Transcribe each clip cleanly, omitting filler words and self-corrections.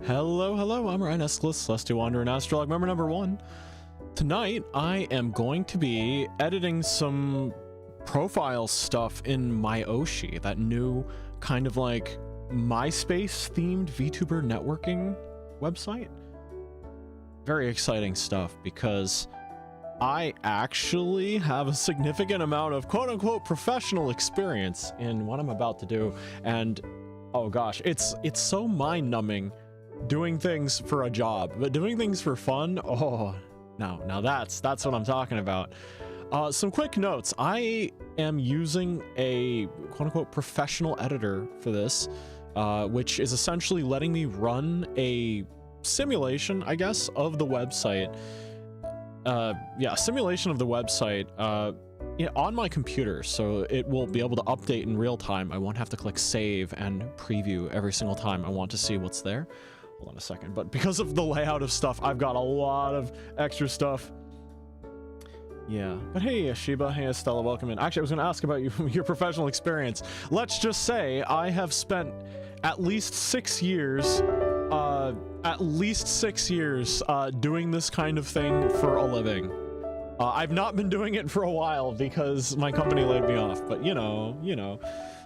Hello, hello, I'm Orion, Escalus, Celestial Wanderer, and AstraLog Member number 1. Tonight, I am going to be editing some profile stuff in MyOshi, that new kind of like MySpace-themed VTuber networking website. Very exciting stuff, because I actually have a significant amount of quote-unquote professional experience in what I'm about to do, and oh gosh, it's so mind-numbing doing things for a job, but doing things for fun, oh, now that's what I'm talking about. Some quick notes. I am using a quote-unquote professional editor for this, which is essentially letting me run a simulation, I guess, of the website. Yeah, simulation of the website on my computer, so it will be able to update in real time. I won't have to click save and preview every single time I want to see what's there. Hold on a second, but because of the layout of stuff, I've got a lot of extra stuff. Yeah, but hey, Shiba, hey, Stella, welcome in. Actually, I was going to ask about your professional experience. Let's just say I have spent at least 6 years, doing this kind of thing for a living. I've not been doing it for a while because my company laid me off, but you know.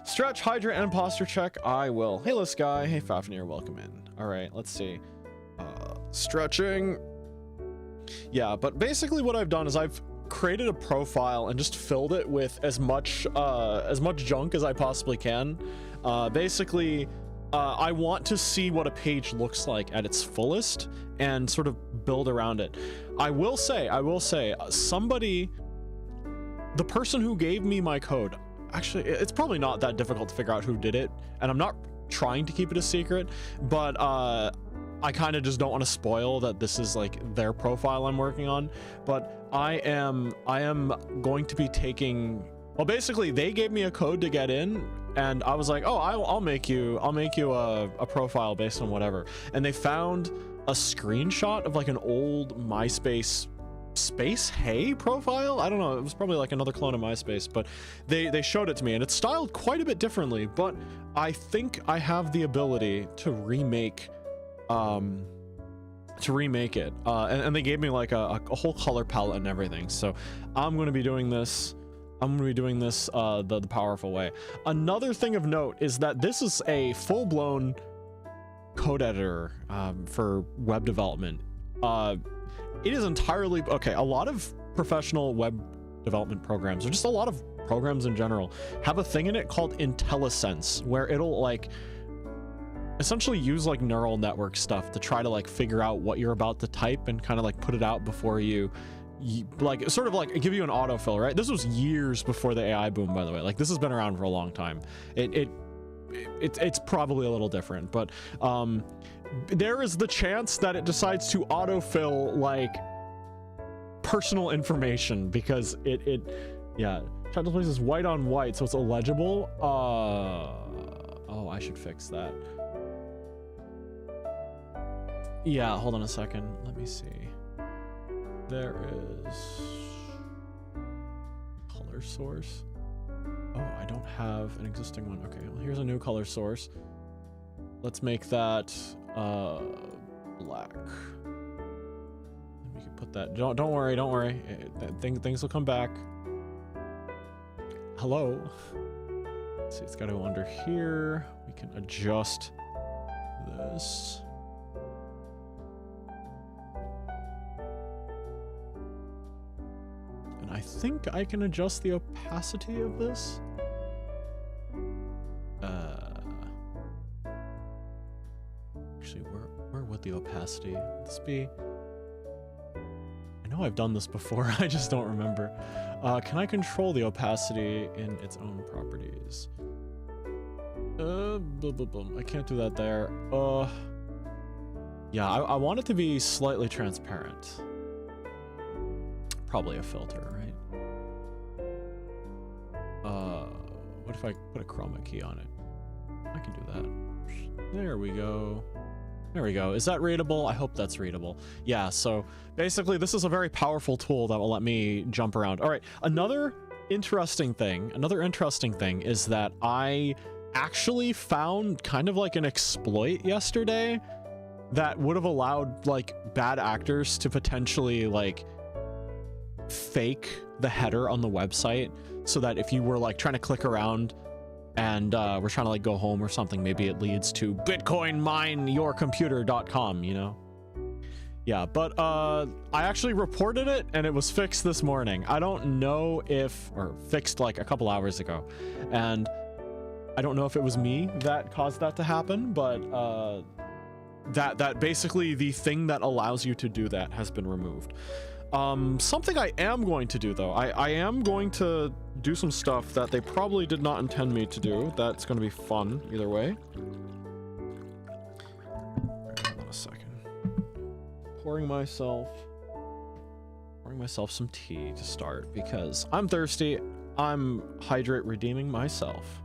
Stretch, Hydra, and Imposter check, I will. Hey, List Guy, hey, Fafnir, welcome in. All right, let's see. Stretching. Yeah, but basically what I've done is I've created a profile and just filled it with as much junk as I possibly can. Basically, I want to see what a page looks like at its fullest and sort of build around it. I will say, somebody, the person who gave me my code, actually, it's probably not that difficult to figure out who did it, and I'm not trying to keep it a secret, but I kind of just don't want to spoil that this is like their profile I'm working on. But I am going to be taking, well, basically they gave me a code to get in, and I was like, oh, I'll make you a profile based on whatever. And they found a screenshot of like an old MySpace Space Hey profile. I don't know, it was probably like another clone of MySpace, but they showed it to me, and it's styled quite a bit differently. But I think I have the ability to remake it, and they gave me like a whole color palette and everything. So I'm going to be doing this the powerful way. Another thing of note is that this is a full-blown code editor for web development. It is entirely okay. A lot of professional web development programs, or just a lot of programs in general, have a thing in it called IntelliSense, where it'll like essentially use like neural network stuff to try to like figure out what you're about to type and kind of like put it out before you like sort of like give you an autofill, right? This was years before the AI boom, by the way. Like, this has been around for a long time. It's probably a little different, but there is the chance that it decides to autofill like personal information, because yeah, title place is white on white, so it's illegible. Oh, I should fix that. Yeah, hold on a second, let me see. There is color source. Oh, I don't have an existing one. Okay, well, here's a new color source. Let's make that black. We can put that. Don't worry. Things will come back. Hello. Let's see, it's got to go under here. We can adjust this. And I think I can adjust the opacity of this. Actually, where would the opacity this be? I know I've done this before, I just don't remember. Can I control the opacity in its own properties? I can't do that there. Yeah, I want it to be slightly transparent. Probably a filter, right? What if I put a chroma key on it? I can do that. There we go. There we go. Is that readable? I hope that's readable. Yeah, so basically this is a very powerful tool that will let me jump around. All right, another interesting thing is that I actually found kind of like an exploit yesterday that would have allowed like bad actors to potentially like fake the header on the website, so that if you were like trying to click around and we're trying to like go home or something, maybe it leads to bitcoinmineyourcomputer.com, you know? Yeah, but I actually reported it and it was fixed this morning. I don't know if, or fixed like a couple hours ago, and I don't know if it was me that caused that to happen, but that basically the thing that allows you to do that has been removed. Something I am going to do though, I am going to do some stuff that they probably did not intend me to do. That's going to be fun either way. Hold on a second. Pouring myself some tea to start because I'm thirsty. I'm hydrate redeeming myself.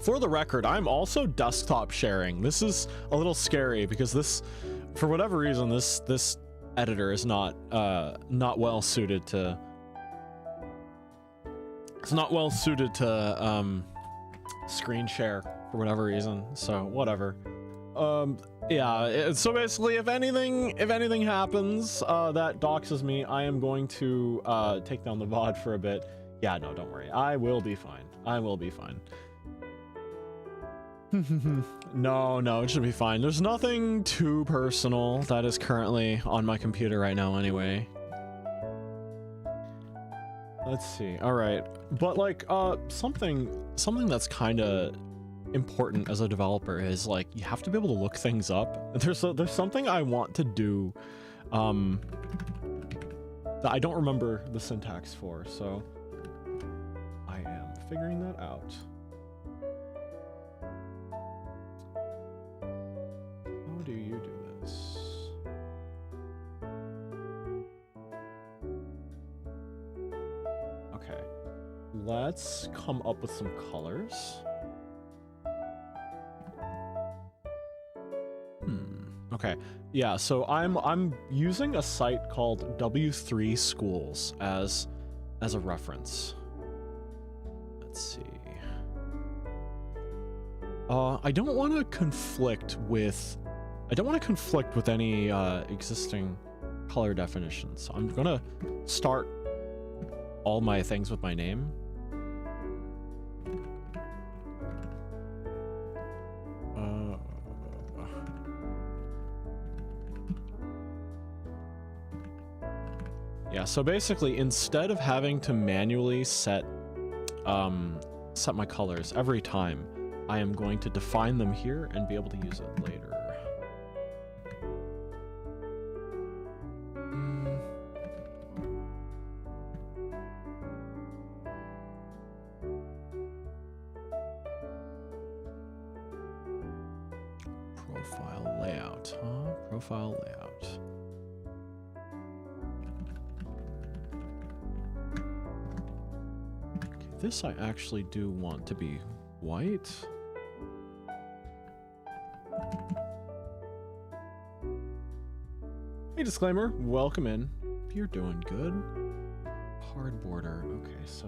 For the record, I'm also desktop sharing. This is a little scary because this, for whatever reason, this editor is not well suited to. It's not well suited to screen share for whatever reason. So whatever. Yeah. So basically, if anything happens that doxes me, I am going to take down the VOD for a bit. Yeah. No, don't worry. I will be fine. I will be fine. No, it should be fine. There's nothing too personal that is currently on my computer right now anyway. Let's see. All right. But like something that's kind of important as a developer is like you have to be able to look things up. There's something I want to do that I don't remember the syntax for, so I am figuring that out. How do you do this? Okay, let's come up with some colors. Okay, yeah, so I'm using a site called W3 Schools as a reference. Let's see. I don't want to conflict with any existing color definitions. So I'm gonna start all my things with my name. Yeah, so basically, instead of having to manually set my colors every time, I am going to define them here and be able to use it later. Profile layout, huh? Profile layout. This I actually do want to be white. Hey, disclaimer, welcome in. You're doing good. Hard border. Okay, so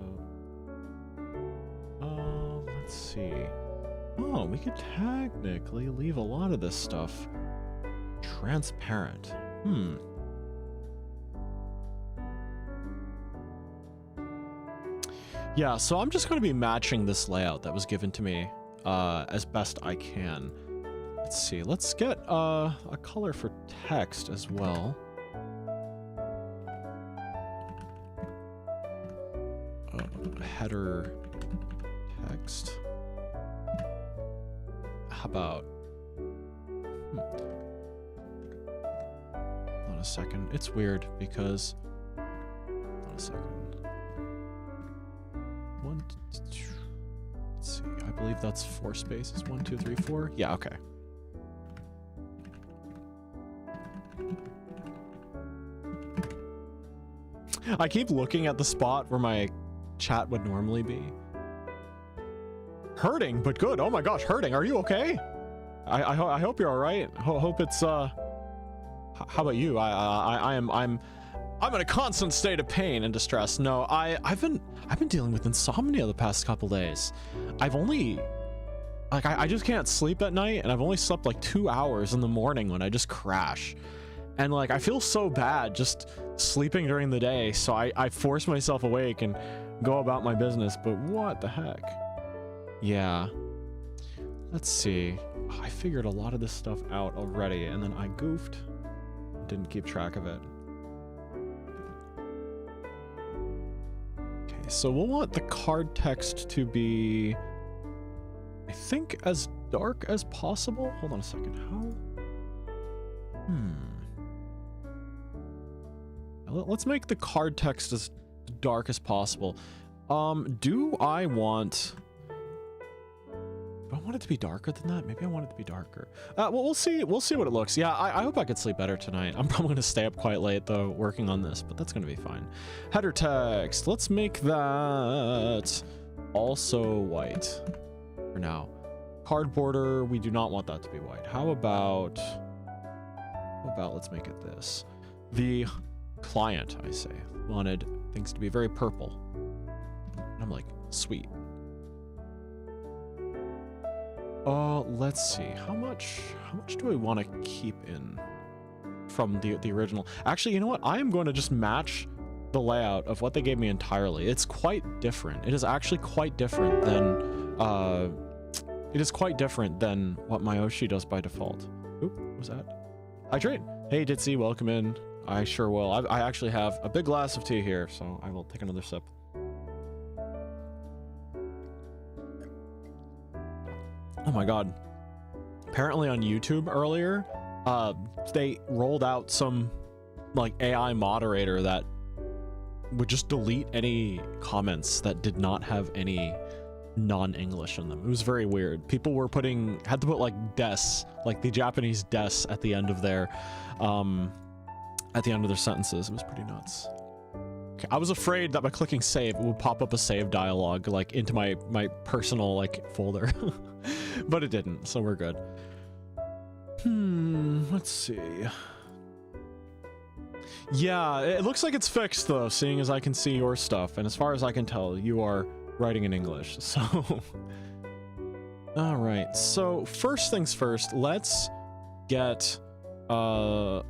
let's see. Oh, we could technically leave a lot of this stuff transparent. Yeah, so I'm just going to be matching this layout that was given to me as best I can. Let's see, let's get a color for text as well. Header text. How about... Hold on a second. It's weird because... Hold on a second. Let's see, I believe that's 4 spaces. 1, 2, 3, 4. Yeah, okay. I keep looking at the spot where my chat would normally be. Hurting, but good. Oh my gosh, hurting. Are you okay? I hope you're all right. Hope it's how about you? I'm I'm in a constant state of pain and distress. No, I've been dealing with insomnia the past couple days. I've only, like, I just can't sleep at night, and I've only slept like 2 hours in the morning when I just crash. And like, I feel so bad just sleeping during the day, so I force myself awake and go about my business, but what the heck? Yeah. Let's see. I figured a lot of this stuff out already, and then I goofed. Didn't keep track of it. Okay, so we'll want the card text to be, I think, as dark as possible. Hold on a second. How? Let's make the card text as dark as possible. Do I want it to be darker than that? Maybe I want it to be darker. Well, we'll see what it looks. Yeah, I hope I could sleep better tonight. I'm probably gonna stay up quite late though, working on this, but that's gonna be fine. Header text. Let's make that also white for now. Card border, we do not want that to be white. How about let's make it this. The client, I say, wanted things to be very purple. And I'm like, sweet. Let's see. How much do I want to keep in from the original? Actually, you know what? I am going to just match the layout of what they gave me entirely. It's quite different. It is actually quite different than what MyOshi does by default. Oop, what was that? Hydrate. Hey, Ditzy, welcome in. I sure will. I actually have a big glass of tea here, so I will take another sip. Oh my god. Apparently on YouTube earlier, they rolled out some like AI moderator that would just delete any comments that did not have any non-English in them. It was very weird. People were had to put like des, like the Japanese des at the end of their sentences. It was pretty nuts. Okay, I was afraid that by clicking save, it would pop up a save dialogue like into my personal like folder. But it didn't, so we're good. Let's see. Yeah, it looks like it's fixed though, seeing as I can see your stuff, and as far as I can tell, you are writing in English, so... Alright, so first things first, let's get, yeah,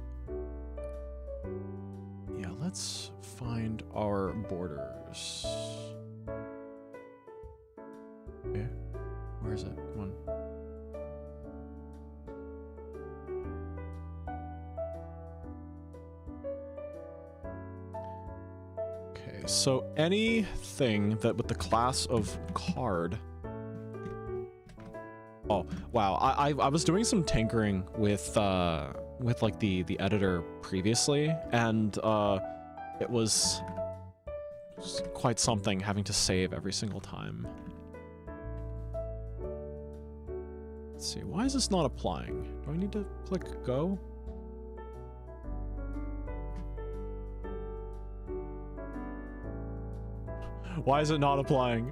let's find our borders. Okay, where is it? Come on. Okay, so anything that with the class of card. Oh wow, I was doing some tinkering with like the editor previously, and it was quite something having to save every single time. Let's see, why is this not applying? Do I need to click go? Why is it not applying?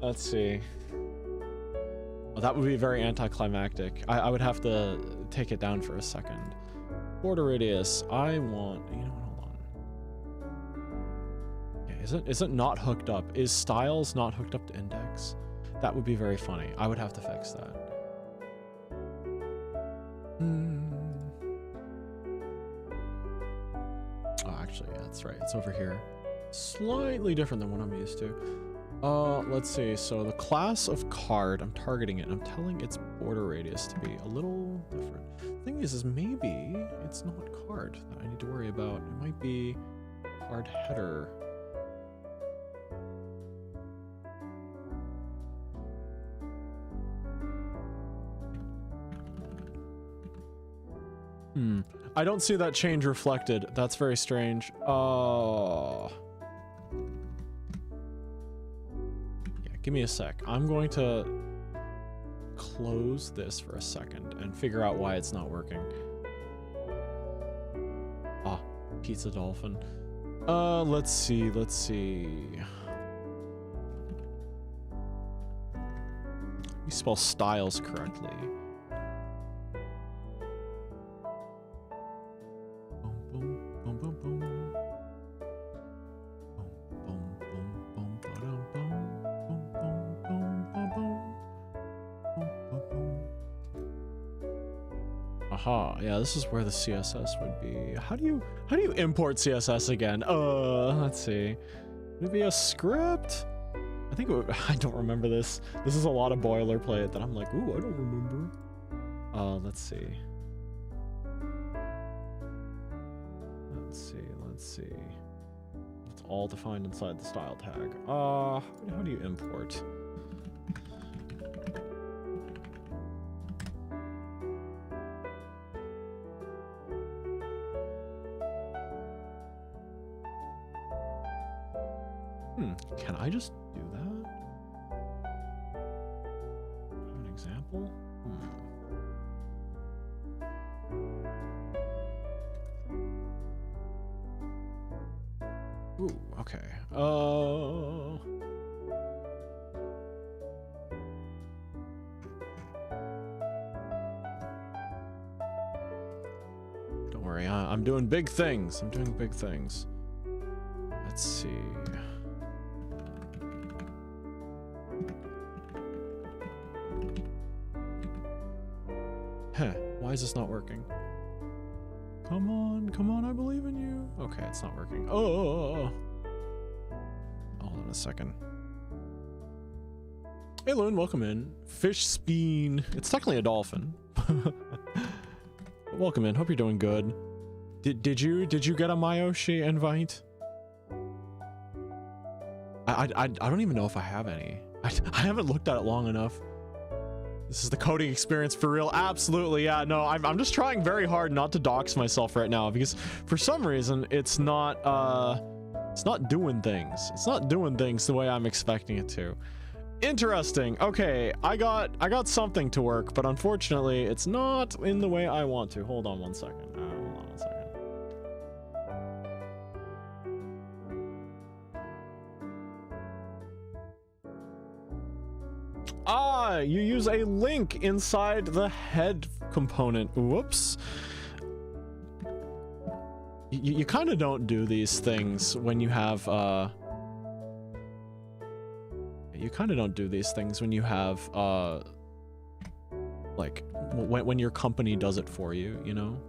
Let's see. Well, that would be very anticlimactic. I would have to take it down for a second. Border radius. I want. You know what? Hold on. Yeah, is it not hooked up? Is styles not hooked up to index? That would be very funny. I would have to fix that. Oh, actually, yeah, that's right. It's over here. Slightly different than what I'm used to. Let's see. So the class of card, I'm targeting it, and I'm telling its border radius to be a little different. The thing is maybe it's not card that I need to worry about. It might be card header. I don't see that change reflected. That's very strange. Yeah, give me a sec. I'm going to close this for a second and figure out why it's not working. Ah, pizza dolphin. Let's see. We spell styles correctly. Oh Aha, yeah, this is where the CSS would be. How do you import CSS again? Let's see. Would it be a script? I think it would, I don't remember this. This is a lot of boilerplate that I'm like, ooh, I don't remember. Let's see. Let's see. It's all defined inside the style tag. How do you import? Can I just do that? An example? Ooh, okay. Don't worry, I'm doing big things. I'm doing big things. Let's see. Why is this not working? Come on, I believe in you. Okay, it's not working. Oh. Hold on a second. Hey, Loon, welcome in. Fish Speen. It's technically a dolphin. Welcome in. Hope you're doing good. Did you get a MyOshi invite? I don't even know if I have any. I haven't looked at it long enough. This is the coding experience for real. Absolutely, yeah. No, I'm just trying very hard not to dox myself right now because for some reason it's not doing things. It's not doing things the way I'm expecting it to. Interesting. Okay, I got something to work, but unfortunately it's not in the way I want to. Hold on one second. Hold on one second. You use a link inside the head component. Whoops. You kind of don't do these things when you have, you kind of don't do these things when you have, like, when your company does it for you, you know?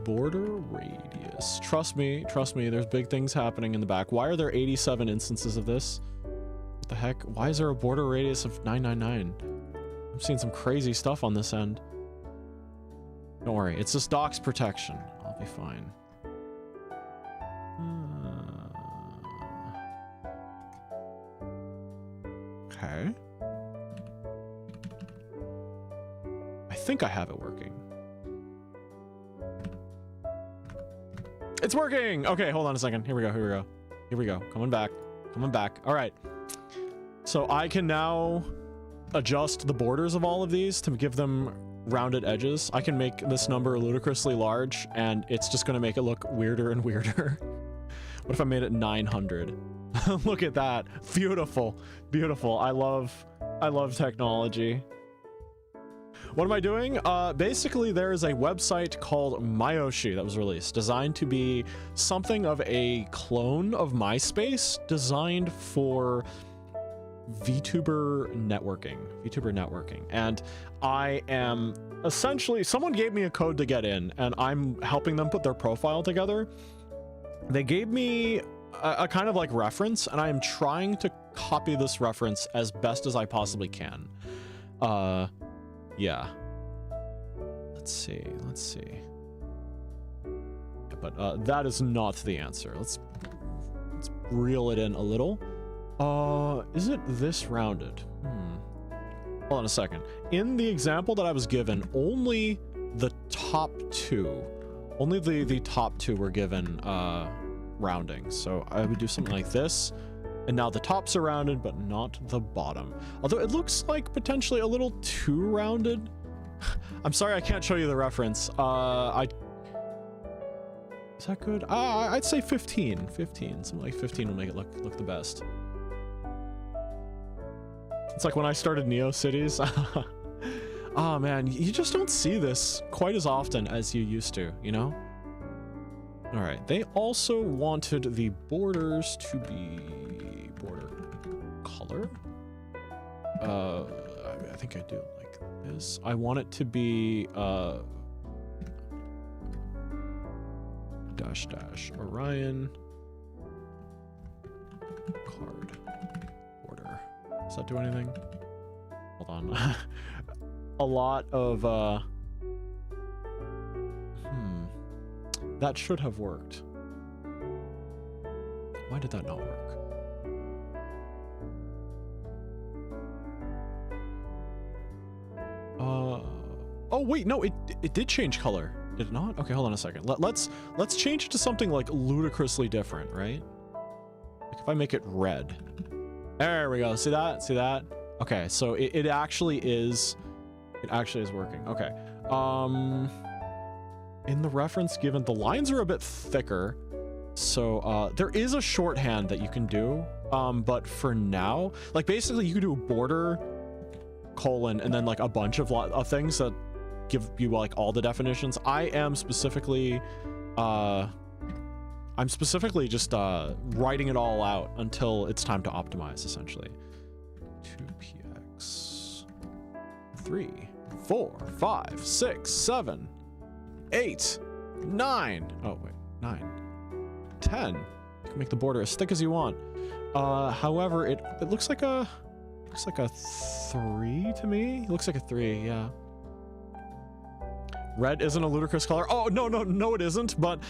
Border radius. Trust me, there's big things happening in the back. Why are there 87 instances of this? What the heck? Why is there a border radius of 999? I'm seeing some crazy stuff on this end. Don't worry, it's just docs protection. I'll be fine. Okay. I think I have it working. It's working! Okay, hold on a second. Here we go. Coming back. All right. So I can now adjust the borders of all of these to give them rounded edges. I can make this number ludicrously large, and it's just going to make it look weirder and weirder. What if I made it 900? Look at that. Beautiful. Beautiful. I love technology. What am I doing? Basically, there is a website called MyOshi that was released, designed to be something of a clone of MySpace, designed for vtuber networking. And I am essentially, someone gave me a code to get in, and I'm helping them put their profile together. They gave me a kind of like reference, and I am trying to copy this reference as best as I possibly can. Yeah. Let's see. But that is not the answer. Let's reel it in a little. Is it this rounded? Hold on a second. In the example that I was given, only the top two were given rounding. So I would do something like this, and now the tops are rounded, but not the bottom. Although it looks like potentially a little too rounded. I'm sorry I can't show you the reference. Is that good? I'd say 15. Something like 15 will make it look the best. It's like when I started NeoCities. Oh man, you just don't see this quite as often as you used to, you know? All right, they also wanted the borders to be border color. I think I do like this. I want it to be dash dash Orion card border. Does that do anything? Hold on. A lot of that should have worked. Why did that not work? Oh wait, no, it did change color. Did it not? Okay, hold on a second. Let's change it to something like ludicrously different, right? Like if I make it red. There we go. See that? See that? Okay, so it actually is working. Okay. In the reference given, the lines are a bit thicker. So there is a shorthand that you can do. But for now, like basically you can do a border colon and then like a bunch of things that give you like all the definitions. I'm specifically just writing it all out until it's time to optimize, essentially. 2px 3 4 5 6 7 8 9. Oh wait, 9 10. You can make the border as thick as you want. However, it looks like a 3 to me. It looks like a 3, yeah. Red isn't a ludicrous color. Oh, no, it isn't. But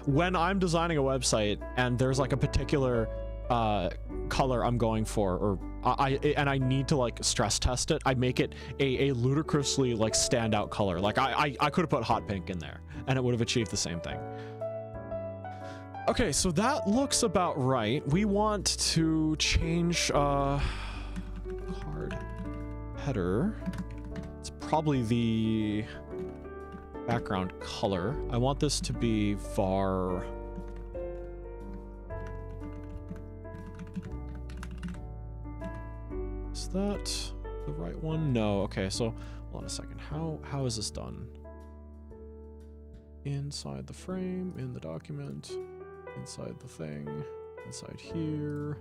when I'm designing a website and there's like a particular color I'm going for, or I need to like stress test it, I make it a ludicrously like standout color. Like I could have put hot pink in there and it would have achieved the same thing. Okay, so that looks about right. We want to change card header. It's probably the background color. I want this to be var. Is that the right one? No. Okay, so hold on a second. How is this done? Inside the frame, in the document, inside the thing, inside here.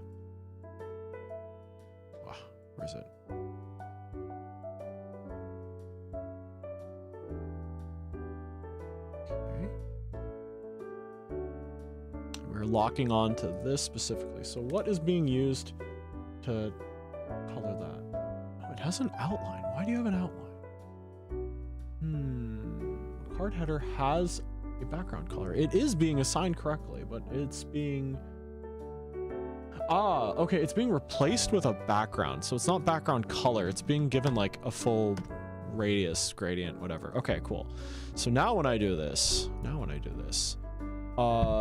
Ah, where is it? We're locking on to this specifically. So what is being used to color that? Oh, it has an outline. Why do you have an outline? Card header has a background color. It is being assigned correctly, but it's being... Ah, okay, it's being replaced with a background. So it's not background color. It's being given like a full radius, gradient, whatever. Okay, cool. So now when I do this,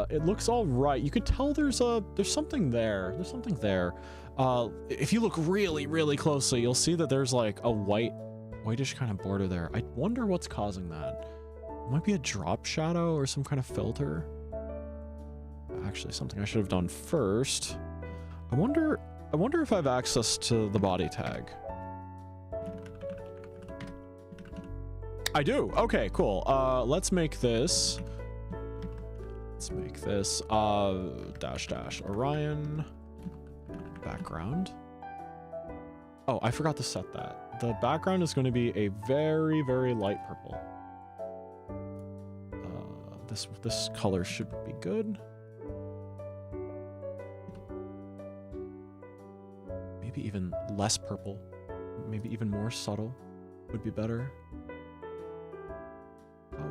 it looks all right. You could tell there's something there. There's something there. If you look really, really closely, you'll see that there's like a whitish kind of border there. I wonder what's causing that. It might be a drop shadow or some kind of filter. Actually, something I should have done first. I wonder if I have access to the body tag. I do. Okay, cool. Let's make this dash dash Orion background. Oh, I forgot to set that. The background is going to be a very, very light purple. This color should be good. Maybe even less purple. Maybe even more subtle would be better. How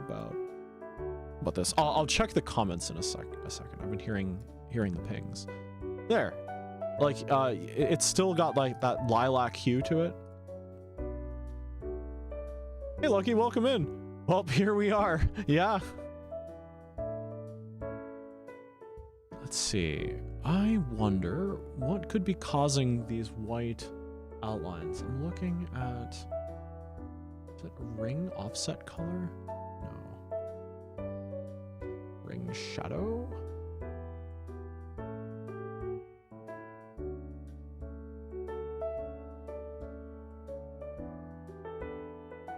about this? I'll check the comments in a second. I've been hearing the pings. There. Like, it's still got like that lilac hue to it. Hey, Lucky, welcome in. Well, here we are. Yeah. Let's see. I wonder what could be causing these white outlines. I'm looking at... Is it ring offset color? No. Ring shadow?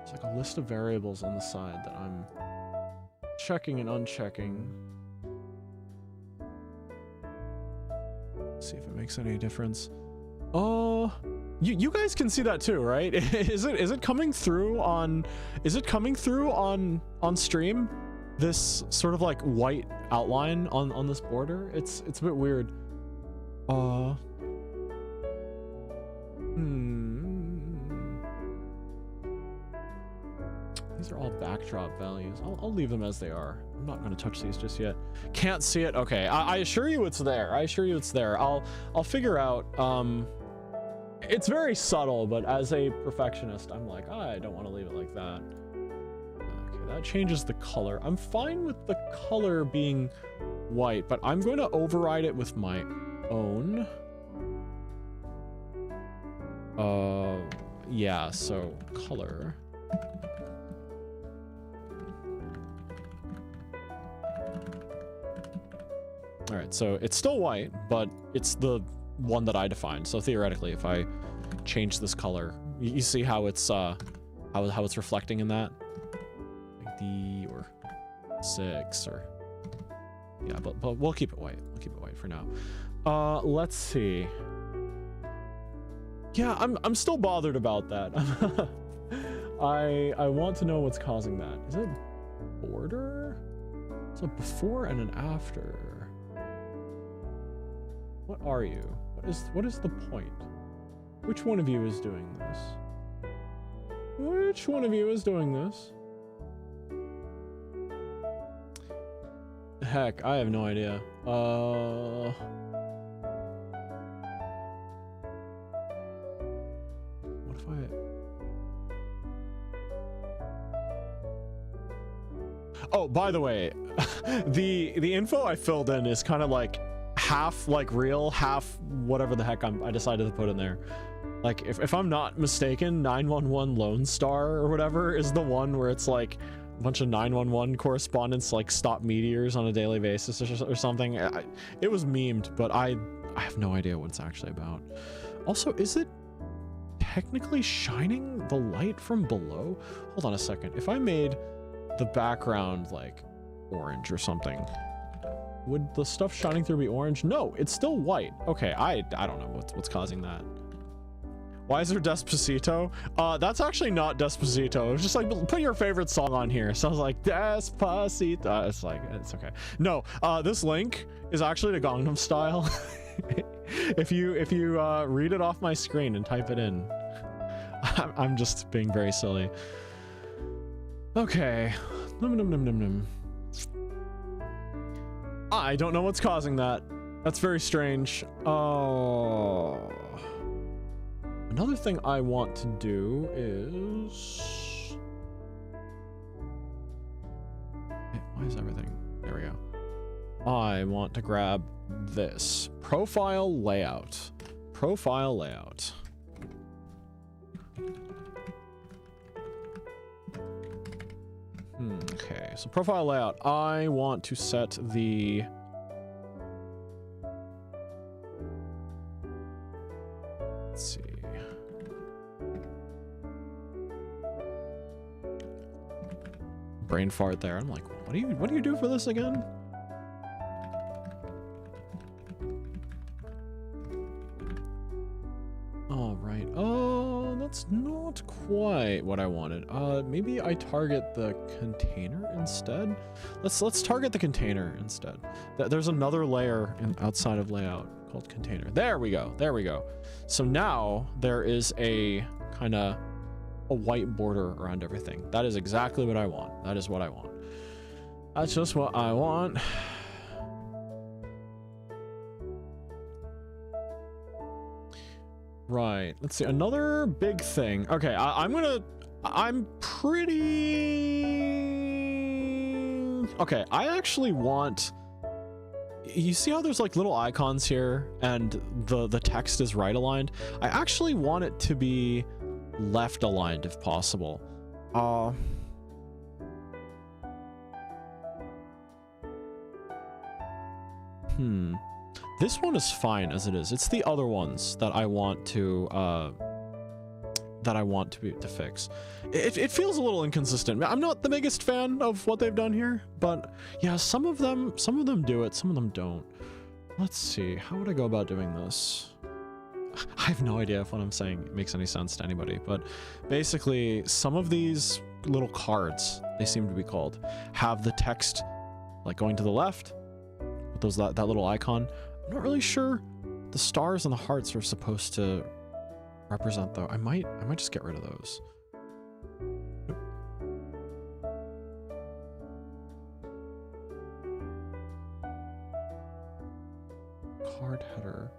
It's like a list of variables on the side that I'm checking and unchecking. See if it makes any difference. You guys can see that too, right? Is it coming through on stream? This sort of like white outline on this border? It's a bit weird. These are all backdrop values. I'll leave them as they are. I'm not going to touch these just yet. Can't see it? Okay, I assure you it's there. I assure you it's there. I'll figure out. It's very subtle, but as a perfectionist, I'm like, I don't want to leave it like that. Okay, that changes the color. I'm fine with the color being white, but I'm going to override it with my own. Yeah, so color. All right, so it's still white, but it's the one that I defined. So theoretically, if I change this color, you see how it's reflecting in that, like D or 6 or yeah, but we'll keep it white. We'll keep it white for now. Let's see. Yeah, I'm still bothered about that. I want to know what's causing that. Is it border? It's a before and an after. What are you? What is the point? Which one of you is doing this? Which one of you is doing this? Heck, I have no idea. What if Oh, by the way, the info I filled in is kind of like half like real, half whatever the heck I decided to put in there. Like if I'm not mistaken, 911 Lone Star or whatever is the one where it's like a bunch of 911 correspondents like stop meteors on a daily basis or something. It was memed, but I have no idea what it's actually about. Also, is it technically shining the light from below? Hold on a second. If I made the background like orange or something, would the stuff shining through be orange? No, it's still white. Okay, I don't know what's causing that. Why is there Despacito? That's actually not Despacito. It was just like, put your favorite song on here. So I was like, Despacito. It's like, it's okay. No, this link is actually to Gangnam Style. if you read it off my screen and type it in. I'm just being very silly. Okay. I don't know what's causing that. That's very strange. Oh. Another thing I want to do is... Why is everything... There we go. I want to grab this. Profile layout. Profile layout. Okay, so profile layout. I want to set the... Let's see. Brain fart there. I'm like, what do you do for this again? All right. Oh, that's not quite what I wanted. Maybe I target the container instead. Let's target the container instead. There's another layer outside of layout called container. There we go. There we go. So now there is a kind of a white border around everything. That is exactly what I want. That is what I want. That's just what I want. Right. Let's see. Another big thing. Okay, I'm pretty... Okay, I actually want... You see how there's like little icons here and the text is right aligned? I actually want it to be left aligned if possible. This one is fine as it is. It's the other ones that I want to fix. It feels a little inconsistent. I'm not the biggest fan of what they've done here, but yeah, some of them do it, some of them don't. Let's see, how would I go about doing this? I have no idea if what I'm saying makes any sense to anybody, but basically some of these little cards, they seem to be called, have the text like going to the left with those that little icon. I'm not really sure the stars and the hearts are supposed to represent though. I might just get rid of those. Card header.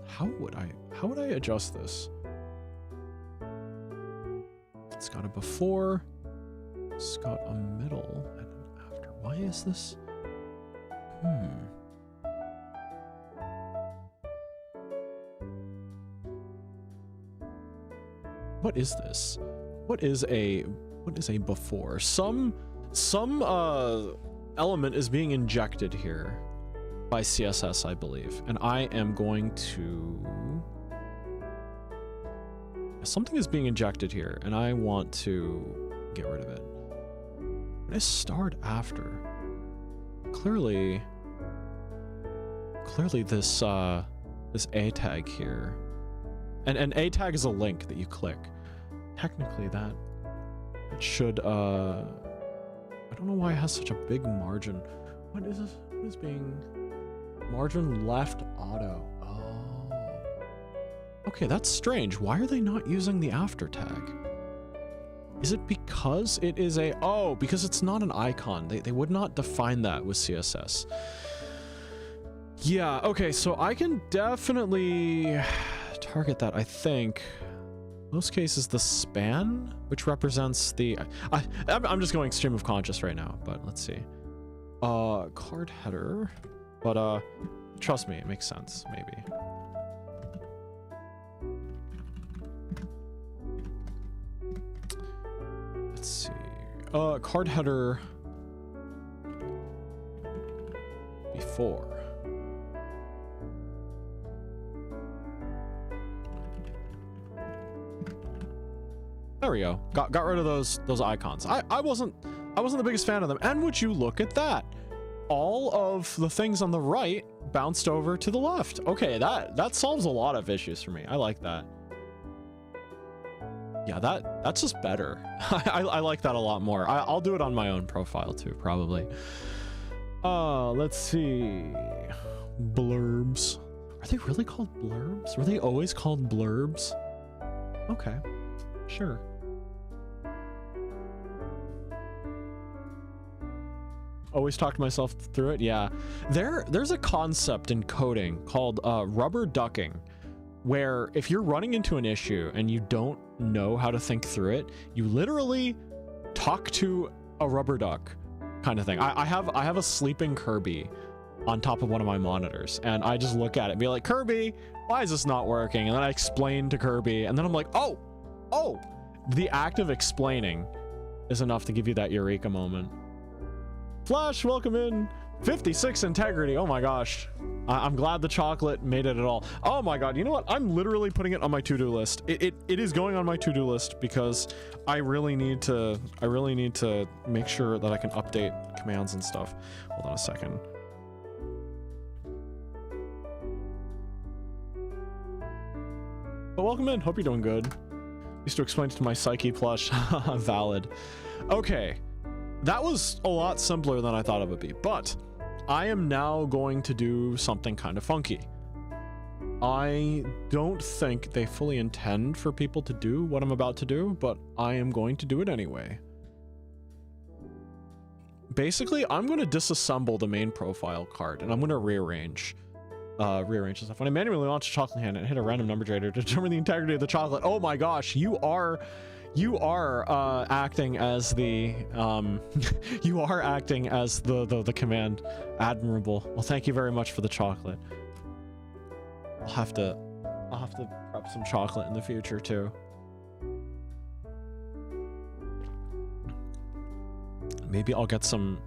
How would I adjust this? It's got a before, it's got a middle and an after. Why is this? What is this? What is a before? Some element is being injected here by CSS, I believe, and I am going to... Something is being injected here, and I want to get rid of it. But I start after. Clearly this A tag here, and A tag is a link that you click. Technically, that should I don't know why it has such a big margin. What is this? What is being margin left auto? Okay, that's strange. Why are they not using the after tag? Is it because it is a... Oh, because it's not an icon. They would not define that with CSS. Yeah, okay, so I can definitely target that, I think. Most cases, the span, which represents the... I'm just going stream of conscious right now, but let's see. Card header. But, trust me, it makes sense, maybe. Let's see. Card header before. There we go. Got rid of those icons. I wasn't the biggest fan of them. And would you look at that? All of the things on the right bounced over to the left. Okay, that solves a lot of issues for me. I like that. Yeah, that's just better. I like that a lot more. I'll do it on my own profile too, probably. Let's see. Blurbs. Are they really called blurbs? Were they always called blurbs? Okay, sure. Always talk to myself through it. Yeah, there's a concept in coding called rubber ducking, where if you're running into an issue and you don't know how to think through it, you literally talk to a rubber duck kind of thing. I have a sleeping Kirby on top of one of my monitors, and I just look at it and be like, Kirby, why is this not working? And then I explain to Kirby, and then I'm like, oh, the act of explaining is enough to give you that eureka moment. Flash, welcome in. 56 integrity. Oh my gosh. I'm glad the chocolate made it at all. Oh my god. You know what? I'm literally putting it on my to-do list. It is going on my to-do list because I really need to make sure that I can update commands and stuff. Hold on a second. But welcome in. Hope you're doing good. Used to explain it to my Psyche plush. Valid. Okay. That was a lot simpler than I thought it would be, but I am now going to do something kind of funky. I don't think they fully intend for people to do what I'm about to do, but I am going to do it anyway. Basically, I'm going to disassemble the main profile card, and I'm going to rearrange the stuff. When I manually launch a chocolate hand and hit a random number generator to determine the integrity of the chocolate, oh my gosh, you are acting as the you are acting as the command. Admirable. Well, thank you very much for the chocolate. I'll have to prep some chocolate in the future too. Maybe I'll get some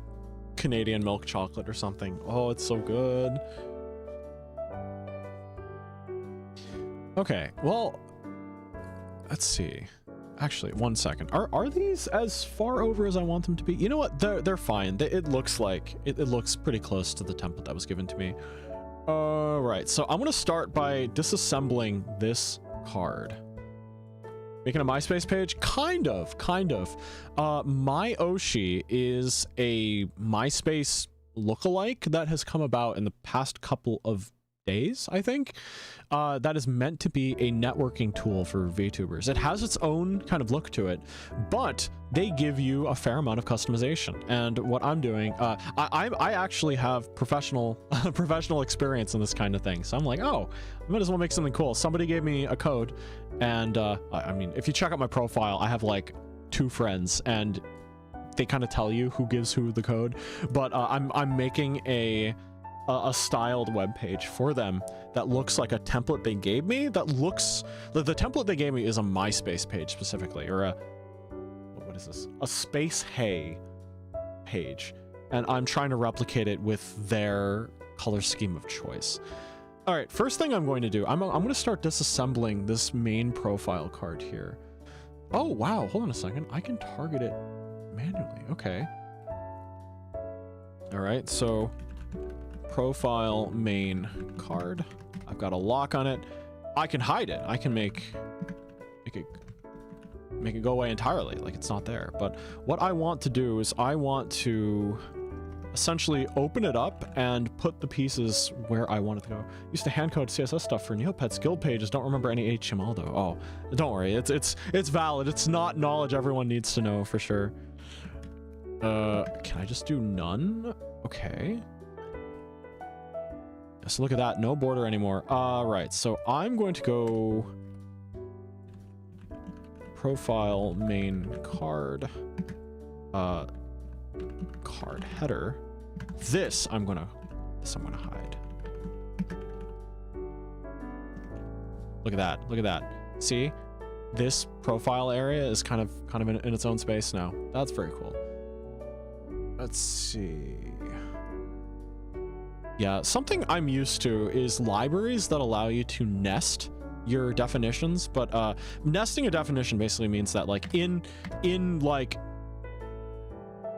Canadian milk chocolate or something. Oh, it's so good. Okay, well, let's see. Actually, one second. Are these as far over as I want them to be? You know what? They're fine. It looks like it looks pretty close to the template that was given to me. All right, so I'm gonna start by disassembling this card. Making a MySpace page? Kind of. MyOshi is a MySpace lookalike that has come about in the past couple of days, I think. That is meant to be a networking tool for VTubers. It has its own kind of look to it, but they give you a fair amount of customization. And what I'm doing, I actually have professional experience in this kind of thing. So I'm like, oh, I might as well make something cool. Somebody gave me a code, and I mean, if you check out my profile, I have like 2 friends, and they kind of tell you who gives who the code. But I'm making a styled web page for them that looks like a template they gave me. That looks, the template they gave me is a MySpace page specifically, or what is this? A Space Hay page, and I'm trying to replicate it with their color scheme of choice. All right, first thing I'm going to do, I'm going to start disassembling this main profile card here. Oh wow, hold on a second, I can target it manually. Okay. All right, so profile main card. I've got a lock on it. I can hide it. I can make it go away entirely, like it's not there. But what I want to do is I want to essentially open it up and put the pieces where I want it to go. Used to hand code CSS stuff for Neopets guild pages. Don't remember any HTML though. Oh, don't worry. It's valid. It's not knowledge everyone needs to know for sure. Can I just do none? Okay. So look at that, no border anymore. Right, so I'm going to go profile main card, card header. This I'm gonna hide. Look at that, look at that. See, this profile area is kind of in its own space now. That's very cool. Let's see. Yeah, something I'm used to is libraries that allow you to nest your definitions, but nesting a definition basically means that like in like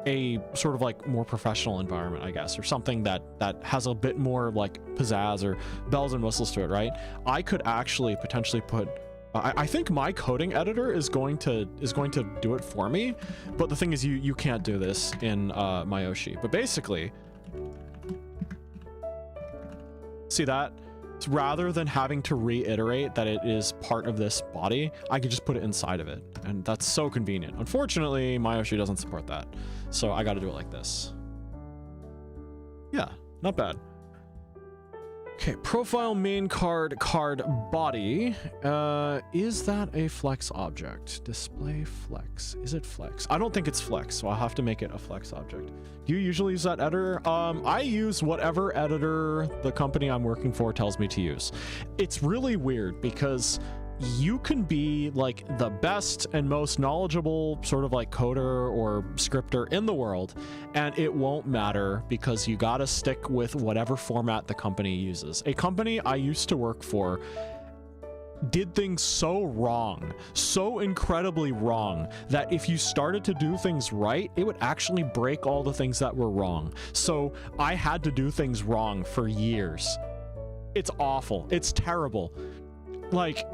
a sort of like more professional environment, I guess, or something that has a bit more like pizzazz or bells and whistles to it, right? I could actually potentially put I think my coding editor is going to do it for me, but the thing is you can't do this in MyOshi. But basically, see that? Rather than having to reiterate that it is part of this body, I can just put it inside of it, and that's so convenient. Unfortunately, MyOshi doesn't support that, so I got to do it like this. Yeah, not bad. Okay, profile main card body. Is that a flex object? Display flex. Is it flex? I don't think it's flex, so I'll have to make it a flex object. Do you usually use that editor? I use whatever editor the company I'm working for tells me to use. It's really weird because you can be like the best and most knowledgeable sort of like coder or scripter in the world, and it won't matter because you gotta stick with whatever format the company uses. A company I used to work for did things so wrong, so incredibly wrong, that if you started to do things right, it would actually break all the things that were wrong. So I had to do things wrong for years. It's awful. It's terrible. Like,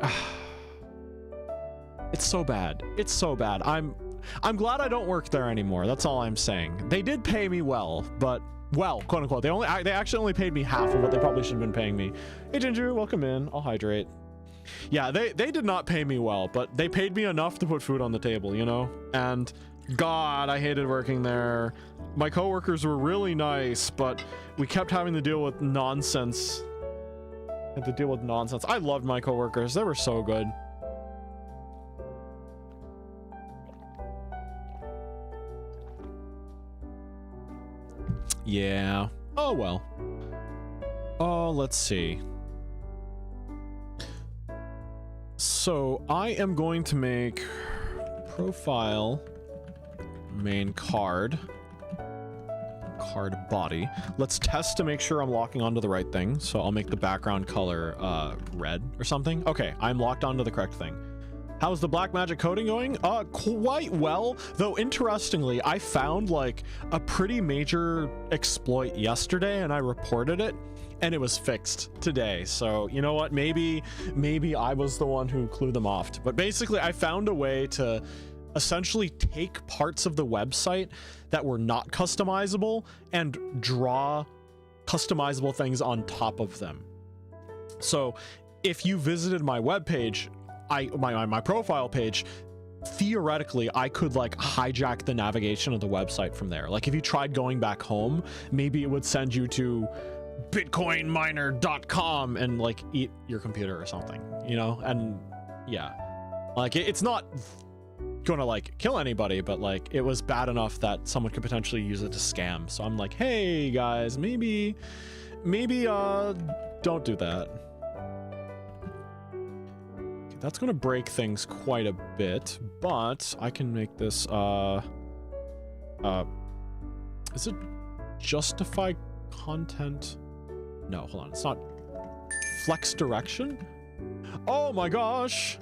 it's so bad. It's so bad. I'm glad I don't work there anymore. That's all I'm saying. They did pay me well, but well, quote unquote. They actually only paid me half of what they probably should have been paying me. Hey Ginger, welcome in. I'll hydrate. Yeah, they did not pay me well, but they paid me enough to put food on the table, you know? And God, I hated working there. My coworkers were really nice, but we kept having to deal with nonsense. I loved my coworkers. They were so good. Yeah. Oh, well. Oh, let's see. So I am going to make profile main card body. Let's test to make sure I'm locking onto the right thing. So I'll make the background color red or something. Okay, I'm locked onto the correct thing. How's the black magic coding going? Quite well, though interestingly, I found like a pretty major exploit yesterday and I reported it and it was fixed today. So you know what, maybe I was the one who clued them off. But basically I found a way to essentially take parts of the website that were not customizable and draw customizable things on top of them. So if you visited my webpage, my profile page, theoretically I could like hijack the navigation of the website from there. Like if you tried going back home, maybe it would send you to bitcoinminer.com and like eat your computer or something, you know? And yeah, like it's not gonna like kill anybody, but like it was bad enough that someone could potentially use it to scam. So I'm like, hey guys, maybe don't do that. Okay, that's gonna break things quite a bit, but I can make this is it justify content? No, hold on, it's not flex direction. Oh my gosh,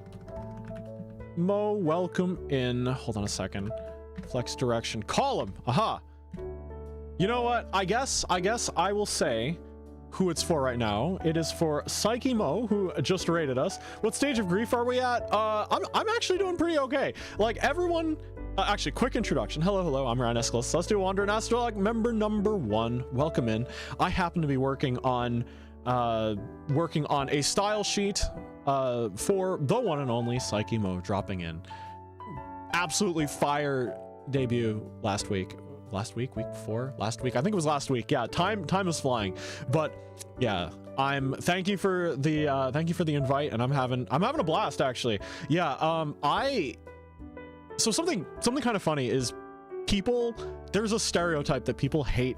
Mo, welcome in. Hold on a second. Flex direction column. Aha. You know what? I guess I will say who it's for right now. It is for Psyche Mo, who just rated us. What stage of grief are we at? I'm actually doing pretty okay. Like everyone. Actually, quick introduction. Hello, I'm Ryan Escalus. Let's do Wander and AstraLog member number 1. Welcome in. I happen to be working on a style sheet for the one and only Psyche Mo dropping in. Absolutely fire debut last week, week before last week. I think it was last week. Yeah, time is flying. But yeah, thank you for the invite, and I'm having a blast actually. Yeah, so something kind of funny is there's a stereotype that people hate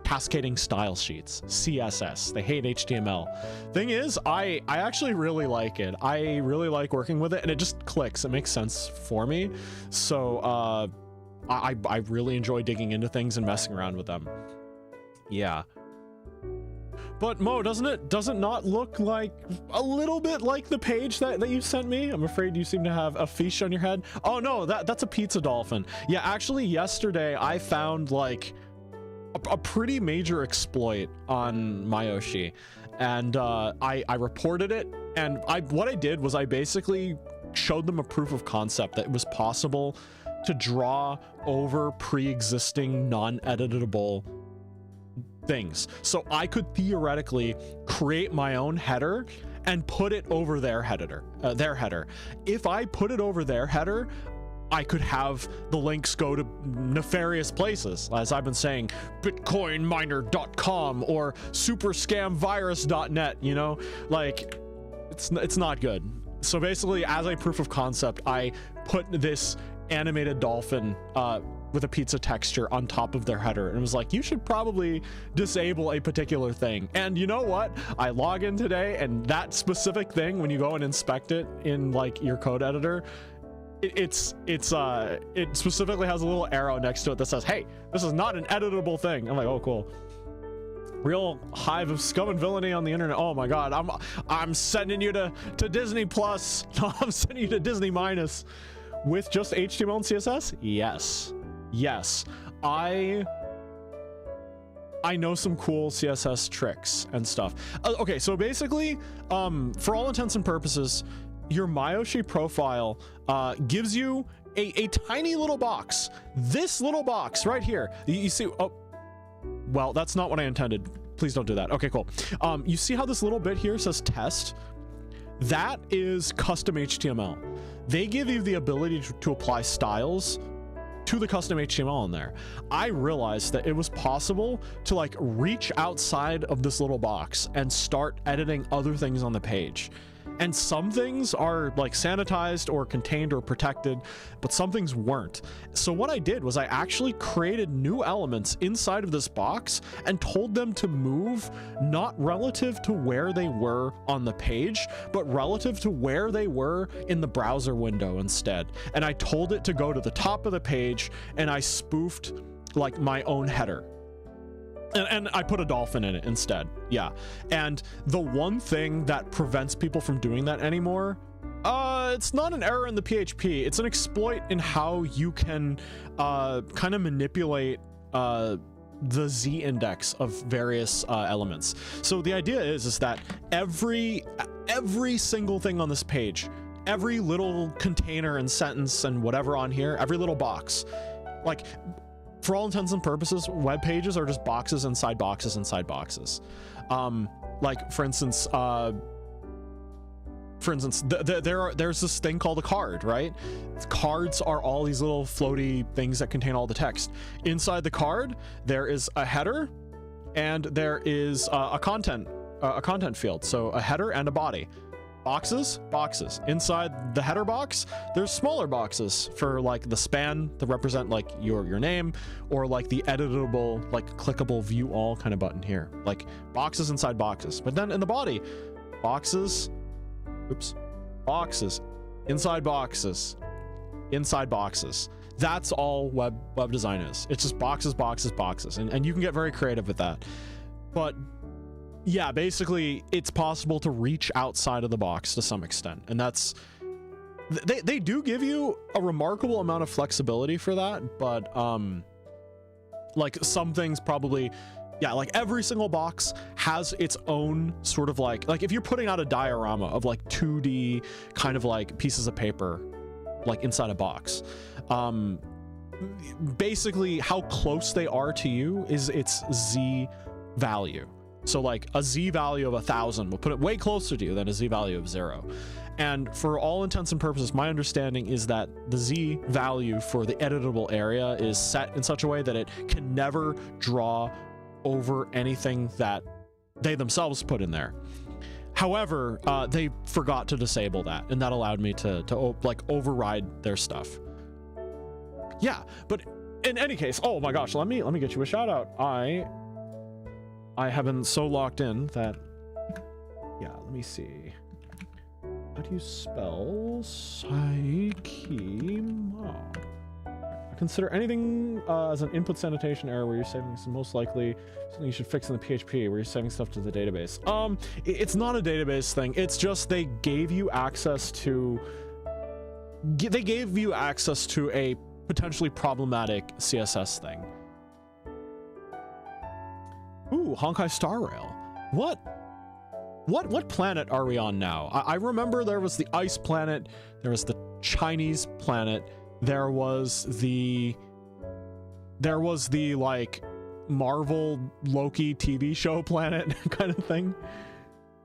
cascading style sheets, CSS. They hate HTML. Thing is, I actually really like it. I really like working with it, and it just clicks. It makes sense for me. So I really enjoy digging into things and messing around with them. Yeah. But Mo, doesn't it not look like a little bit like the page that you sent me? I'm afraid you seem to have a fish on your head. Oh no, that's a pizza dolphin. Yeah, actually yesterday I found like a pretty major exploit on MyOshi, and I reported it, and what I did was I basically showed them a proof of concept that it was possible to draw over pre-existing non-editable things. So I could theoretically create my own header and put it over their header. If I put it over their header, I could have the links go to nefarious places, as I've been saying, bitcoinminer.com or superscamvirus.net, you know, like it's not good. So basically, as a proof of concept, I put this animated dolphin with a pizza texture on top of their header, and it was like, you should probably disable a particular thing. And you know what? I log in today, and that specific thing, when you go and inspect it in like your code editor, it specifically has a little arrow next to it that says, hey, this is not an editable thing. I'm like, oh cool. Real hive of scum and villainy on the internet. Oh my god, I'm sending you to Disney Plus. No, I'm sending you to Disney Minus with just HTML and CSS. Yes, I know some cool CSS tricks and stuff. Okay, so basically, for all intents and purposes, your MyOshi profile gives you a tiny little box. This little box right here. You see, oh, well, that's not what I intended. Please don't do that. Okay, cool. You see how this little bit here says test? That is custom HTML. They give you the ability to apply styles to the custom HTML in there. I realized that it was possible to like reach outside of this little box and start editing other things on the page. And some things are like sanitized or contained or protected, but some things weren't. So what I did was I actually created new elements inside of this box and told them to move not relative to where they were on the page, but relative to where they were in the browser window instead. And I told it to go to the top of the page, and I spoofed like my own header. And I put a dolphin in it instead. Yeah. And the one thing that prevents people from doing that anymore, it's not an error in the PHP. It's an exploit in how you can kind of manipulate the Z index of various elements. So the idea is that every single thing on this page, every little container and sentence and whatever on here, every little box, like for all intents and purposes, web pages are just boxes inside boxes inside boxes. Like for instance, there's this thing called a card, right? Cards are all these little floaty things that contain all the text. Inside the card, there is a header and there is a content field. So a header and a body. Boxes. Inside the header box, there's smaller boxes for like the span that represent like your name, or like the editable, like clickable view all kind of button here. Like boxes inside boxes. But then in the body, boxes inside boxes inside boxes. That's all web design is. It's just boxes, and you can get very creative with that. But yeah, basically it's possible to reach outside of the box to some extent, and that's they do give you a remarkable amount of flexibility for that. But like some things probably, yeah, like every single box has its own sort of like if you're putting out a diorama of like 2D kind of like pieces of paper, like inside a box, basically how close they are to you is its Z value. So like a Z value of 1,000 will put it way closer to you than a Z value of 0. And for all intents and purposes, my understanding is that the Z value for the editable area is set in such a way that it can never draw over anything that they themselves put in there. However, they forgot to disable that, and that allowed me to like override their stuff. Yeah, but in any case, oh my gosh, let me get you a shout out. I have been so locked in that, yeah, let me see. How do you spell Psyche-Ma? Consider anything as an input sanitation error where you're saving some, most likely something you should fix in the PHP where you're saving stuff to the database. It's not a database thing. It's just they gave you access to a potentially problematic CSS thing. Ooh, Honkai Star Rail. What planet are we on now? I remember there was the ice planet, there was the Chinese planet, there was the like Marvel Loki TV show planet kind of thing.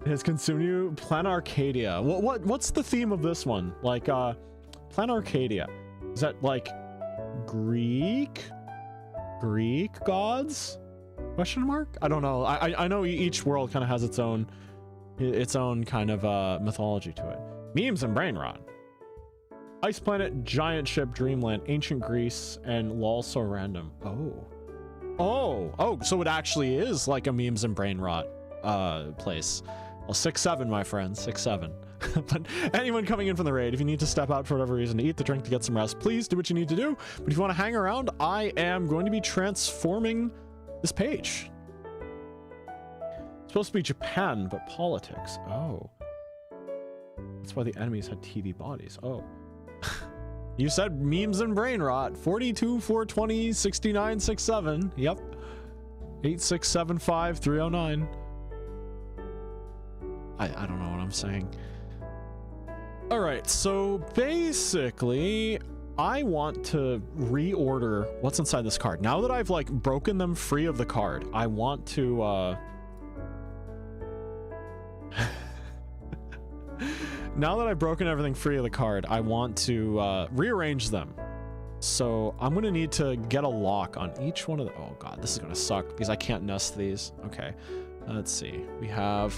It has consumed you. Planet Arcadia. What's the theme of this one? Like Planet Arcadia. Is that like Greek gods? Question mark? I don't know. I know each world kind of has its own kind of mythology to it. Memes and brain rot. Ice planet, giant ship, dreamland, ancient Greece, and lol so random. Oh, so it actually is like a memes and brain rot place. Well, 6-7, my friend, 6-7. But anyone coming in from the raid, if you need to step out for whatever reason to eat, to drink, to get some rest, please do what you need to do. But if you want to hang around, I am going to be transforming this page. It's supposed to be Japan, but politics. Oh. That's why the enemies had TV bodies. Oh. You said memes and brain rot. 42, 420, 69, 67. Yep. 8675 309. I don't know what I'm saying. All right, so basically I want to reorder what's inside this card. Now that I've like broken them free of the card, I want to now that I've broken everything free of the card, I want to rearrange them. So I'm gonna need to get a lock on each one of the, oh god, this is gonna suck because I can't nest these. Okay, let's see. We have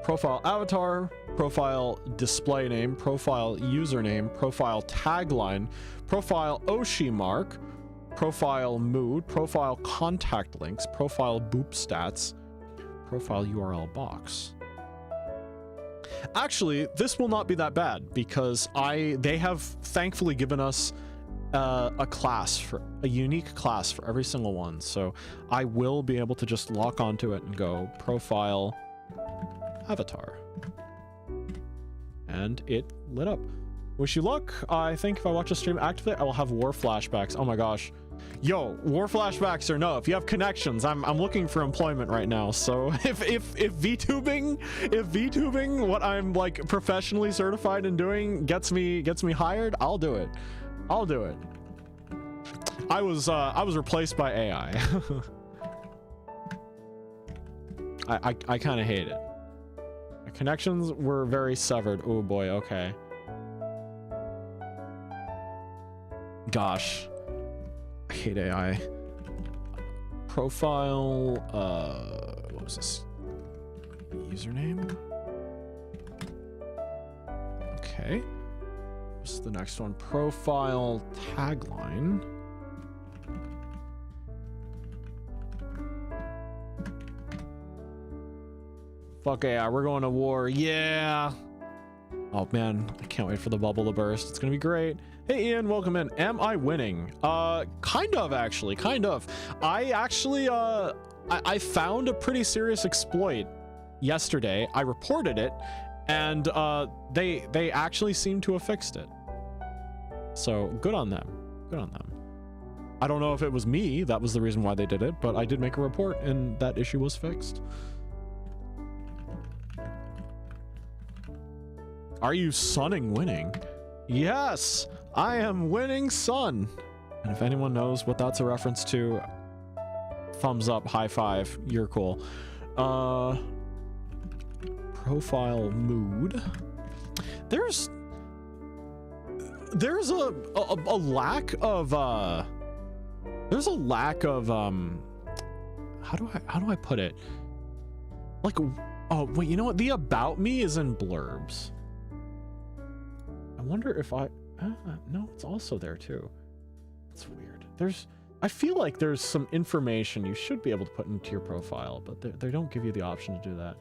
profile avatar, profile display name, profile username, profile tagline, profile Oshi mark, profile mood, profile contact links, profile boop stats, profile URL box. Actually, this will not be that bad because they have thankfully given us a class, for a unique class for every single one. So I will be able to just lock onto it and go profile avatar. and it lit up. Wish you luck. I think if I watch a stream actively, I will have war flashbacks. Oh my gosh. Yo, war flashbacks or no, if you have connections, I'm looking for employment right now. So if VTubing, what I'm like professionally certified in doing gets me hired, I'll do it. I'll do it. I was replaced by AI. I kind of hate it. My connections were very severed. Oh boy, okay. Gosh. I hate AI. Profile, what was this? Username? Okay. What's the next one? Profile tagline. Fuck yeah, we're going to war. Yeah. Oh man, I can't wait for the bubble to burst. It's gonna be great. Hey Ian, welcome in. Am I winning? Kind of actually, kind of. I actually, I found a pretty serious exploit yesterday. I reported it, and they actually seem to have fixed it. So good on them. Good on them. I don't know if it was me that was the reason why they did it, but I did make a report and that issue was fixed. Are you sunning winning? Yes, I am winning sun. And if anyone knows what that's a reference to, thumbs up, high five, you're cool. Profile mood. There's a lack of there's a lack of how do I put it? Like, oh wait, you know what? The about me is in blurbs. I wonder if no, it's also there too. It's weird. I feel like there's some information you should be able to put into your profile, but they don't give you the option to do that.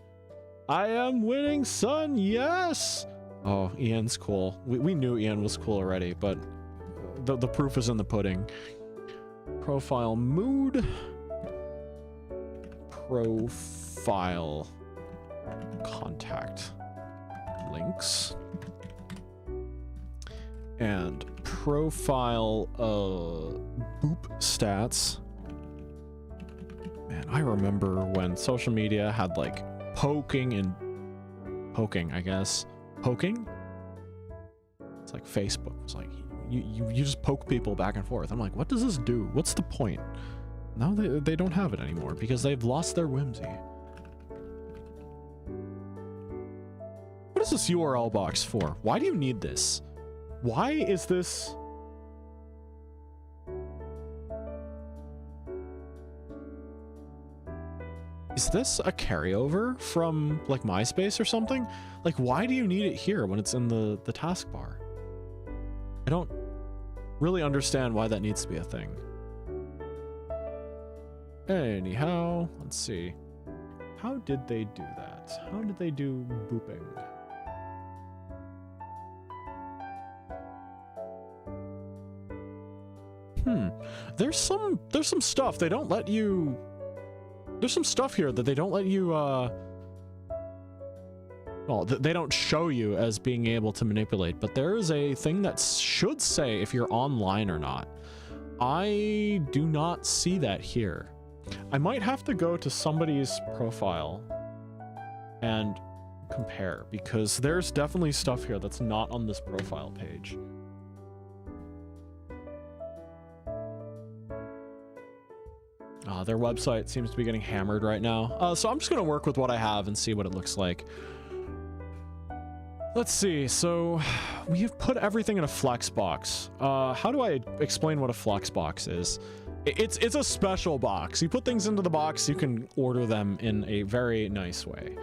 I am winning, son. Yes. Oh, Ian's cool. We knew Ian was cool already, but the proof is in the pudding. Profile mood. Profile contact links. And profile boop stats. Man, I remember when social media had like poking, I guess. Poking? It's like Facebook was like you just poke people back and forth. I'm like, what does this do? What's the point? Now they don't have it anymore because they've lost their whimsy. What is this URL box for? Why do you need this? Why is this? Is this a carryover from like MySpace or something? Like, why do you need it here when it's in the taskbar? I don't really understand why that needs to be a thing. Anyhow, let's see. How did they do that? How did they do booping? There's some stuff they don't let you. There's some stuff here that they don't let you, well, they don't show you as being able to manipulate, but there is a thing that should say if you're online or not. I do not see that here. I might have to go to somebody's profile and compare, because there's definitely stuff here that's not on this profile page. Their website seems to be getting hammered right now. So I'm just going to work with what I have and see what it looks like. Let's see. So we have put everything in a flex box. How do I explain what a flex box is? It's a special box. You put things into the box, you can order them in a very nice way.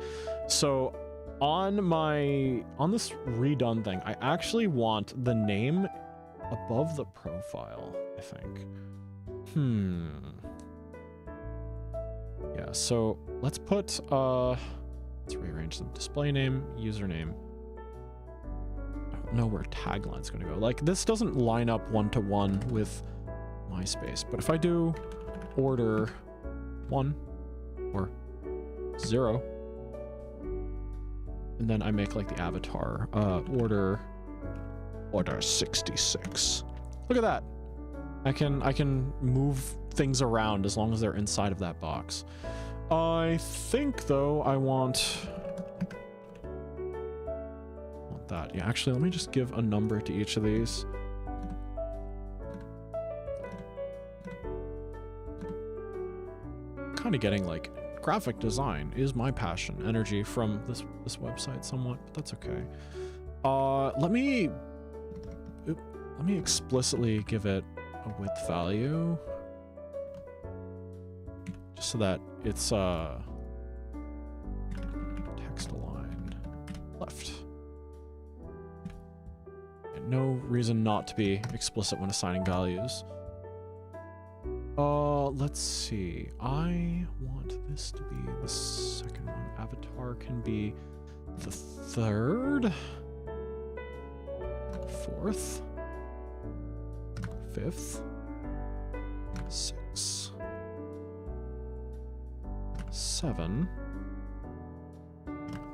So on this redone thing, I actually want the name above the profile, I think. Yeah, so let's put, let's rearrange them. Display name, username. I don't know where tagline's gonna go. Like, this doesn't line up one-to-one with MySpace, but if I do order 1 or 0, And then I make like the avatar, order 66. Look at that. I can move things around as long as they're inside of that box. I think though I want that. Yeah, actually, let me just give a number to each of these. Kind of getting like graphic design is my passion, energy from this website somewhat, but that's okay. Let me explicitly give it a width value, just so that it's text align left. And no reason not to be explicit when assigning values. Let's see. I want this to be the second one. Avatar can be the third, fourth, fifth, sixth, 7,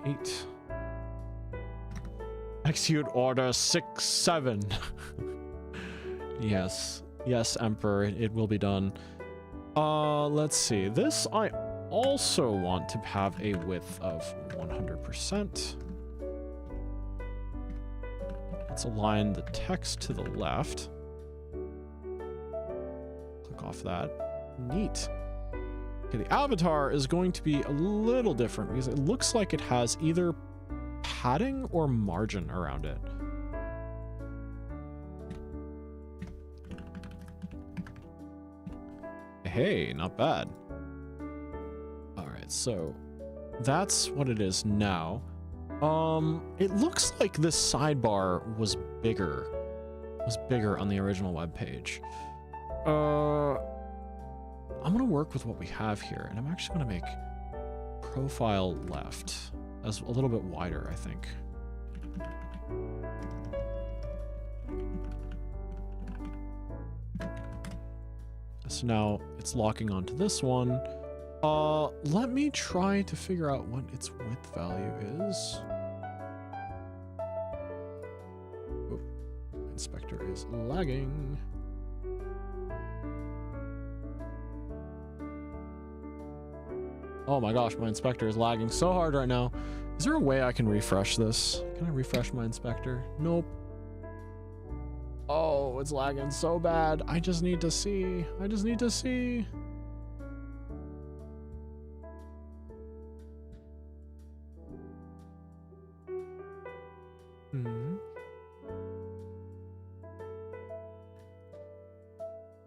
8. Execute order 67. Yes. Yes, Emperor, it will be done. Let's see. This I also want to have a width of 100%. Let's align the text to the left. Click off that. Neat. Okay, the avatar is going to be a little different because it looks like it has either padding or margin around it. Hey, not bad. All right, so that's what it is now. It looks like this sidebar was bigger on the original web page. I'm gonna work with what we have here, and I'm actually gonna make profile left as a little bit wider, I think. So now it's locking onto this one. Let me try to figure out what its width value is. Oh, inspector is lagging. Oh my gosh, my inspector is lagging so hard right now. Is there a way I can refresh this? Can I refresh my inspector? Nope. Oh, it's lagging so bad. I just need to see. I just need to see.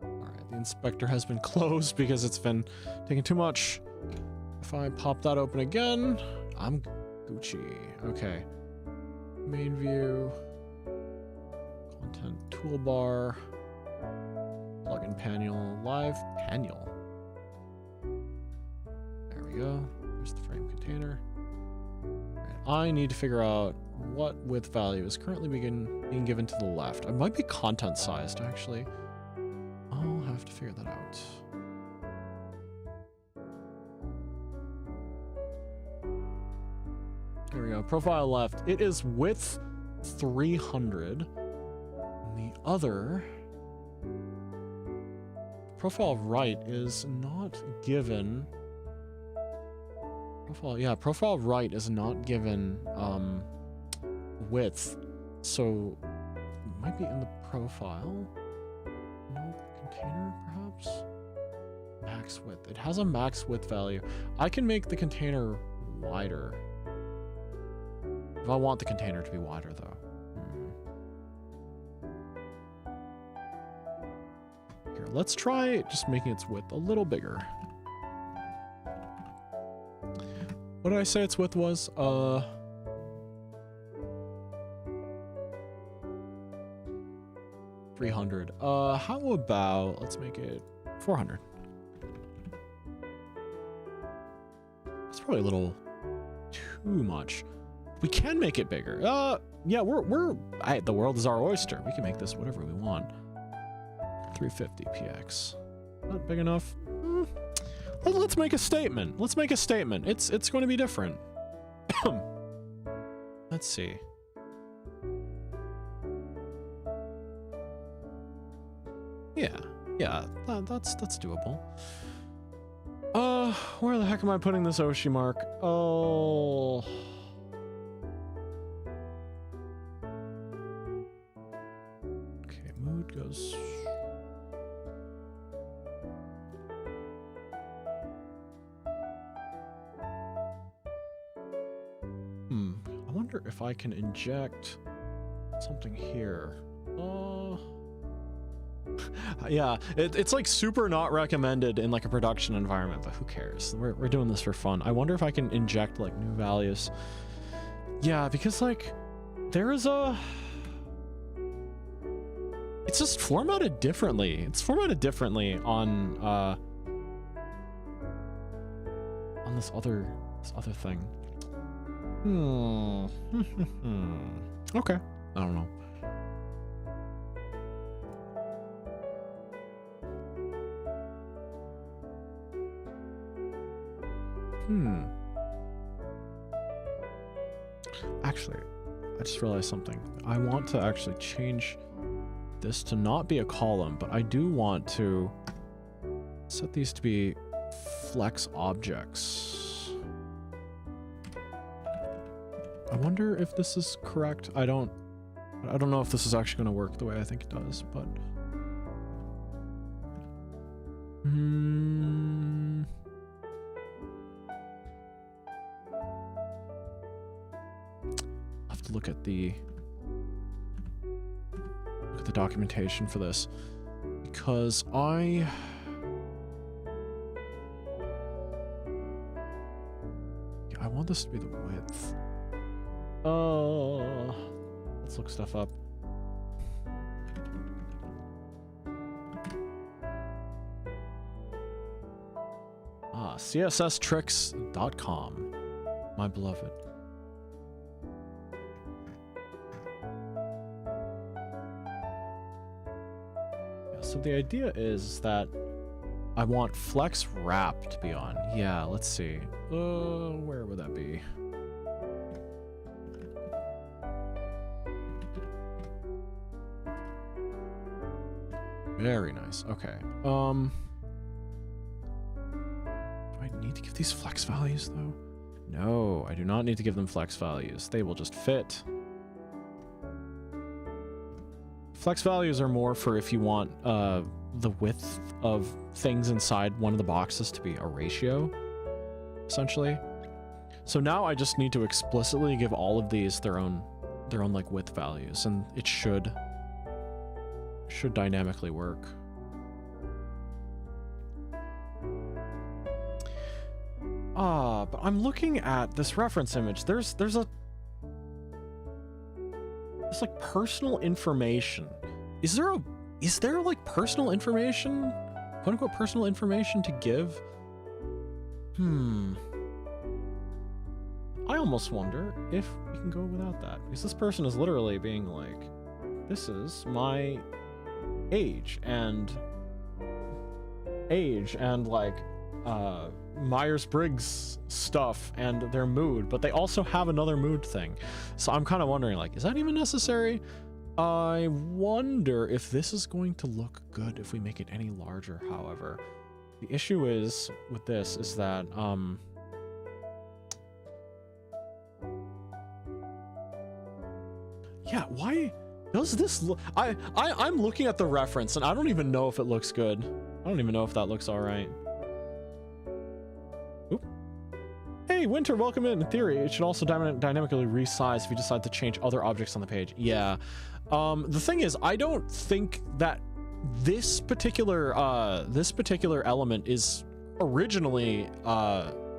Alright, the inspector has been closed because it's been taking too much. If I pop that open again, I'm Gucci. Okay. Main view. Content toolbar. Plugin panel. Live panel. There we go. There's the frame container. Right. I need to figure out what width value is currently being given to the left. It might be content sized, actually. I'll have to figure that out. Here we go. Profile left. It is width 300. And the other profile right is not given. Profile right is not given width, so it might be in the profile. No container, perhaps. Max width. It has a max width value. I can make the container wider. If I want the container to be wider, though. Here, let's try just making its width a little bigger. What did I say its width was? 300. How about, let's make it 400. It's probably a little too much. We can make it bigger. Yeah, the world is our oyster. We can make this whatever we want. 350 px. Not big enough. Let's make a statement. Let's make a statement. It's going to be different. Let's see. Yeah, that's doable. Where the heck am I putting this Oshi mark? Oh. Okay, mood goes. I wonder if I can inject something here. Yeah, it's like super not recommended in like a production environment, but who cares? We're doing this for fun. I wonder if I can inject like new values. Yeah, because like there is a... It's just formatted differently. It's formatted differently on this other thing. Okay. I don't know. Actually, I just realized something. I want to actually change this to not be a column, but I do want to set these to be flex objects. I wonder if this is correct. I don't know if this is actually going to work the way I think it does, but I'll have to look at the documentation for this, because I want this to be the width. Let's look stuff up. CSStricks.com, my beloved. Yeah, so the idea is that I want flex wrap to be on. Yeah, let's see. Where would that be? Very nice. Okay. Do I need to give these flex values though? No, I do not need to give them flex values. They will just fit. Flex values are more for if you want the width of things inside one of the boxes to be a ratio, essentially. So now I just need to explicitly give all of these their own like width values, and it should dynamically work. But I'm looking at this reference image. There's like personal information. Is there like personal information, quote unquote personal information to give? I almost wonder if we can go without that, because this person is literally being like, this is my age and like Myers-Briggs stuff and their mood, but they also have another mood thing. So I'm kind of wondering, like, is that even necessary? I wonder if this is going to look good if we make it any larger. However, the issue is with this is that yeah, why does this look... I'm looking at the reference and I don't even know if it looks good. I don't even know if that looks all right. Oop. Hey, Winter, welcome in. In theory, it should also dynamically resize if you decide to change other objects on the page. Yeah. The thing is, I don't think that this particular element is originally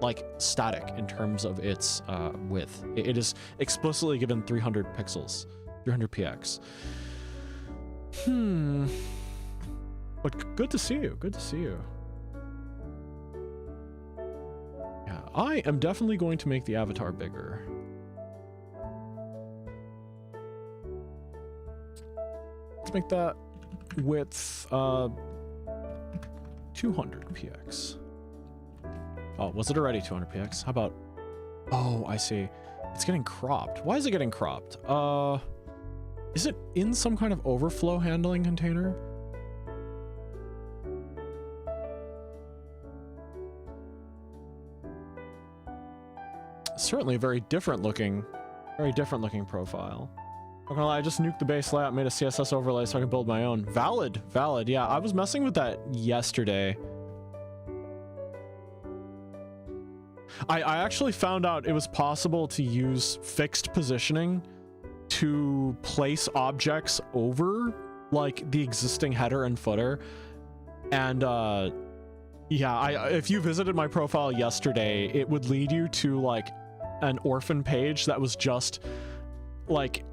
like static in terms of its width. It is explicitly given 300 pixels, 300 px. But good to see you. Good to see you. Yeah, I am definitely going to make the avatar bigger. Let's make that width 200 px. Oh, was it already 200 px? How about... Oh, I see. It's getting cropped. Why is it getting cropped? Is it in some kind of overflow handling container? Certainly a very different looking profile. Not gonna lie, I just nuked the base layout, made a CSS overlay so I can build my own. Valid, valid. Yeah, I was messing with that yesterday. I actually found out it was possible to use fixed positioning to place objects over like the existing header and footer. And yeah, if you visited my profile yesterday, it would lead you to like an orphan page that was just like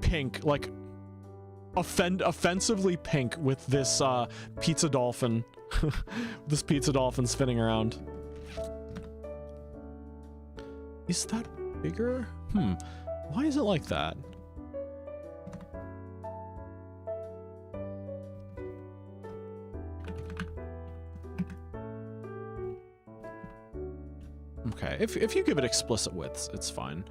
pink, like offensively pink with this pizza dolphin, this pizza dolphin spinning around. Is that bigger? Why is it like that? Okay, if you give it explicit widths, it's fine.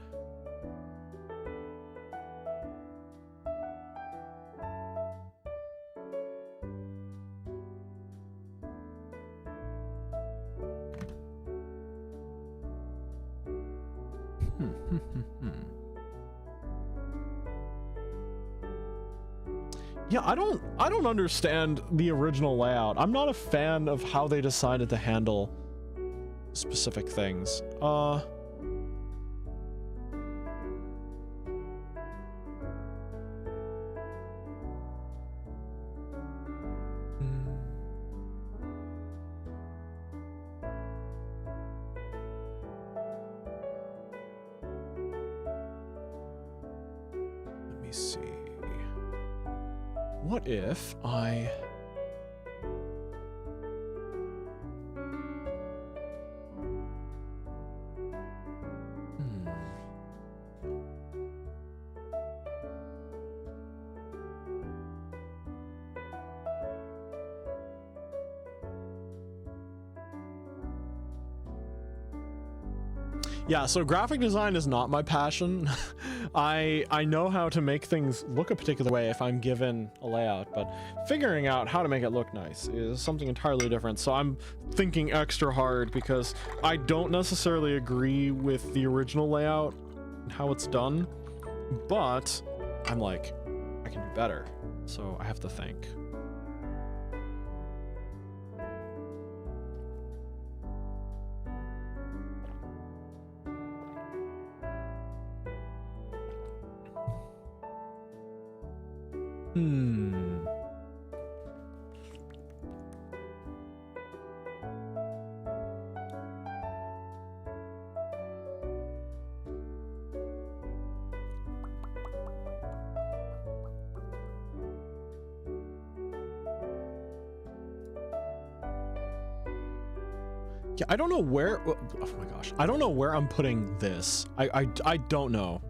Yeah, I don't understand the original layout. I'm not a fan of how they decided to handle specific things. Let me see. What if I... Yeah, so graphic design is not my passion. I know how to make things look a particular way if I'm given a layout, but figuring out how to make it look nice is something entirely different. So I'm thinking extra hard because I don't necessarily agree with the original layout and how it's done, but I'm like, I can do better. So I have to think. Yeah, I don't know where, oh my gosh, I don't know where I'm putting this. I don't know.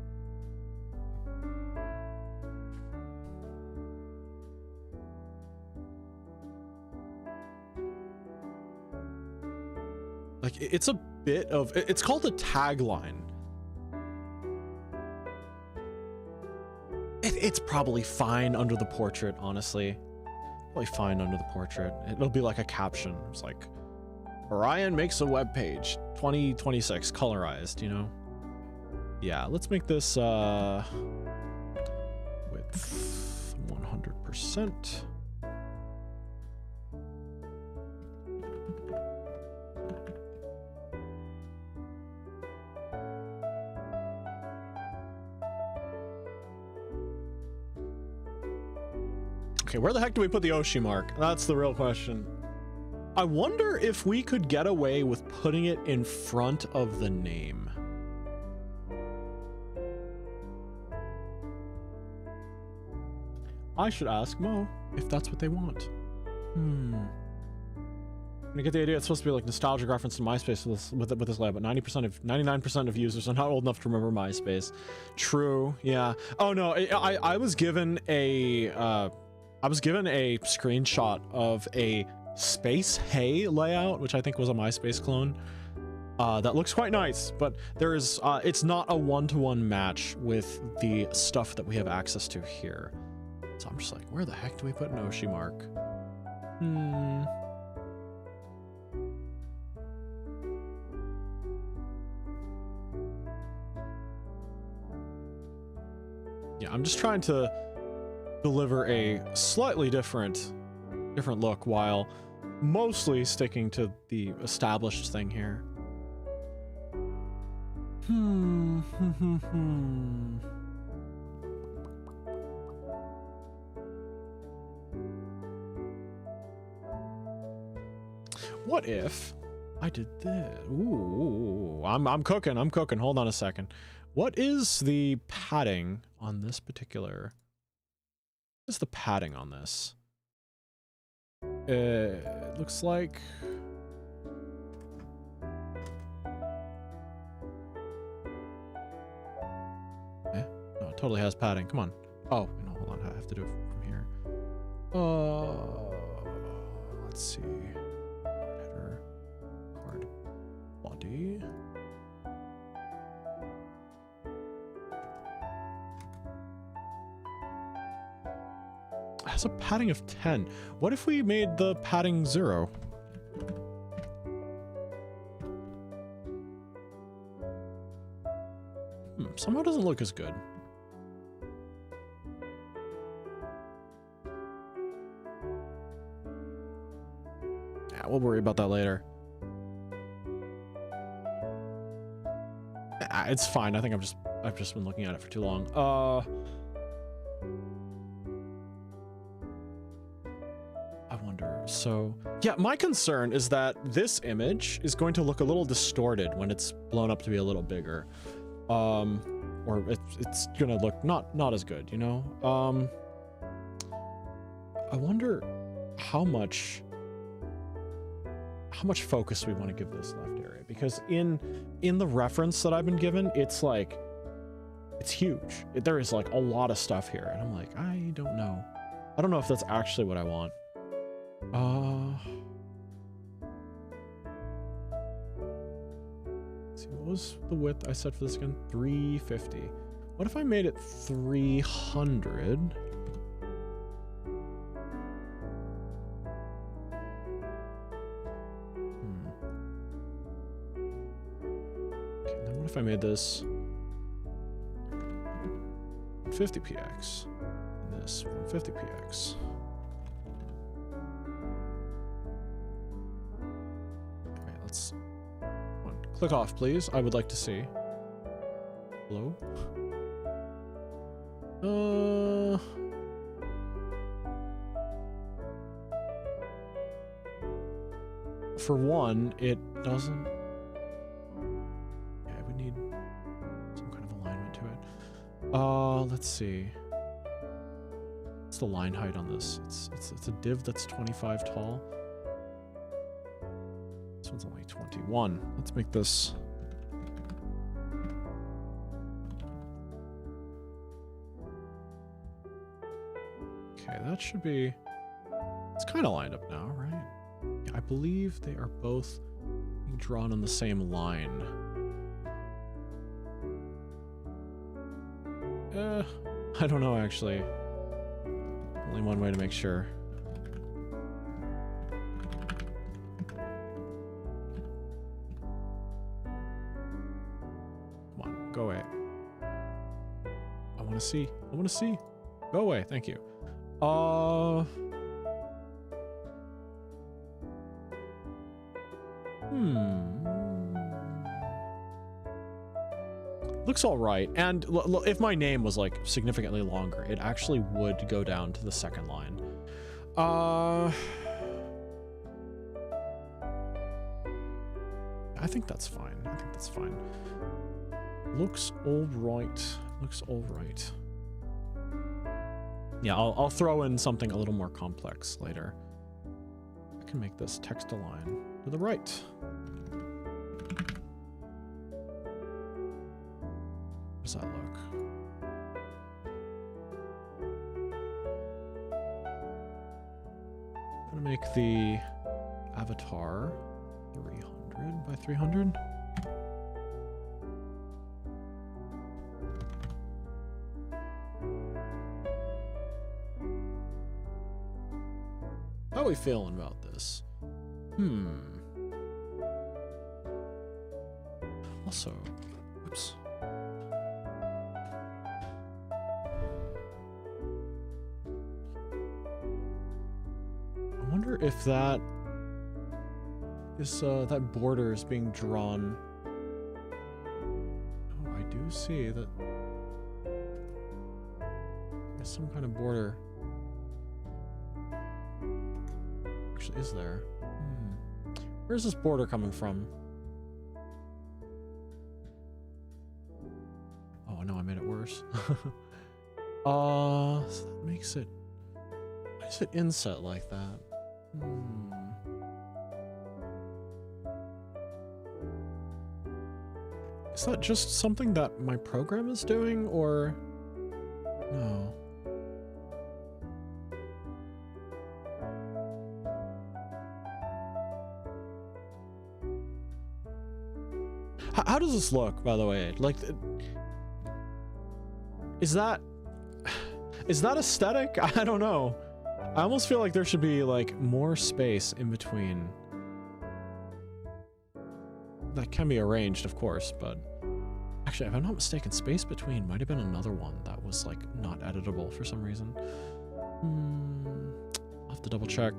Like, it's a bit of, it's called a tagline. It's probably fine under the portrait, honestly. Probably fine under the portrait. It'll be like a caption. It's like, Orion makes a web page, 2026, colorized, you know? Yeah, let's make this width 100%. Okay, where the heck do we put the Oshi mark? That's the real question. I wonder if we could get away with putting it in front of the name. I should ask Mo if that's what they want. I get the idea it's supposed to be like nostalgic reference to MySpace with this layout, but 99% of users are not old enough to remember MySpace. True, yeah. Oh no, I was given a screenshot of a Space Hey layout, which I think was a MySpace clone. that looks quite nice, but there is, it's not a one-to-one match with the stuff that we have access to here. So I'm just like, where the heck do we put an Oshi mark? Yeah, I'm just trying to deliver a slightly different look while mostly sticking to the established thing here. What if I did this? Ooh, I'm cooking. Hold on a second. What is the padding on this particular? What is the padding on this? It looks like. No, it totally has padding. Come on. Oh, no, hold on. I have to do it from here. Let's see. Header, card, body. It has a padding of 10. What if we made the padding 0? Somehow doesn't look as good. Yeah, we'll worry about that later. It's fine. I think I've just been looking at it for too long. I wonder. So, yeah, my concern is that this image is going to look a little distorted when it's blown up to be a little bigger. Or it's gonna look not as good, you know? I wonder how much focus we want to give this left area, because in the reference that I've been given, it's like, it's huge. There is like a lot of stuff here, and I'm like, I don't know. I don't know if that's actually what I want. Let's see, what was the width I set for this again? 350. What if I made it 300? Okay, then what if I made this 50px and this 150px? Okay, let's click off, please. I would like to see. Hello? For one, it doesn't. Yeah, we need some kind of alignment to it. Let's see. What's the line height on this? It's a div that's 25 tall. This one's only 21. Let's make this. Okay, that should be. It's kind of lined up now, right? Yeah, I believe they are both being drawn on the same line. I don't know actually. Only one way to make sure. Come on, go away. I want to see. I want to see. Go away. Thank you. Looks all right. And if my name was like significantly longer, it actually would go down to the second line. I think that's fine. I think that's fine. Looks all right. Looks all right. Yeah, I'll throw in something a little more complex later. I can make this text align to the right. How does that look? I'm gonna make the avatar 300 by 300. How are we feeling about this? Also, oops. I wonder if that is that border is being drawn. Oh, I do see that there's some kind of border. Actually, is there? Where's this border coming from? Oh no, I made it worse. So that makes it. Why is it inset like that? Is that just something that my program is doing, or no? How does this look, by the way? Like, is that aesthetic? I don't know. I almost feel like there should be like more space in between. That can be arranged, of course, but actually, if I'm not mistaken, space between might have been another one that was like not editable for some reason. I'll have to double check.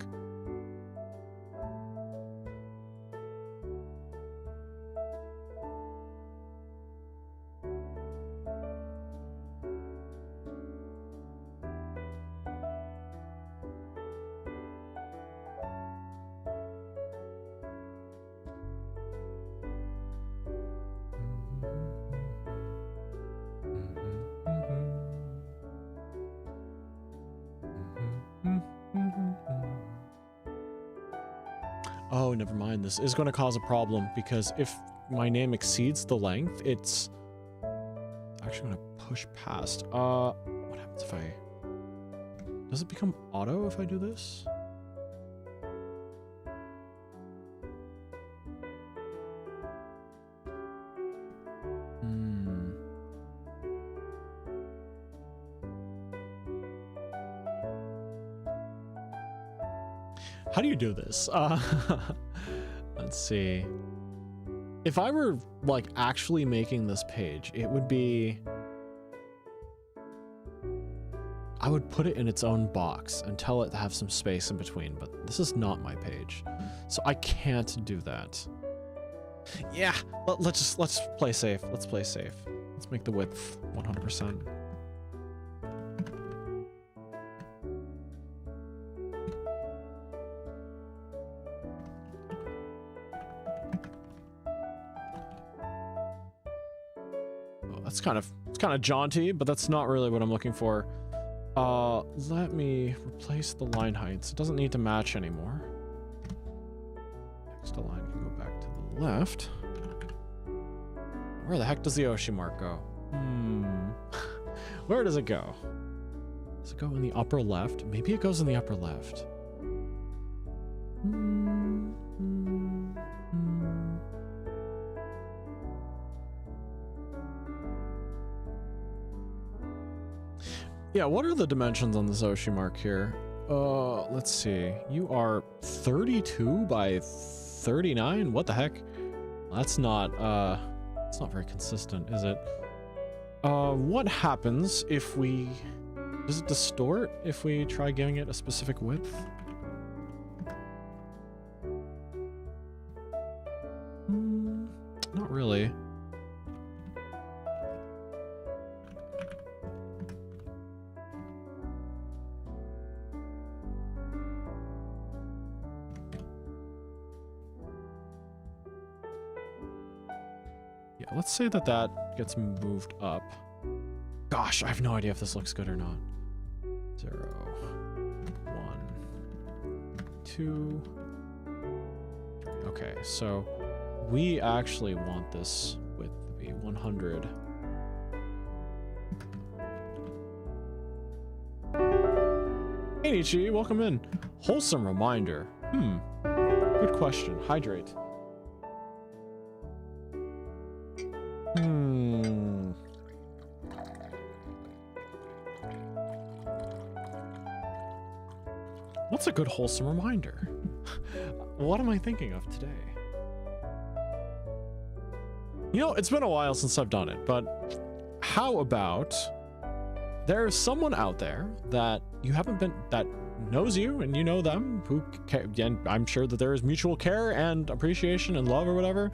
Oh, never mind. This is going to cause a problem because if my name exceeds the length, it's actually going to push past. What happens if I... Does it become auto if I do this? How do you do this? Let's see. If I were like actually making this page, it would be... I would put it in its own box and tell it to have some space in between, but this is not my page, so I can't do that. Yeah, let's play safe. Let's play safe. Let's make the width 100%. It's kind of jaunty, but that's not really what I'm looking for. Let me replace the line heights. It doesn't need to match anymore. Next line can go back to the left. Where the heck does the Oshi mark go? Where does it go? Does it go in the upper left? Maybe it goes in the upper left. Yeah, what are the dimensions on this Oshi mark here? Let's see. You are 32 by 39? What the heck? That's not very consistent, is it? What happens if we... Does it distort if we try giving it a specific width? Not really. Let's say that that gets moved up. Gosh, I have no idea if this looks good or not. 0, 1, 2, 3. Okay, so we actually want this width to be 100. Hey Nietzsche, welcome in. Wholesome reminder. Good question. Hydrate. What's a good wholesome reminder? What am I thinking of today? You know, it's been a while since I've done it, but how about there's someone out there that you haven't been, that knows you and you know them, who and I'm sure that there is mutual care and appreciation and love or whatever.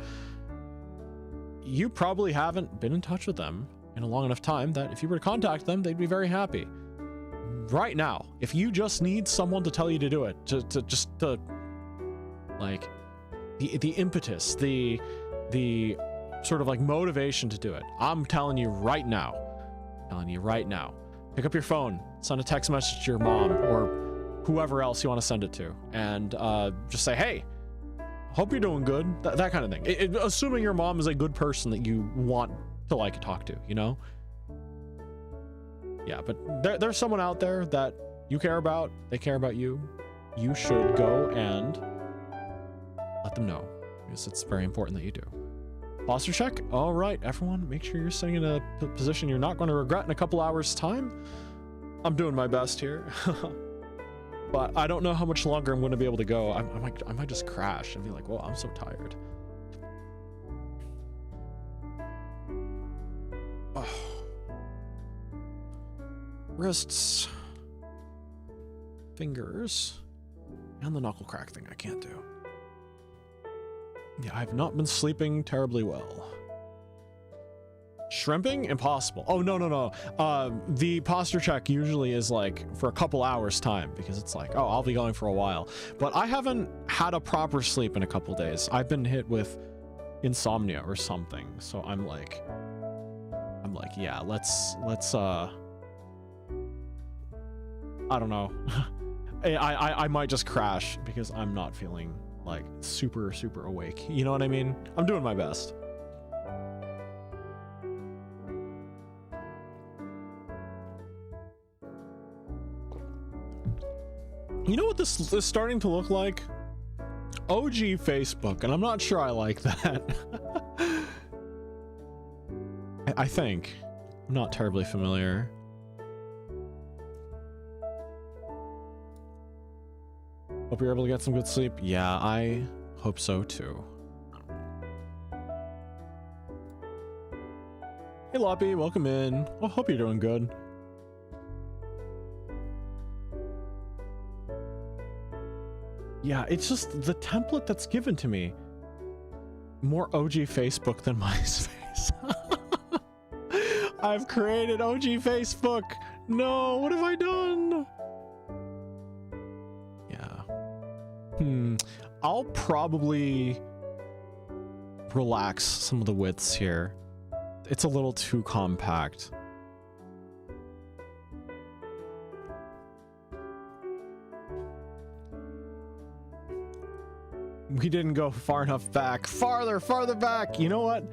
You probably haven't been in touch with them in a long enough time that if you were to contact them, they'd be very happy. Right now, if you just need someone to tell you to do it, to like the impetus, the sort of like motivation to do it, I'm telling you right now, pick up your phone, send a text message to your mom or whoever else you want to send it to, and just say, hey, hope you're doing good, that kind of thing. Assuming your mom is a good person that you want to like talk to, you know? Yeah, but there's someone out there that you care about, they care about you. You should go and let them know, because it's very important that you do. Posture check. All right, everyone, make sure you're sitting in a position you're not going to regret in a couple hours time. I'm doing my best here. But I don't know how much longer I'm going to be able to go. I might just crash and be like, well, I'm so tired. Oh. Wrists, fingers, and the knuckle crack thing I can't do. Yeah, I've not been sleeping terribly well. Shrimping? Impossible. Oh, no. The posture check usually is like for a couple hours time, because it's like, oh, I'll be going for a while. But I haven't had a proper sleep in a couple days. I've been hit with insomnia or something. So I'm like, yeah, let's I don't know. I might just crash because I'm not feeling like super awake. You know what I mean? I'm doing my best. You know what this is starting to look like? OG Facebook, and I'm not sure I like that. I think. I'm not terribly familiar. Hope you're able to get some good sleep. Yeah, I hope so too. Hey Loppy, welcome in. Well, hope you're doing good. Yeah, it's just the template that's given to me. More OG Facebook than MySpace. I've created OG Facebook. No, what have I done? Yeah. I'll probably relax some of the widths here. It's a little too compact. We didn't go far enough back. Farther back. You know what?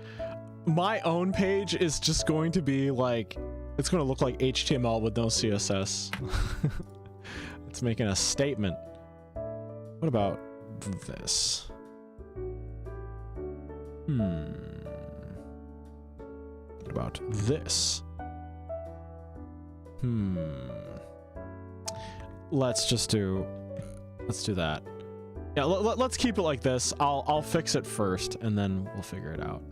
My own page is just going to be like, it's going to look like HTML with no CSS. It's making a statement. What about this? What about this? Let's do that. Yeah, let's keep it like this. I'll fix it first, and then we'll figure it out.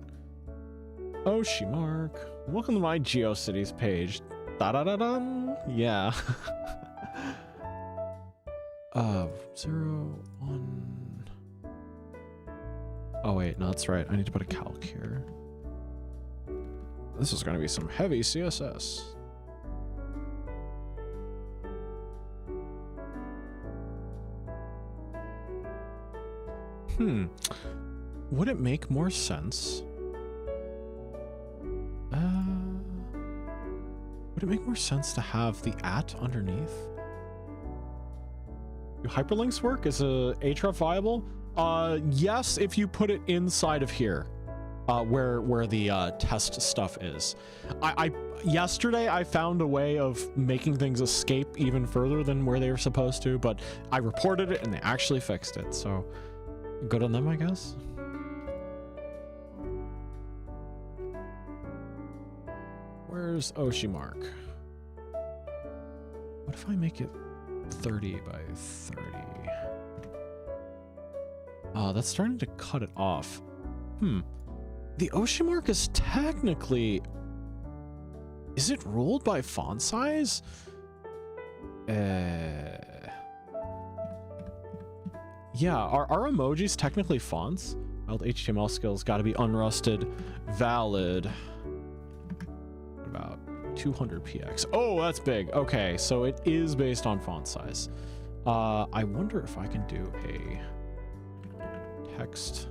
Oshi Mark, welcome to my GeoCities page. Da-da-da-dum. Yeah. 0, 1. Oh wait, no, that's right. I need to put a calc here. This is going to be some heavy CSS. Would it make more sense? Would it make more sense to have the @ underneath? Do hyperlinks work? Is a href viable? Yes, if you put it inside of here, where the test stuff is. Yesterday I found a way of making things escape even further than where they were supposed to, but I reported it and they actually fixed it, so good on them, I guess. Where's Oshi Mark? What if I make it 30 by 30. That's starting to cut it off. The Oshi mark is technically... Is it ruled by font size? Yeah, are emojis technically fonts? Wild HTML skills gotta be unrusted, valid. What about 200 px? Oh, that's big. Okay, so it is based on font size. I wonder if I can do a text.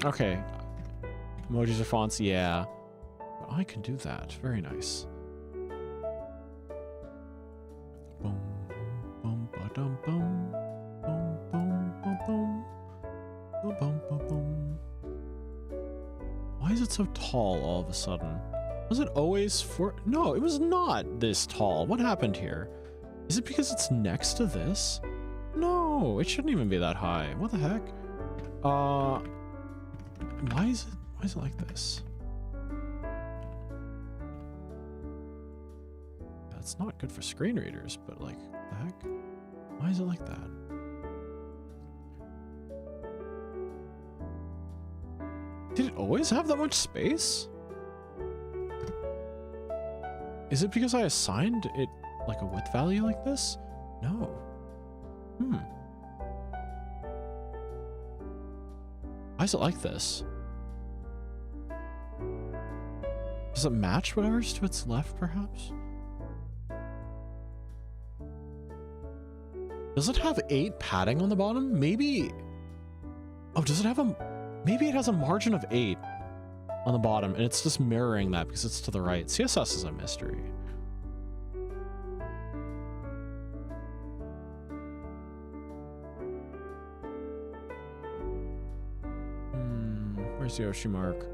Okay. Emojis are fonts, yeah. But I can do that. Very nice. Boom, boom, ba-dum, boom. Boom, boom, boom, boom. Boom, boom, boom, boom. Why is it so tall all of a sudden? Was it always for... No, it was not this tall. What happened here? Is it because it's next to this? No, it shouldn't even be that high. What the heck? Why is it like this? That's not good for screen readers, but like, what the heck? Why is it like that? Did it always have that much space? Is it because I assigned it like a width value like this? No. Why is it like this? Does it match whatever's to its left, perhaps? Does it have 8 padding on the bottom? Maybe... Oh, does it have a... Maybe it has a margin of 8 on the bottom, and it's just mirroring that because it's to the right. CSS is a mystery. Where's the Oshi mark?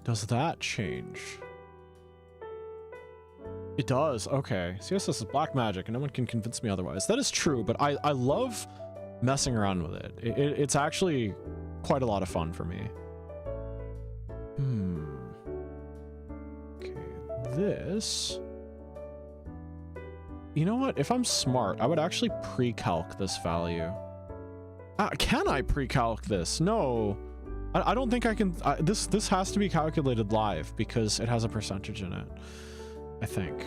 Does that change? It does. Okay. CSS is black magic and no one can convince me otherwise. That is true, but I love messing around with it. It's actually quite a lot of fun for me. Okay, this... You know what? If I'm smart, I would actually pre-calc this value. Can I pre-calc this? No. I don't think I can... This has to be calculated live because it has a percentage in it, I think.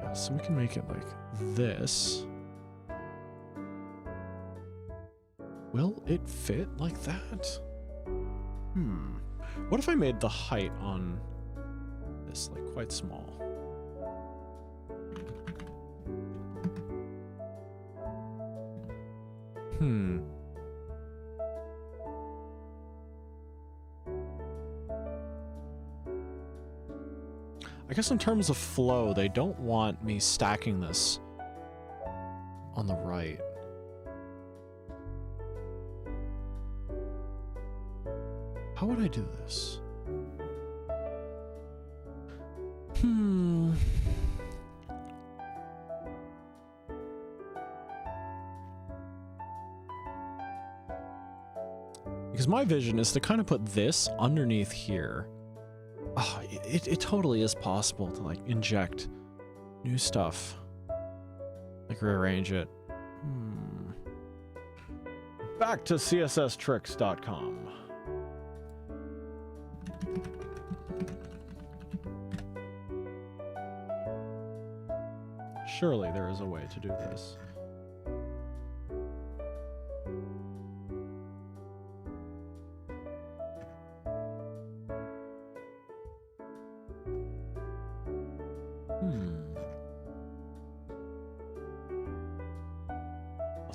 Yeah, so we can make it like this. Will it fit like that? What if I made the height on this like quite small? I guess in terms of flow, they don't want me stacking this on the right. How would I do this? Because my vision is to kind of put this underneath here. Oh, it totally is possible to like inject new stuff, like rearrange it. Back to CSStricks.com. Surely there is a way to do this.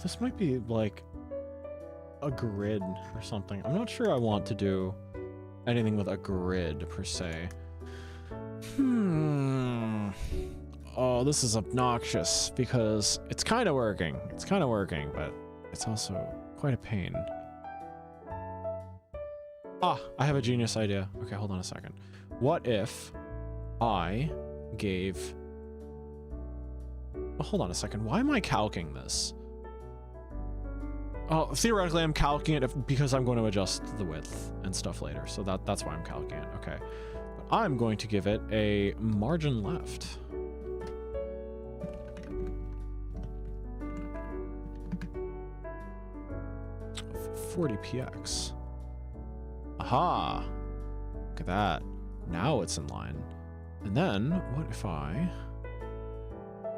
This might be like a grid or something. I'm not sure I want to do anything with a grid per se. Oh, this is obnoxious because it's kind of working. It's kind of working, but it's also quite a pain. I have a genius idea. Okay, hold on a second. What if I gave hold on a second. Why am I calcing this? Oh, theoretically, I'm calcing it because I'm going to adjust the width and stuff later. So that's why I'm calcing it. Okay. But I'm going to give it a margin left. Of 40px. Aha! Look at that. Now it's in line. And then, what if I...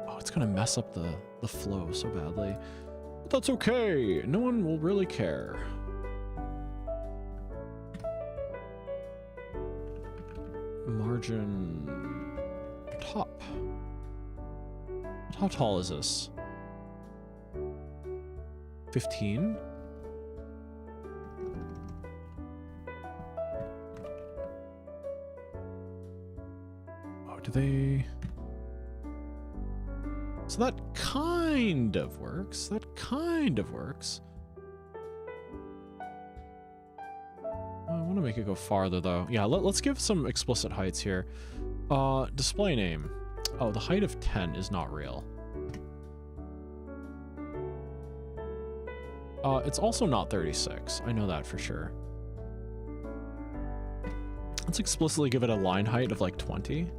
Oh, it's going to mess up the flow so badly. But that's okay. No one will really care. Margin... top. How tall is this? 15? Do they... So that kind of works. That kind of works. I want to make it go farther, though. Yeah, let's give some explicit heights here. Display name. Oh, the height of 10 is not real. It's also not 36. I know that for sure. Let's explicitly give it a line height of like 20.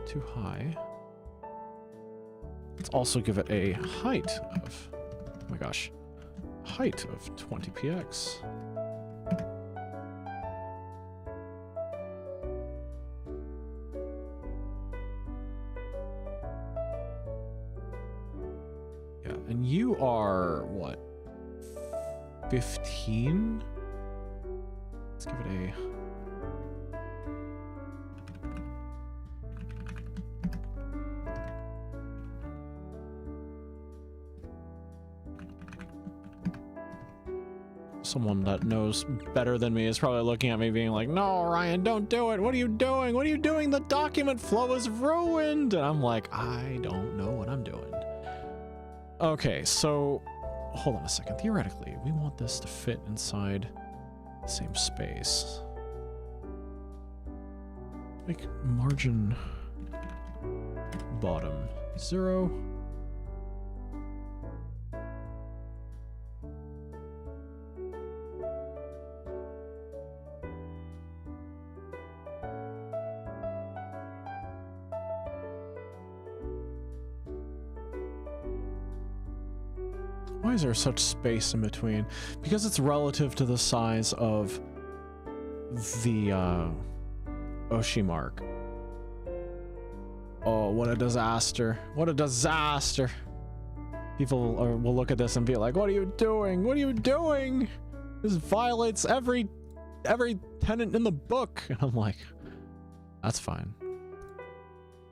Too high. Let's also give it a height of, oh my gosh, height of 20px. Yeah, and you are what? 15? Let's give it a... Someone that knows better than me is probably looking at me being like, no, Orion, don't do it. What are you doing? What are you doing? The document flow is ruined. And I'm like, I don't know what I'm doing. Okay, so hold on a second. Theoretically, we want this to fit inside the same space. Make margin bottom 0. Why is there such space in between? Because it's relative to the size of the Oshi mark. Oh, what a disaster. What a disaster. People will look at this and be like, what are you doing? What are you doing? This violates every tenant in the book. And I'm like, that's fine. All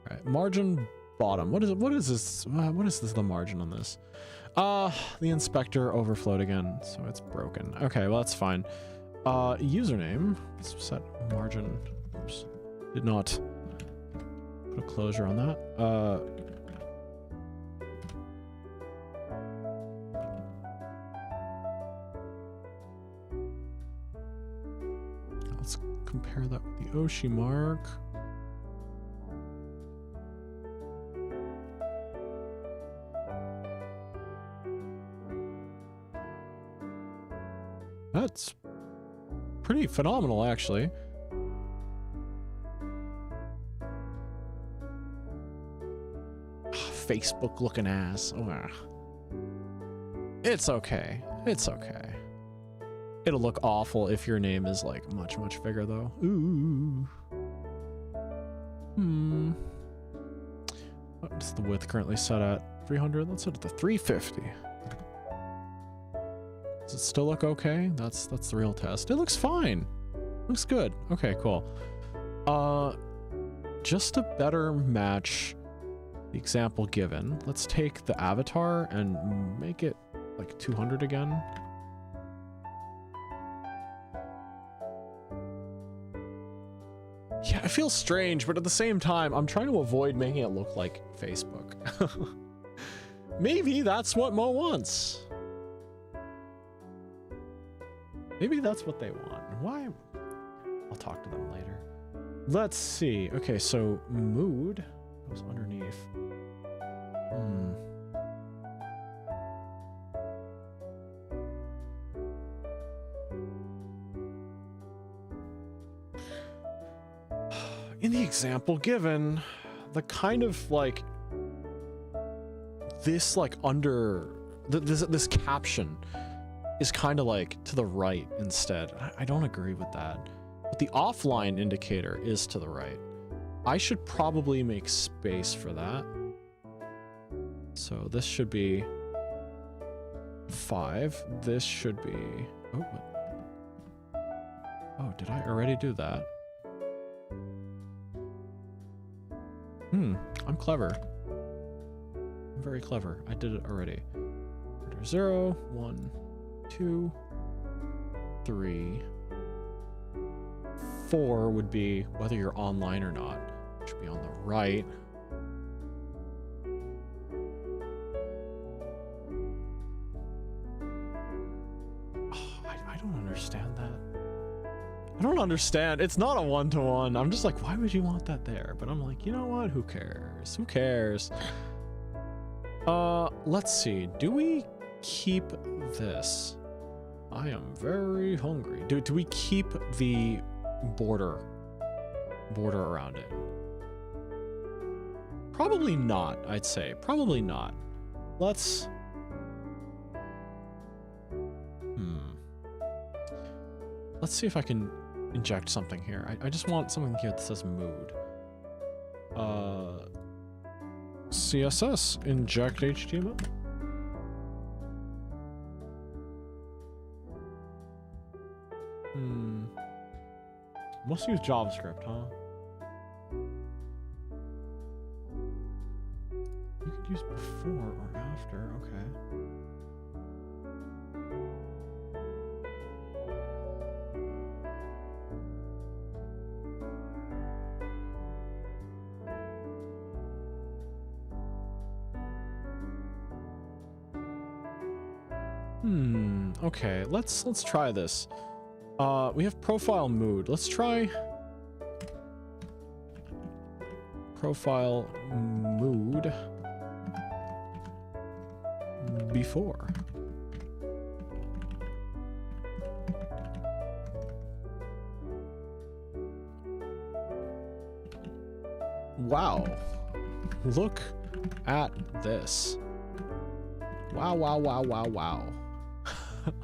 right, margin bottom. What is it? What is this? What is this? The margin on this? The inspector overflowed again, so it's broken. Okay, well, that's fine. Username. Let's set margin. Oops. Did not put a closure on that. Let's compare that with the Oshi mark. That's pretty phenomenal, actually. Facebook looking ass. Oh, it's okay. It's okay. It'll look awful if your name is like much, much bigger though. Ooh. What is the width currently set at? 300? Let's set it to 350. Does it still look okay? That's the real test. It looks fine. Looks good. Okay, cool. Just to better match the example given, let's take the avatar and make it like 200 again. Yeah, it feels strange, but at the same time, I'm trying to avoid making it look like Facebook. Maybe that's what Mo wants. Maybe that's what they want. Why? I'll talk to them later. Let's see. Okay, so mood goes underneath. In the example given, the kind of like this like under this caption is kind of like to the right instead. I don't agree with that. But the offline indicator is to the right. I should probably make space for that. So this should be 5. This should be... Oh, what? Oh, did I already do that? I'm clever. I'm very clever. I did it already. 0, 1, 2, 3, 4 would be whether you're online or not. It should be on the right. Oh, I don't understand that. I don't understand. It's not a one-to-one. I'm just like, why would you want that there? But I'm like, you know what? Who cares? Who cares? Let's see. Do we keep this? I am very hungry. Do we keep the border around it? Probably not, I'd say. Probably not. Let's... Let's see if I can inject something here. I just want something here that says mood. CSS, inject HTML. Must use JavaScript, huh? You could use before or after, okay. Okay, let's try this. We have profile mood. Let's try profile mood before. Wow. Look at this. Wow, wow, wow, wow, wow.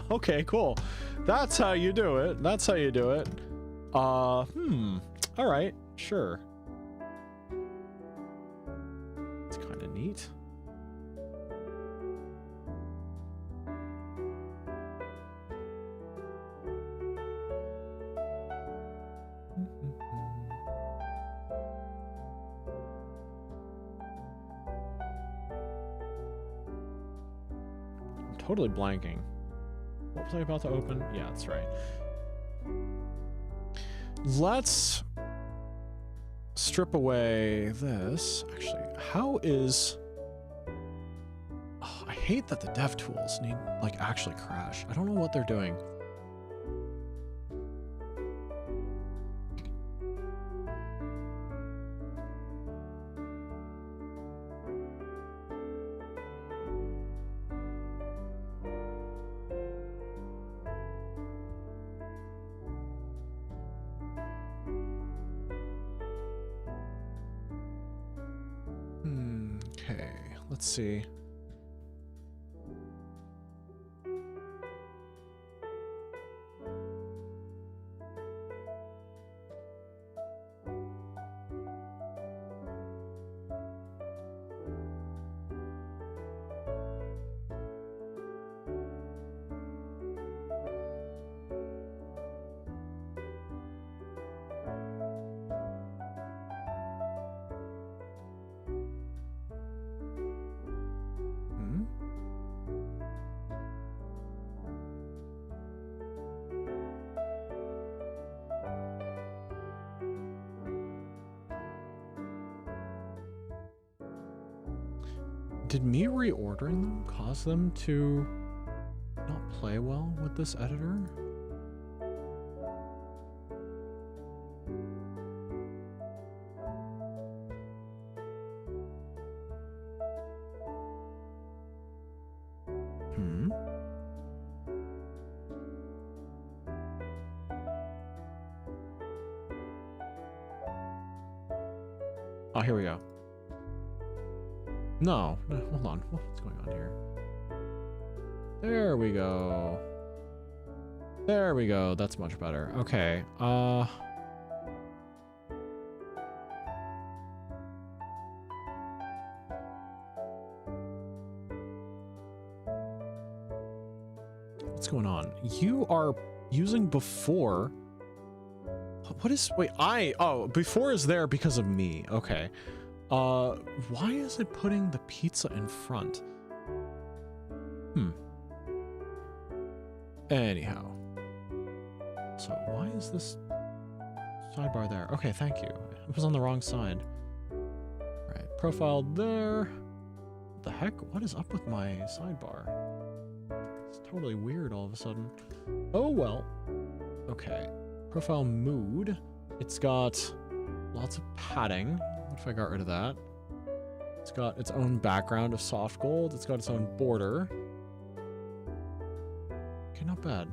Okay, cool. That's how you do it. That's how you do it. All right, sure. It's kind of neat. I'm totally blanking. What was I about to open? Yeah, that's right. Let's strip away this. Actually, how is... Oh, I hate that the dev tools need, like, actually crash. I don't know what they're doing. Let's see. Did me reordering them cause them to not play well with this editor? Oh, here we go. No, hold on. What's going on here? There we go. There we go. That's much better. Okay. What's going on? You are using before. What is, wait, oh, before is there because of me. Okay. Why is it putting the pizza in front? Anyhow. So why is this sidebar there? Okay, thank you. It was on the wrong side. All right, profile there. What the heck? What is up with my sidebar? It's totally weird all of a sudden. Oh, well. Okay. Profile mood. It's got lots of padding. What if I got rid of that? It's got its own background of soft gold. It's got its own border. Okay, not bad.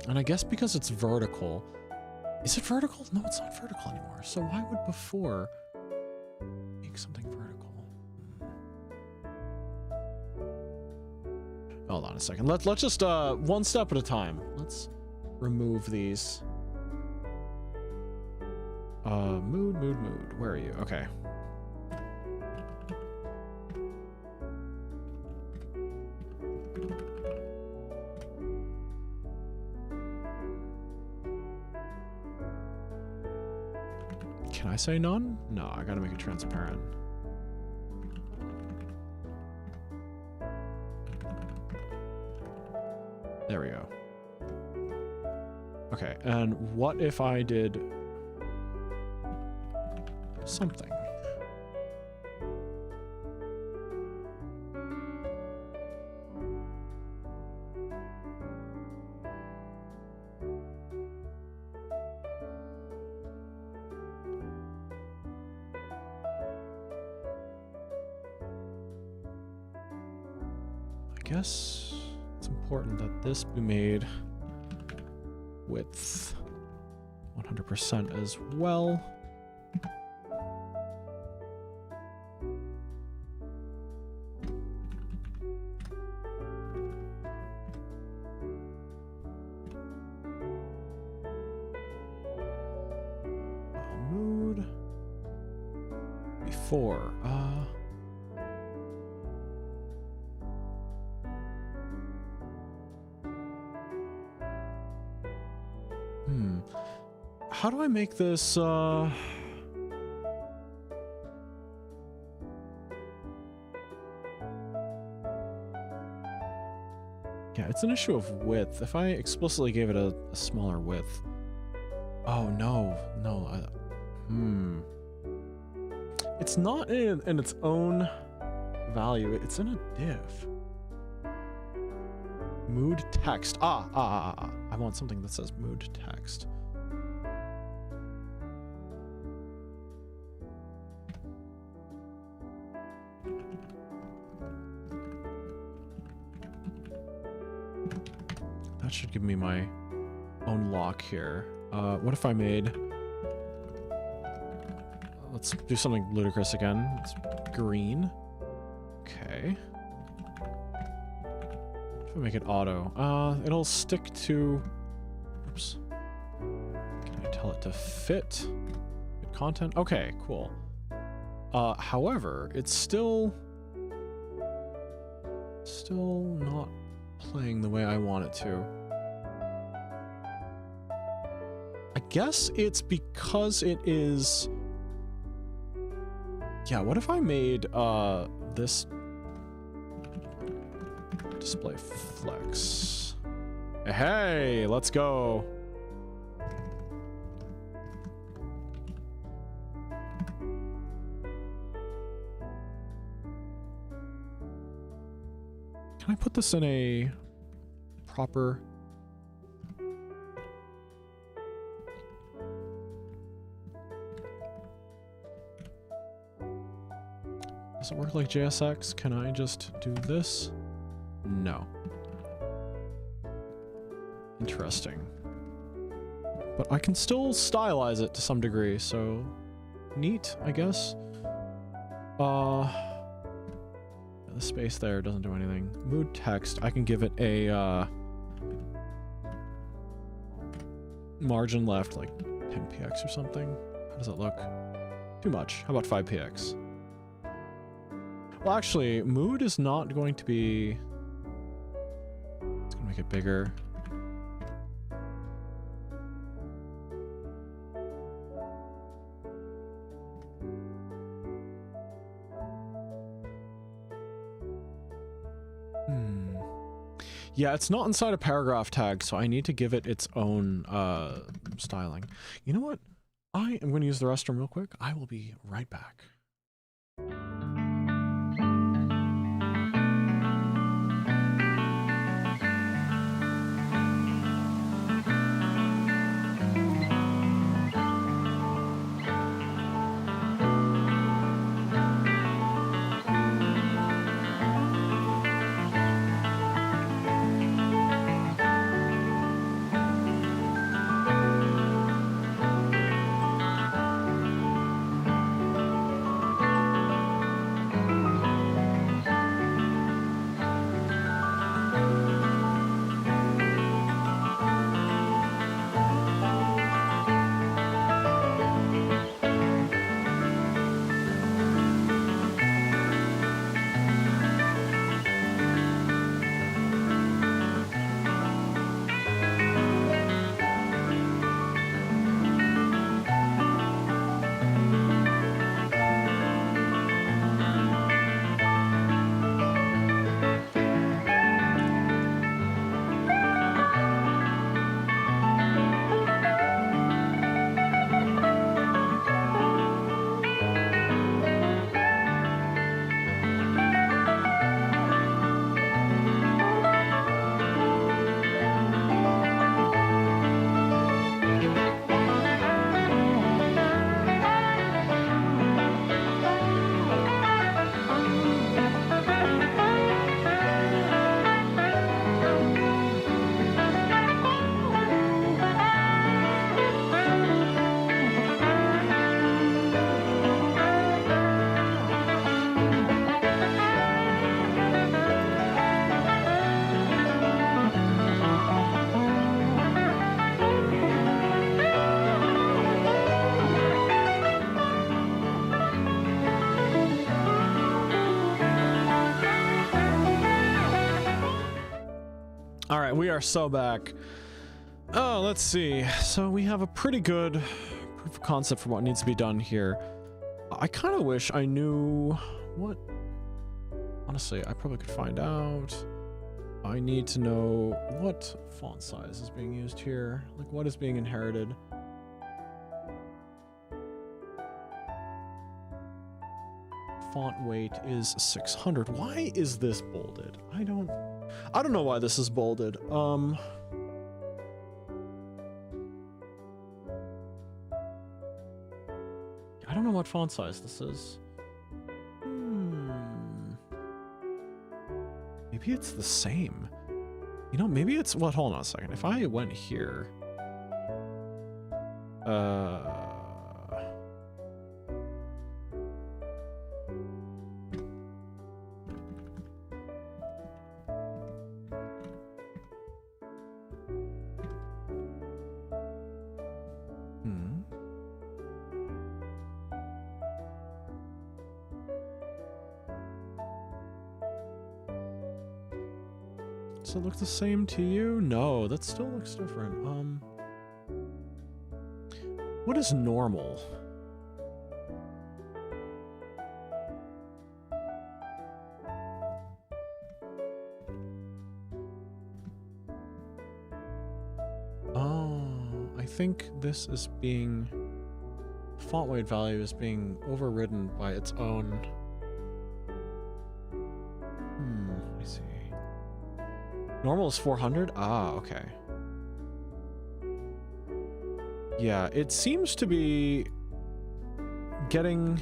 And I guess because it's vertical. Is it vertical? No, it's not vertical anymore. So why would before make something vertical? Hold on a second. Let's just one step at a time. Let's remove these. Mood. Where are you? Okay. Can I say none? No, I gotta make it transparent. There we go. Okay, and what if I did something? I guess it's important that this be made with 100% as well. Mood before how do I make this, yeah, it's an issue of width. If I explicitly gave it a smaller width. Oh, no. It's not in its own value. It's in a div. Mood text. I want something that says mood text. That should give me my own lock here. What if I made... Let's do something ludicrous again. It's green. Okay. If I make it auto, it'll stick to... Oops. Can I tell it to fit content? Okay, cool. However, it's still not playing the way I want it to. I guess it's because it is... Yeah, what if I made this display flex? Hey, let's go. Can I put this in a proper... Does it work like JSX? Can I just do this? No. Interesting. but I can still stylize it to some degree, so neat, I guess. The space there doesn't do anything. Mood text, I can give it a margin left, like 10px or something. How does it look? Too much. How about 5px? Well, actually, mood is not going to be... It's gonna make it bigger. Yeah, it's not inside a paragraph tag, so I need to give it its own styling. You know what? I am going to use the restroom real quick. I will be right back. All right, we are so back. Oh, let's see. So we have a pretty good proof of concept for what needs to be done here. I kind of wish I knew what... Honestly, I probably could find out. I need to know what font size is being used here. Like, what is being inherited. Font weight is 600. Why is this bolded? I don't know why this is bolded. I don't know what font size this is. Maybe it's the same. You know, maybe it's... What? Hold on a second. If I went here... Does it look the same to you? No, that still looks different. What is normal? Oh, I think this is being... Font weight value is being overridden by its own... I see. Normal is 400? Ah, okay. Yeah, it seems to be getting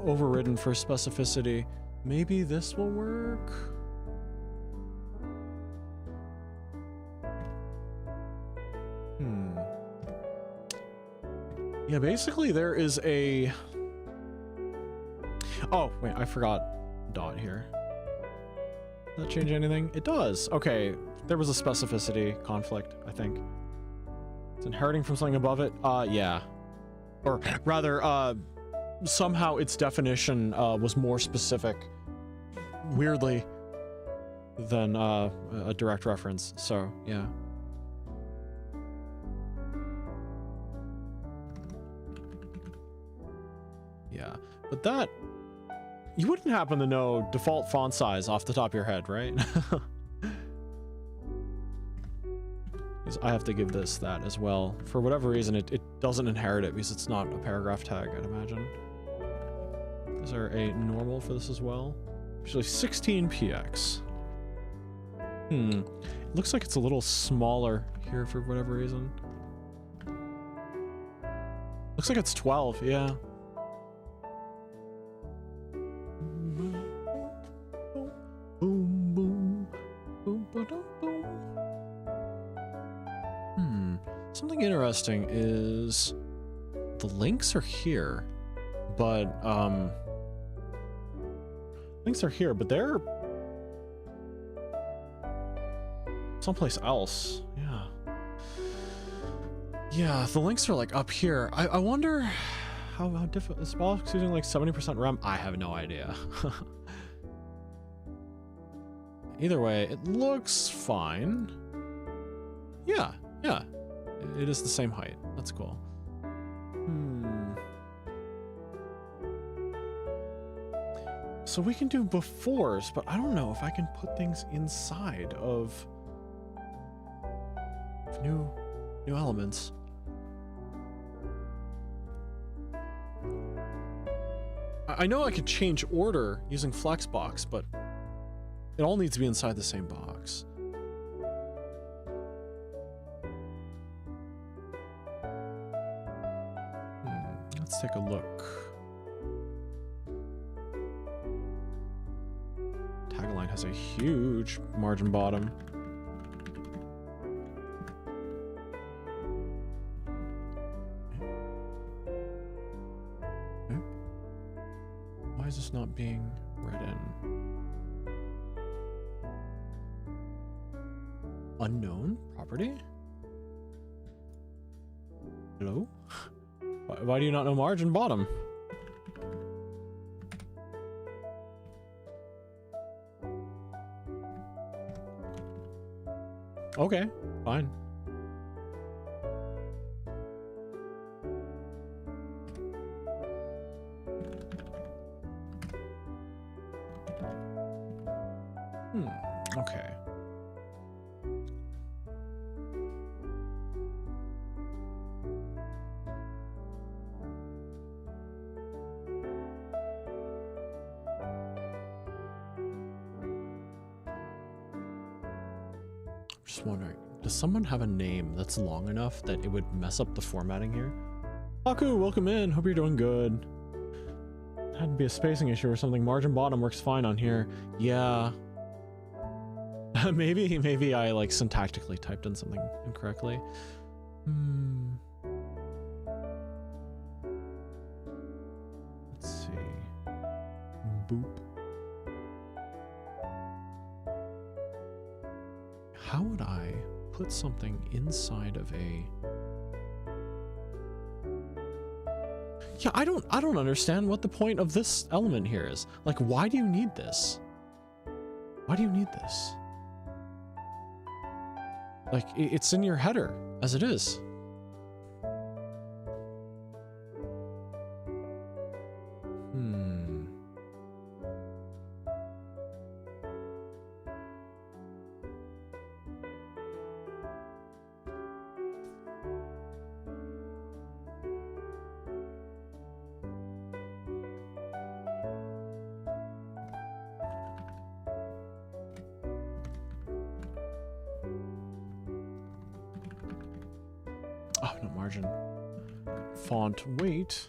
overridden for specificity. Maybe this will work? Yeah, basically there is a... Oh, wait, I forgot dot here. Does that change anything? It does. Okay, there was a specificity conflict, I think. It's inheriting from something above it. Yeah. Or rather, somehow its definition was more specific, weirdly, than a direct reference. So, yeah. Yeah, but that... You wouldn't happen to know default font size off the top of your head, right? Because I have to give this that as well. For whatever reason, it doesn't inherit it because it's not a paragraph tag, I'd imagine. Is there a normal for this as well? Actually, 16px. It looks like it's a little smaller here for whatever reason. Looks like it's 12, yeah. Boom, boom, boom, boom, boom. Something interesting is the links are here, but they're someplace else. Yeah, the links are like up here. I wonder how difficult is Box using like 70% RAM? I have no idea. Either way, it looks fine. Yeah. It is the same height. That's cool. So we can do befores, but I don't know if I can put things inside of new elements. I know I could change order using Flexbox, but it all needs to be inside the same box. Let's take a look. Tagline has a huge margin bottom. Why is this not being read in? Unknown property? Hello? Why do you not know margin bottom? Okay, fine. Okay. Just wondering, does someone have a name that's long enough that it would mess up the formatting here? Haku, welcome in. Hope you're doing good. Had to be a spacing issue or something. Margin bottom works fine on here. Yeah. maybe I like syntactically typed in something incorrectly. Let's see. Boop. How would I put something inside of a... Yeah, I don't understand what the point of this element here is. Like, why do you need this? Why do you need this? Like, it's in your header, as it is. Oh, no margin. Font weight.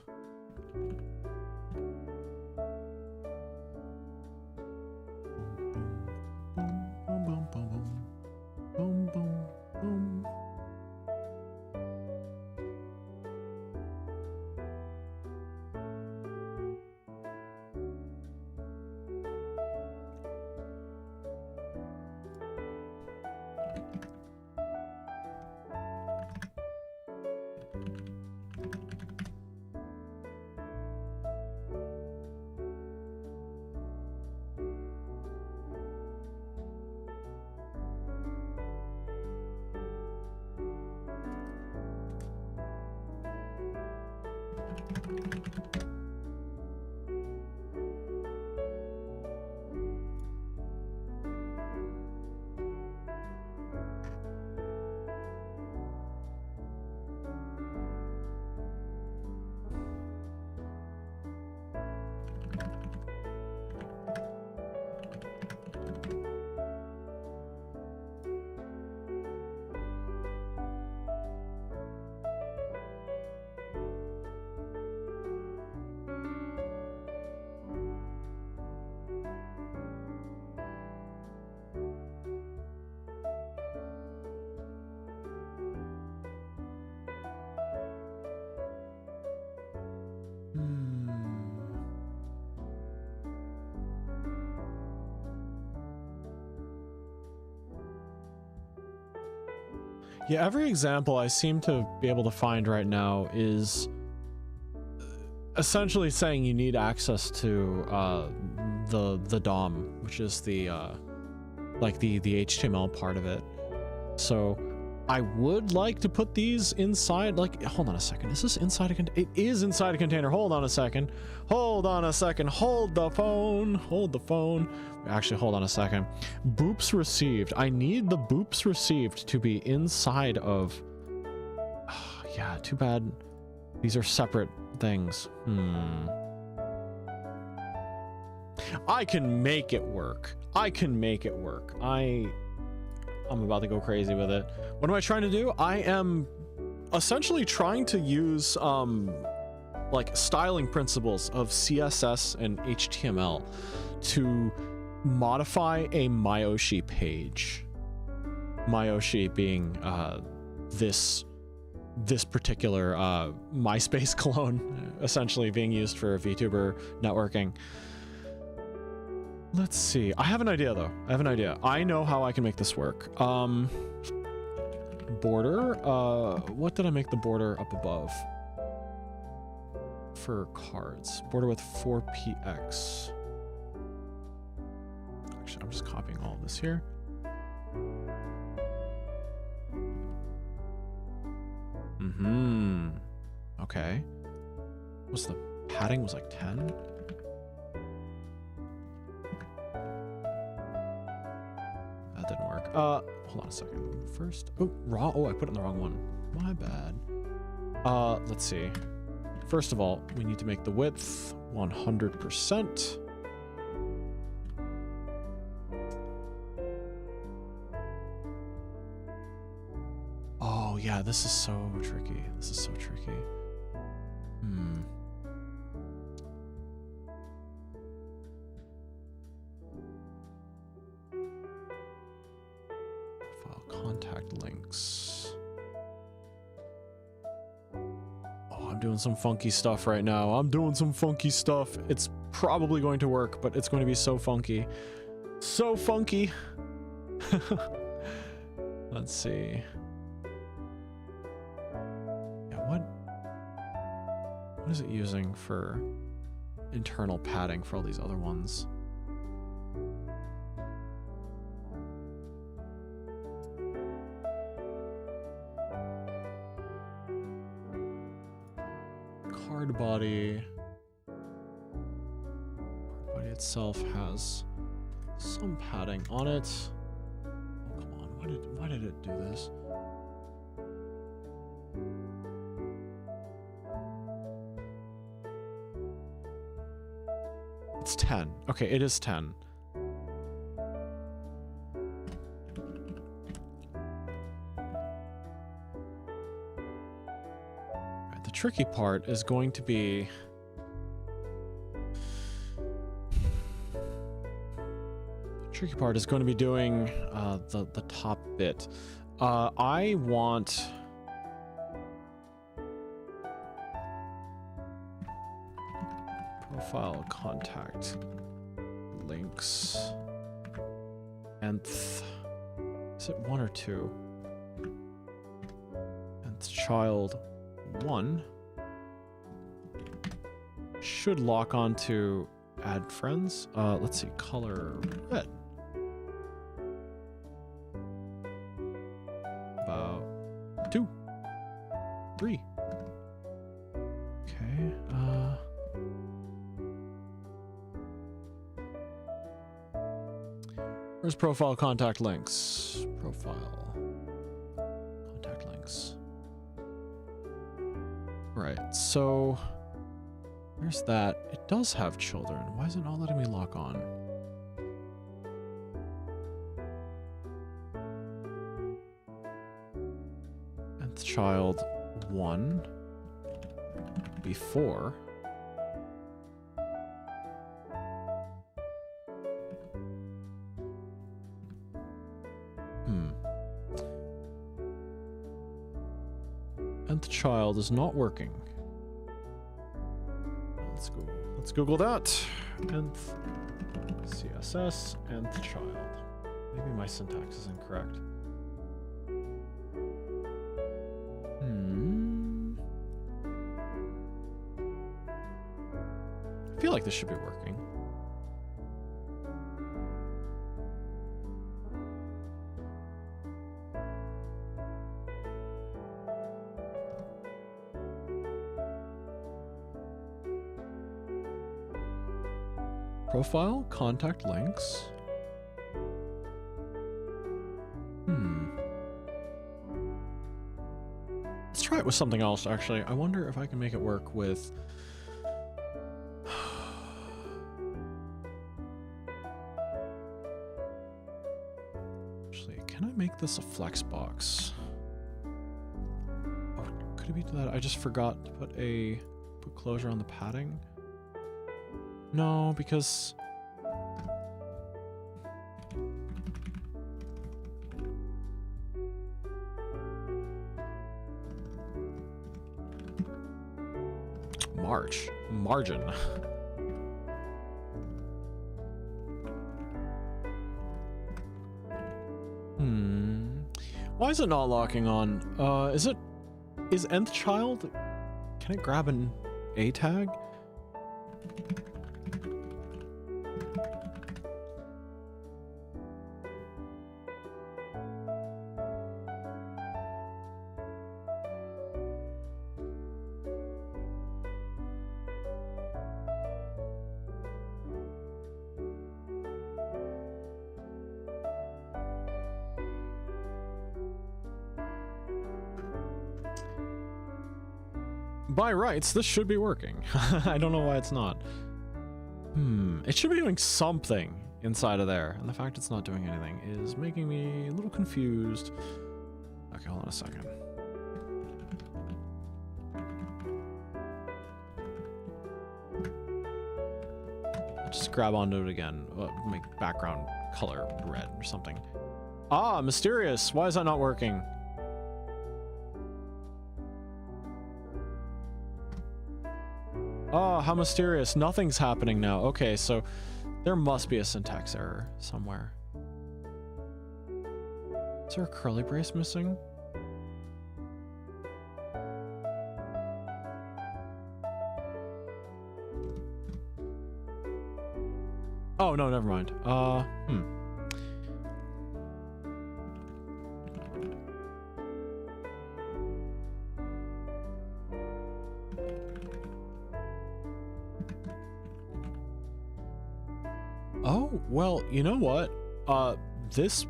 Yeah, every example I seem to be able to find right now is essentially saying you need access to the DOM, which is the like the HTML part of it. So I would like to put these inside, like, hold on a second, is this inside a container? It is inside a container. Hold on a second. Hold on a second. Hold the phone. Hold the phone. Actually, hold on a second. Boops received. I need the boops received to be inside of... yeah, too bad. These are separate things. I can make it work. I can make it work. I'm about to go crazy with it. What am I trying to do? I am essentially trying to use like styling principles of CSS and HTML to modify a MyOshi page. MyOshi being this particular MySpace clone, essentially being used for VTuber networking. Let's see. I have an idea, though. I have an idea. I know how I can make this work. Border. What did I make the border up above? For cards. Border with 4px. Actually, I'm just copying all of this here. Okay. What's the padding? Was like 10? That didn't work. Hold on a second. First, oh, raw. Oh, I put it in the wrong one. My bad. Let's see. First of all, we need to make the width 100%. Oh, yeah, this is so tricky. This is so tricky. Contact links. Oh, I'm doing some funky stuff right now. I'm doing some funky stuff. It's probably going to work, but it's going to be so funky. So funky. Let's see. Yeah, what is it using for internal padding for all these other ones? Body itself has some padding on it. Oh, come on, why did it do this? It's 10. Okay, it is 10. The tricky part is going to be doing the top bit. I want profile contact links and is it 1 or 2? And child 1 should lock onto add friends. Let's see, color red. About 2, 3. Okay. Where's profile contact links? Profile contact links. Right, so there's that. It does have children. Why is it not letting me lock on? Nth child 1 before. Nth child is not working. Let's Google that. Nth CSS, nth child. Maybe my syntax is incorrect. I feel like this should be working. Profile, contact links. Let's try it with something else, actually. I wonder if I can make it work with... Actually, can I make this a flex box? Oh, could it be to that? I just forgot to put closure on the padding. No, because... Margin. Why is it not locking on? Is nth child? Can it grab an A tag? By rights, this should be working. I don't know why it's not. It should be doing something inside of there, and the fact it's not doing anything is making me a little confused. Okay, hold on a second. I'll just grab onto it again. Make background color red or something. Ah, mysterious. Why is that not working? Oh, how mysterious. Nothing's happening now. Okay, so there must be a syntax error somewhere. Is there a curly brace missing? Oh, no, never mind. Oh, well, you know what? This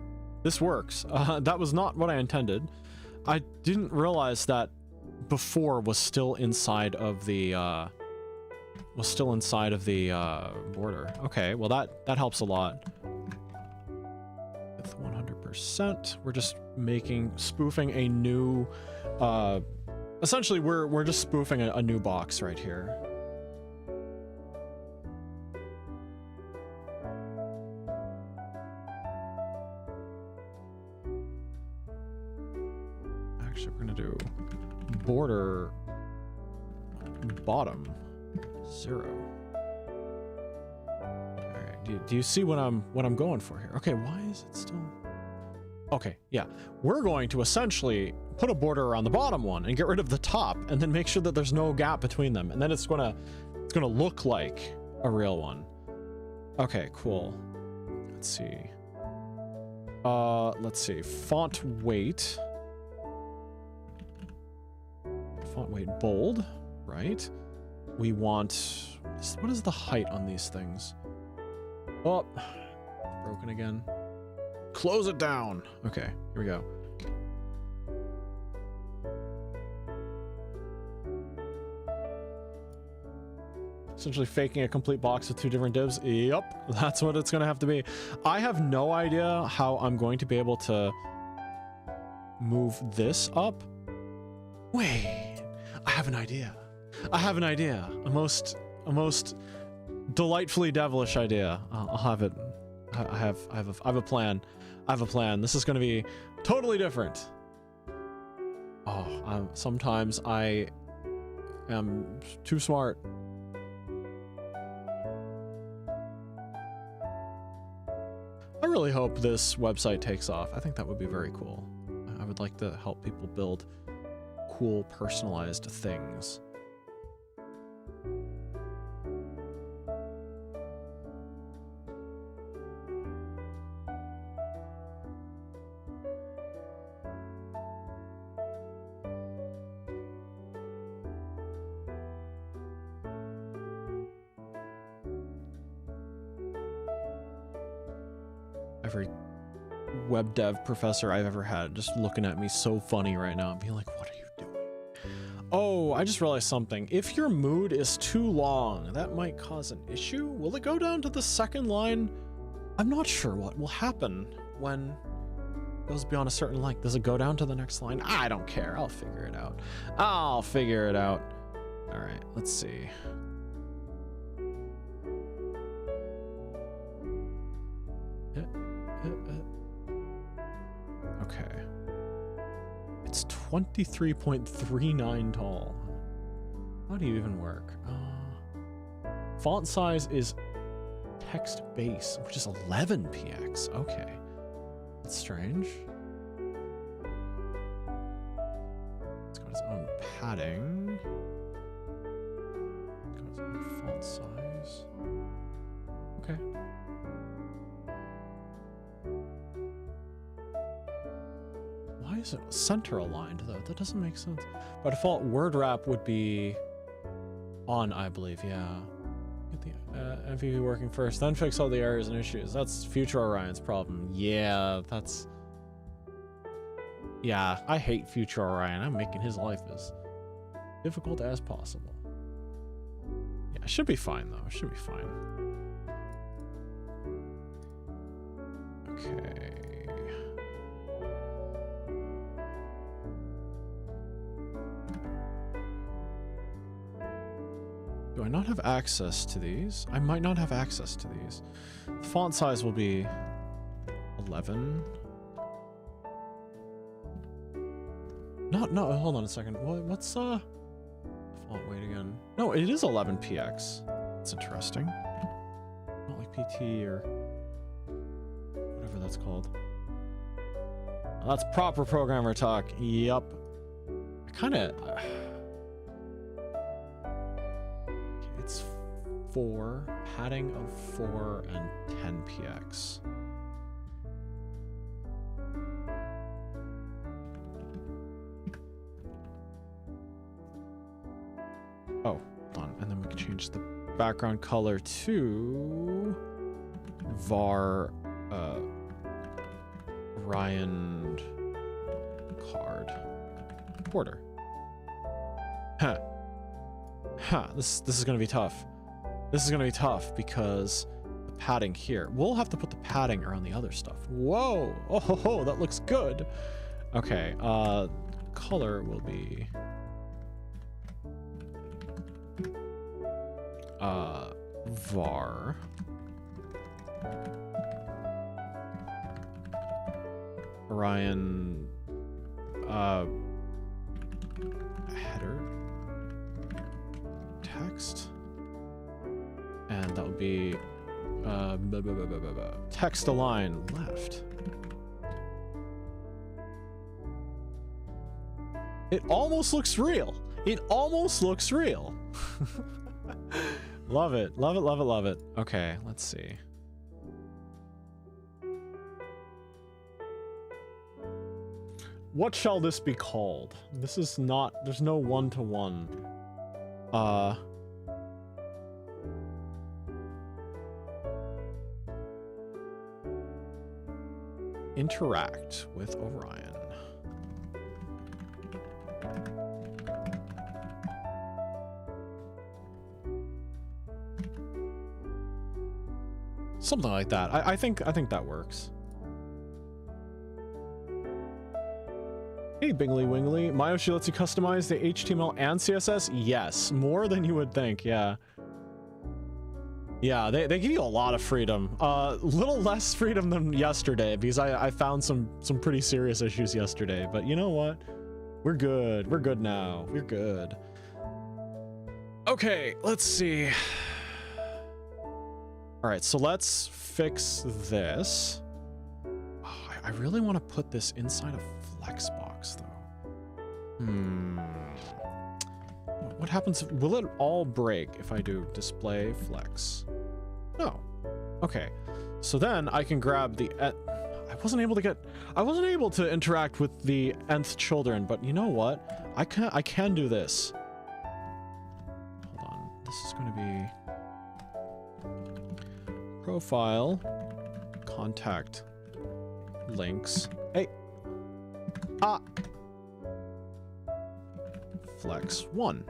works. That was not what I intended. I didn't realize that before was still inside of the border. Okay, well that helps a lot. With 100%, we're just spoofing a new essentially we're just spoofing a new box right here. Actually, we're gonna do border bottom 0. All right, do you see what I'm going for here? Okay, why is it still? Okay, yeah, we're going to essentially put a border around the bottom one and get rid of the top, and then make sure that there's no gap between them, and then it's gonna look like a real one. Okay, cool. Let's see. Font weight bold, right? We want, what is the height on these things? Oh, broken again. Close it down. Okay, here we go. Essentially faking a complete box with 2 different divs. Yep, that's what it's gonna have to be. I have no idea how I'm going to be able to move this up. Wait, I have an idea. I have an idea. A most delightfully devilish idea. I'll have it. I have a plan. I have a plan. This is gonna be totally different. Oh, sometimes I am too smart. I really hope this website takes off. I think that would be very cool. I would like to help people build cool, personalized things. Every web dev professor I've ever had just looking at me so funny right now and being like, what are you doing? Oh, I just realized something. If your mood is too long, that might cause an issue. Will it go down to the second line? I'm not sure what will happen when it goes beyond a certain length. Does it go down to the next line? I don't care. I'll figure it out. I'll figure it out. All right, let's see. Okay. It's 23.39 tall. How do you even work? Font size is text base, which is 11 px. Okay. That's strange. It's got its own padding. It's got its own font size. Okay. Why is it center aligned though? That doesn't make sense. By default, word wrap would be on, I believe. Yeah. Get the MVV working first, then fix all the errors and issues. That's future Orion's problem. Yeah, that's. Yeah, I hate future Orion. I'm making his life as difficult as possible. Yeah, it should be fine though. It should be fine. Okay. Do I not have access to these? I might not have access to these. The font size will be 11. No, hold on a second. What's font weight again? No, it is 11 px. That's interesting. Not like PT or whatever that's called. Oh, that's proper programmer talk. Yup. I kind of. It's 4, padding of 4 and 10 px. Oh, hold on, and then we can change the background color to var Orion card border. Huh. Huh, this is gonna be tough. This is gonna be tough because the padding here. We'll have to put the padding around the other stuff. Whoa! Oh, ho, ho, that looks good. Okay, color will be var Orion header text, and that would be text align left. It almost looks real. It almost looks real. Love it, love it, love it, love it. Okay, let's see. What shall this be called? This is not, there's no one-to-one. interact with Orion. Something like that. I think that works. Hey, Bingly Wingly. MyOshi lets you customize the HTML and CSS? Yes, more than you would think, yeah. Yeah, they give you a lot of freedom. Little less freedom than yesterday, because I found some pretty serious issues yesterday. But you know what? We're good. We're good now. We're good. Okay, let's see. All right, so let's fix this. Oh, I really want to put this inside a Flexbox, though. What happens? Will it all break if I do display flex? No. Okay. So then I can grab the... I wasn't able to interact with the nth children, but you know what? I can do this. Hold on. This is going to be... profile, contact, links. Hey. Ah. Flex 1.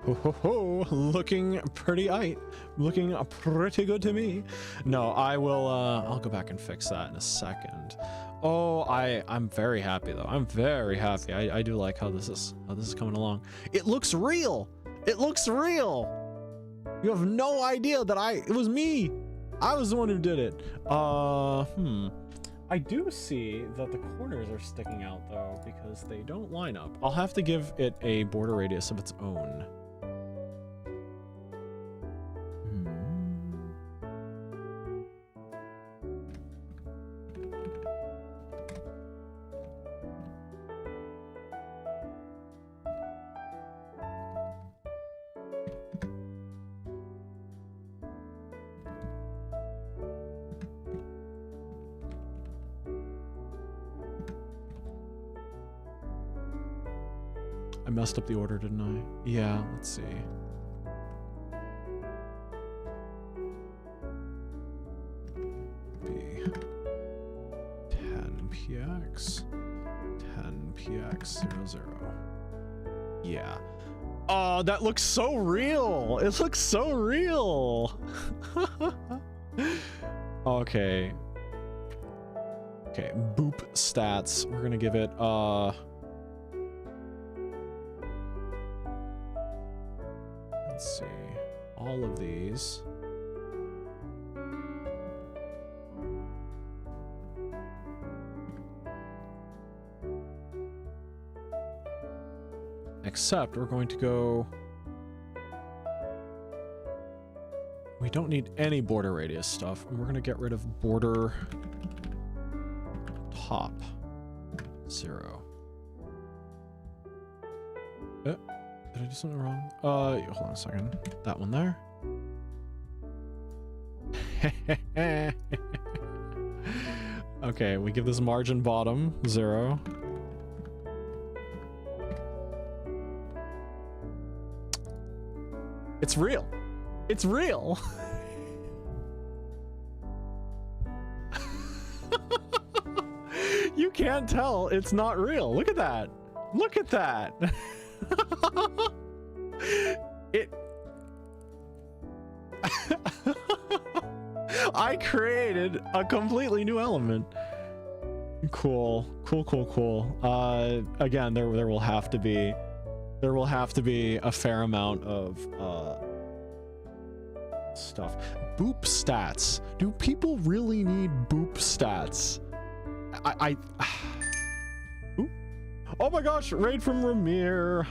Ho ho ho, looking pretty good to me. No, I will I'll go back and fix that in a second. Oh, I'm very happy though. I'm very happy. I do like how this is coming along. It looks real. It looks real. You have no idea that it was me. I was the one who did it. I do see that the corners are sticking out though because they don't line up. I'll have to give it a border radius of its own. I messed up the order, didn't I? Yeah, let's see. Be 10px 00. Yeah. Oh, that looks so real. It looks so real. Okay. Okay, boop stats. We're gonna give it let's see, all of these. Except we're going to go... We don't need any border radius stuff, and we're going to get rid of border top 0. Did I do something wrong? Hold on a second. That one there. Okay, we give this margin bottom 0. It's real. It's real. You can't tell it's not real. Look at that. Look at that. I created a completely new element. Cool. Again, there will have to be a fair amount of stuff. Boop stats. Do people really need boop stats? Ooh. Oh my gosh, raid from Ramir.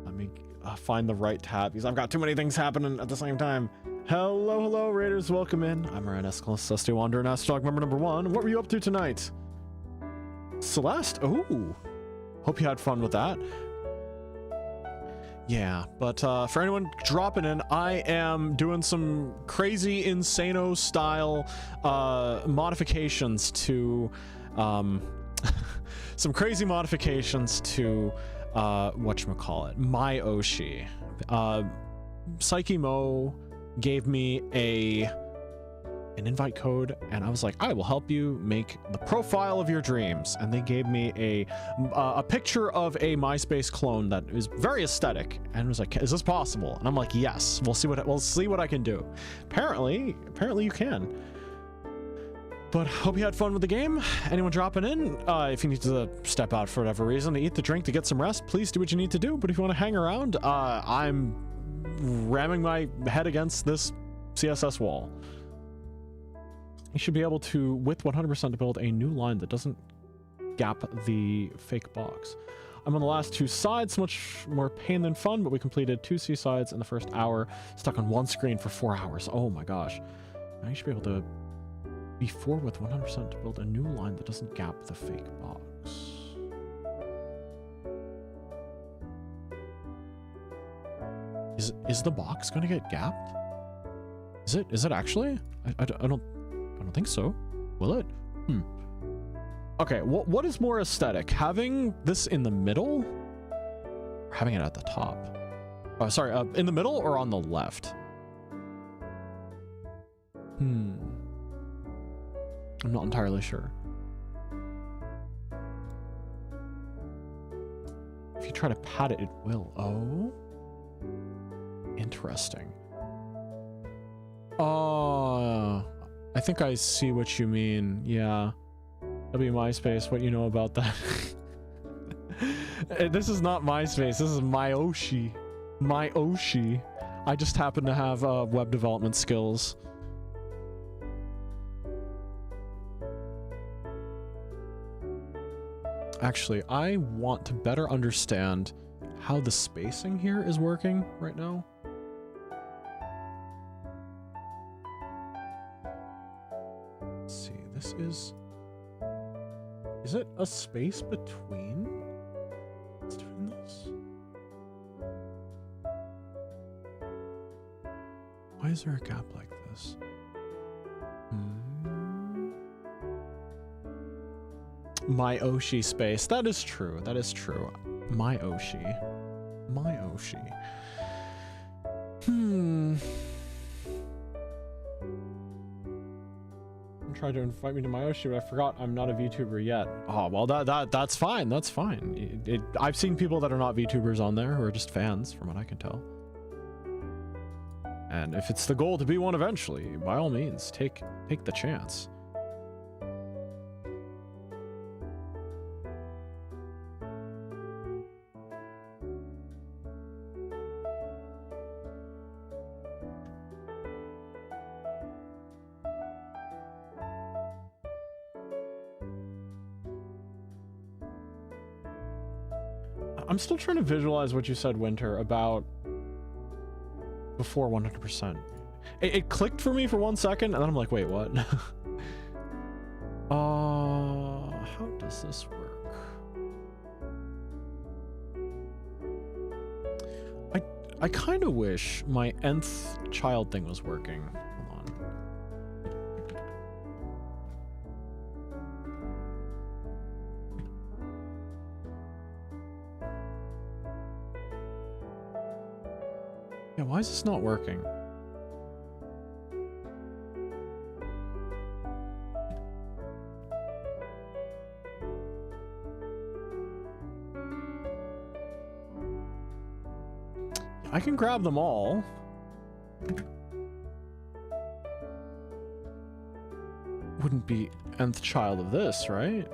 Let me find the right tab because I've got too many things happening at the same time. Hello, raiders, welcome in. I'm Orion, Escalus, Lusty Wanderer, and AstraLog Member number 1. What were you up to tonight? Celeste? Oh, hope you had fun with that. Yeah, but for anyone dropping in, I am doing some crazy Insano style modifications to some crazy modifications to whatchamacallit, MyOshi. Psyche Mo gave me an invite code, and I was like, I will help you make the profile of your dreams. And they gave me a picture of a MySpace clone that is very aesthetic, and was like, is this possible? And I'm like, yes, we'll see what I can do. Apparently you can. But hope you had fun with the game. Anyone dropping in, if you need to step out for whatever reason, to eat, to drink, to get some rest, please do what you need to do. But if you want to hang around, I'm ramming my head against this CSS wall. You should be able to, with 100%, to build a new line that doesn't gap the fake box. I'm on the last 2 sides, much more pain than fun, but we completed 2 C sides in the first hour, stuck on one screen for 4 hours. Oh my gosh. Now you should be able to, before with 100%, to build a new line that doesn't gap the fake box. Is the box gonna get gapped? Is it actually? I don't think so. Will it? Okay, what is more aesthetic? Having this in the middle? Or having it at the top? Oh, sorry, in the middle or on the left? I'm not entirely sure. If you try to pat it, it will. Oh. Interesting. Oh, I think I see what you mean. Yeah. W MySpace, what you know about that? This is not MySpace, this is MyOshi. MyOshi. I just happen to have web development skills. Actually, I want to better understand how the spacing here is working right now. Let's see, this is it a space between? What's doing this? Why is there a gap like this? MyOshi space. That is true. That is true. MyOshi. MyOshi. Tried to invite me to MyOshi, but I forgot I'm not a VTuber yet. Oh, well, that's fine. That's fine. I've seen people that are not VTubers on there who are just fans, from what I can tell. And if it's the goal to be one eventually, by all means, take the chance. I'm still trying to visualize what you said, Winter, about before 100%. It clicked for me for 1 second, and then I'm like, wait, what? How does this work? I kind of wish my nth child thing was working. Hold on. Yeah, why is this not working? I can grab them all. Wouldn't be nth child of this, right?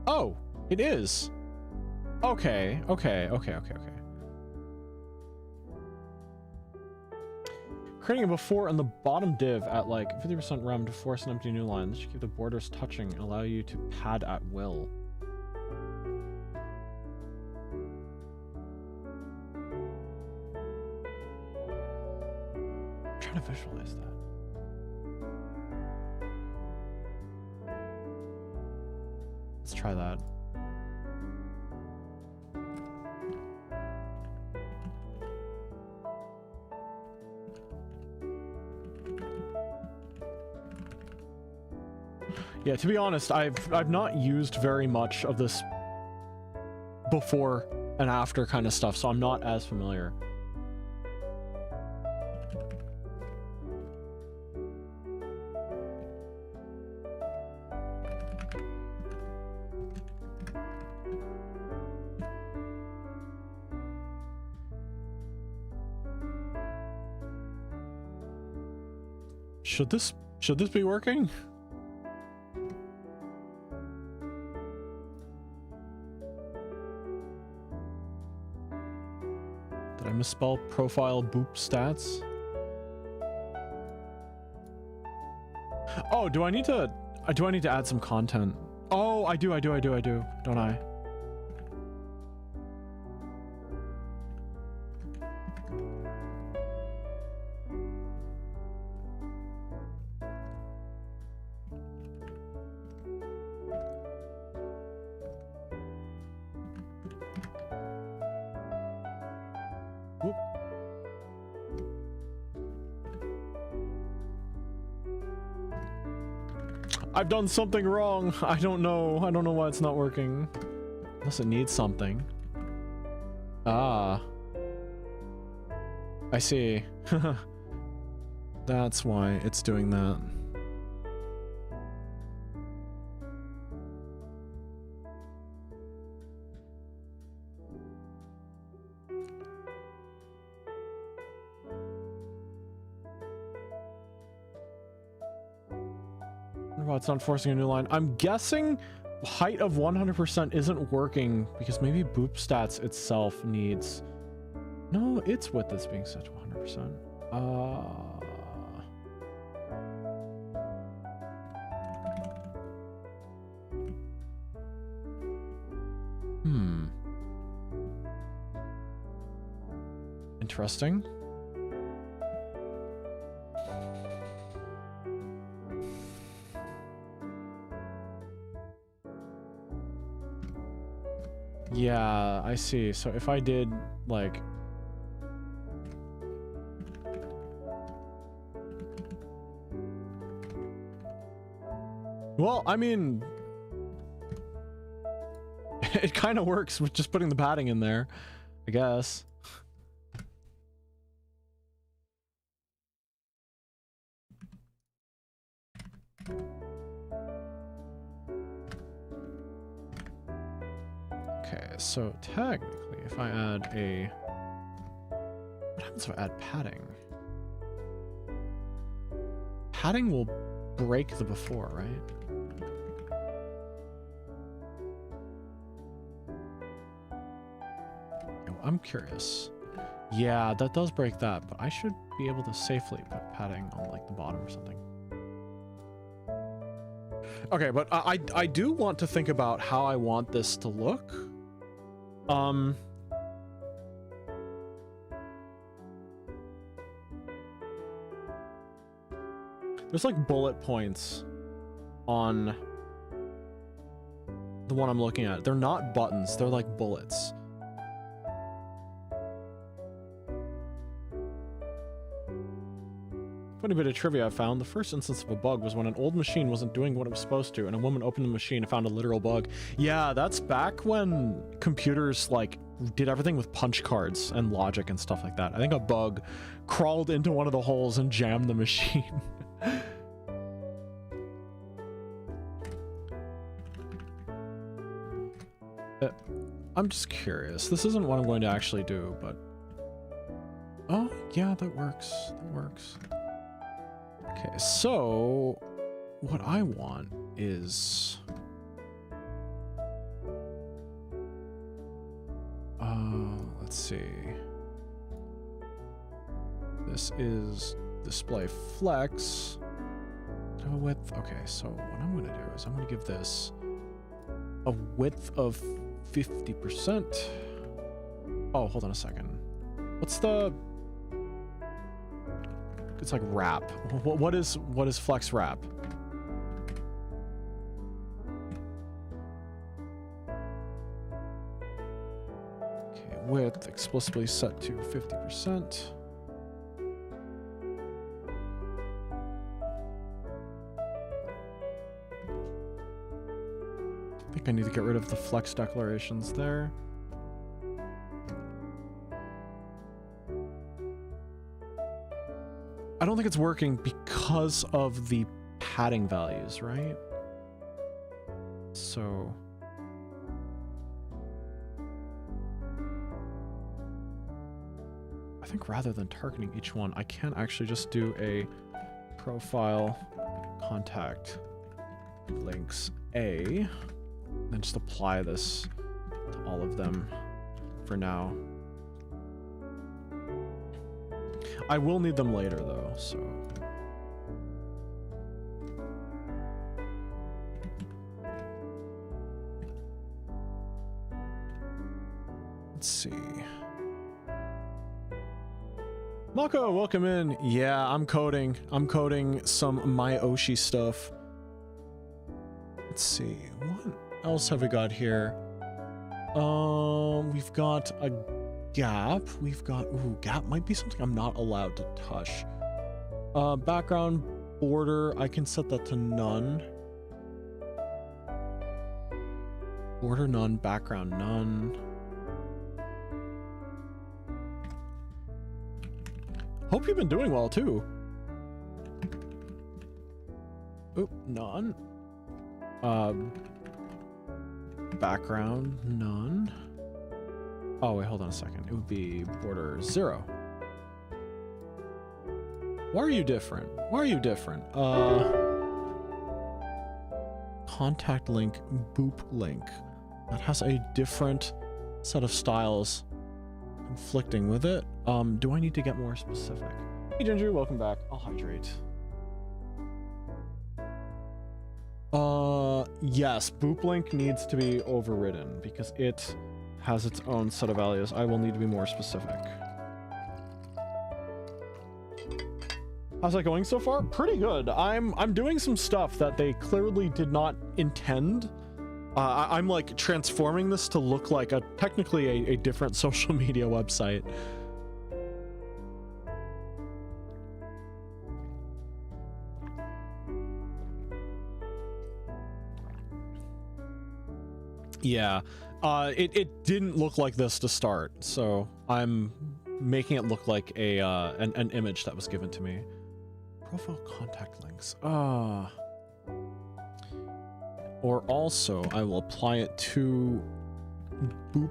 Oh, it is. Okay. Creating a before and the bottom div at like 50% rem to force an empty new line. This should keep the borders touching and allow you to pad at will. I'm trying to visualize that. Let's try that. Yeah, to be honest, I've not used very much of this before and after kind of stuff, so I'm not as familiar. Should this be working? Did I misspell profile boop stats? Oh, do I need to add some content? Oh, I do, don't I? I've done something wrong. I don't know why it's not working. Unless it needs something. Ah. I see. That's why it's doing that. It's not forcing a new line. I'm guessing height of 100% isn't working because maybe boop stats itself needs... No, its width is being set to 100%. Interesting. Yeah, I see. So if I did, like... Well, I mean... It kind of works with just putting the padding in there, I guess. Okay, so technically, if I add a... What happens if I add padding? Padding will break the before, right? Yo, I'm curious. Yeah, that does break that, but I should be able to safely put padding on, like, the bottom or something. Okay, but I do want to think about how I want this to look. There's like bullet points on the one I'm looking at. They're not buttons, they're like bullets. Funny bit of trivia I found. The first instance of a bug was when an old machine wasn't doing what it was supposed to, and a woman opened the machine and found a literal bug. Yeah, that's back when computers, like, did everything with punch cards and logic and stuff like that. I think a bug crawled into one of the holes and jammed the machine. I'm just curious. This isn't what I'm going to actually do, but... Oh, yeah, that works. That works. Okay, so what I want is let's see. This is display flex. No width. Okay, so what I'm gonna do is I'm gonna give this a width of 50%. Oh, hold on a second. What's the... It's like wrap. What is flex wrap? Okay, width explicitly set to 50%. I think I need to get rid of the flex declarations there. I don't think it's working because of the padding values, right? So I think rather than targeting each one, I can actually just do a profile contact links A, and just apply this to all of them for now. I will need them later though, so. Let's see. Mako, welcome in. Yeah, I'm coding. I'm coding some MyOshi stuff. Let's see. What else have we got here? We've got a gap. We've got, ooh, gap might be something I'm not allowed to touch. Background border, I can set that to none. Border none, background none. Hope you've been doing well too. Oop, none. Background none. Oh wait, hold on a second. It would be border 0. Why are you different? Why are you different? Contact link, boop link. That has a different set of styles conflicting with it. Do I need to get more specific? Hey Ginger, welcome back. I'll hydrate. Yes, boop link needs to be overridden because it has its own set of values. I will need to be more specific. How's that going so far? Pretty good. I'm doing some stuff that they clearly did not intend. I'm like transforming this to look like technically a different social media website. Yeah, it didn't look like this to start, so I'm making it look like an image that was given to me. Profile contact links. Or also, I will apply it to boop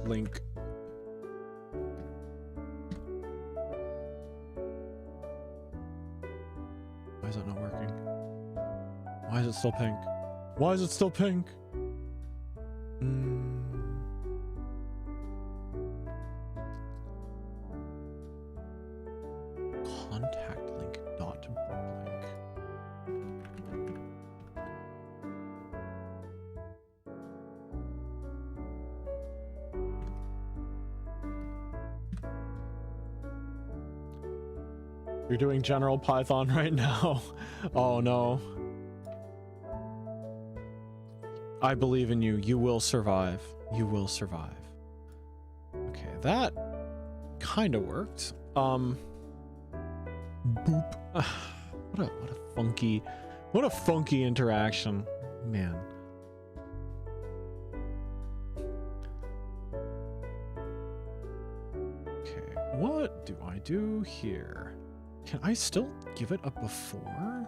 link. Why is that not working? Why is it still pink? Why is it still pink? Contact link dot boop link. You're doing general Python right now. Oh no. I believe in you. You will survive. You will survive. Okay, that kind of worked. Boop. What a funky interaction, man. Okay, what do I do here? Can I still give it a before?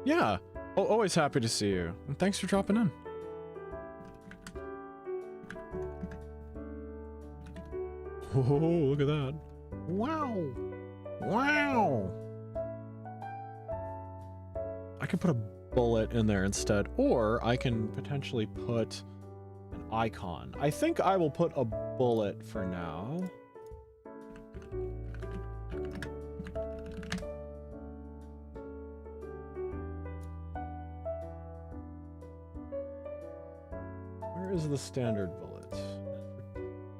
Yeah, always happy to see you, and thanks for dropping in. Oh, look at that. Wow. Wow. I can put a bullet in there instead, or I can potentially put an icon. I think I will put a bullet for now. Where is the standard bullet?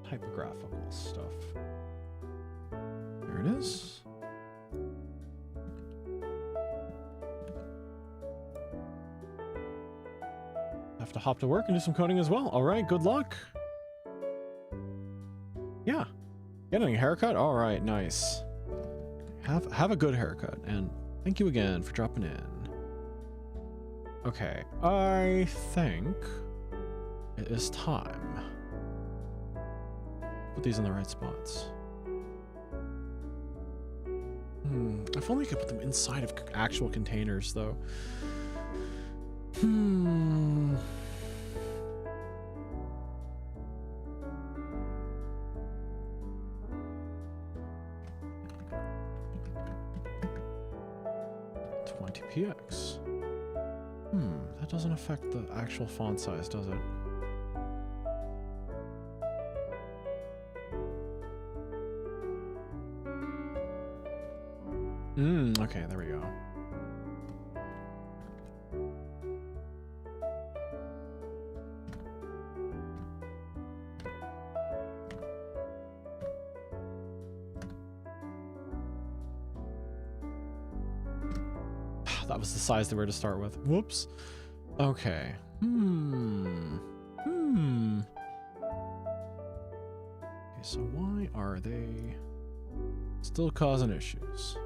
Typographical stuff. There it is. Have to hop to work and do some coding as well. All right, good luck. Yeah. Getting a haircut? All right, nice. Have a good haircut, and thank you again for dropping in. Okay, I think it is time. Put these in the right spots. If only I could put them inside of actual containers, though. 20px. That doesn't affect the actual font size, does it? Okay, there we go. That was the size they were to start with. Whoops. Okay. Okay, so why are they still causing issues?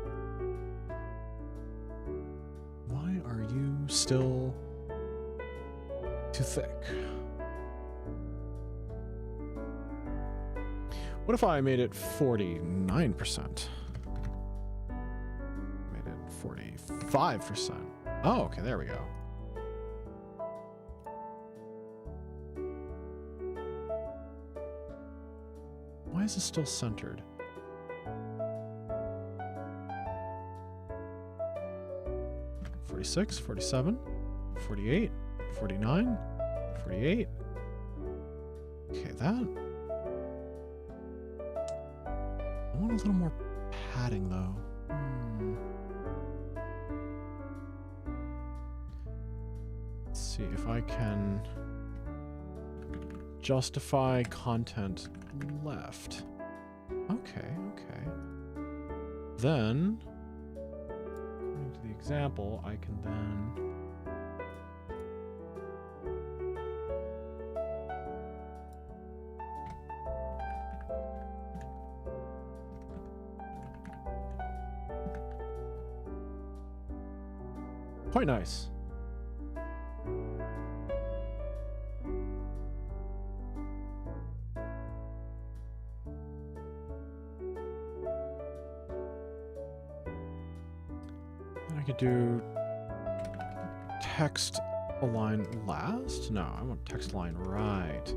Why are you still too thick? What if I made it 49%? 45%. Oh, okay, there we go. Why is it still centered? $46, $47, $48, $49, $48. Okay, that. I want a little more padding though. See if I can justify content left. Okay. Then, according to the example, I can then quite nice. Do text align last? No, I want text align right.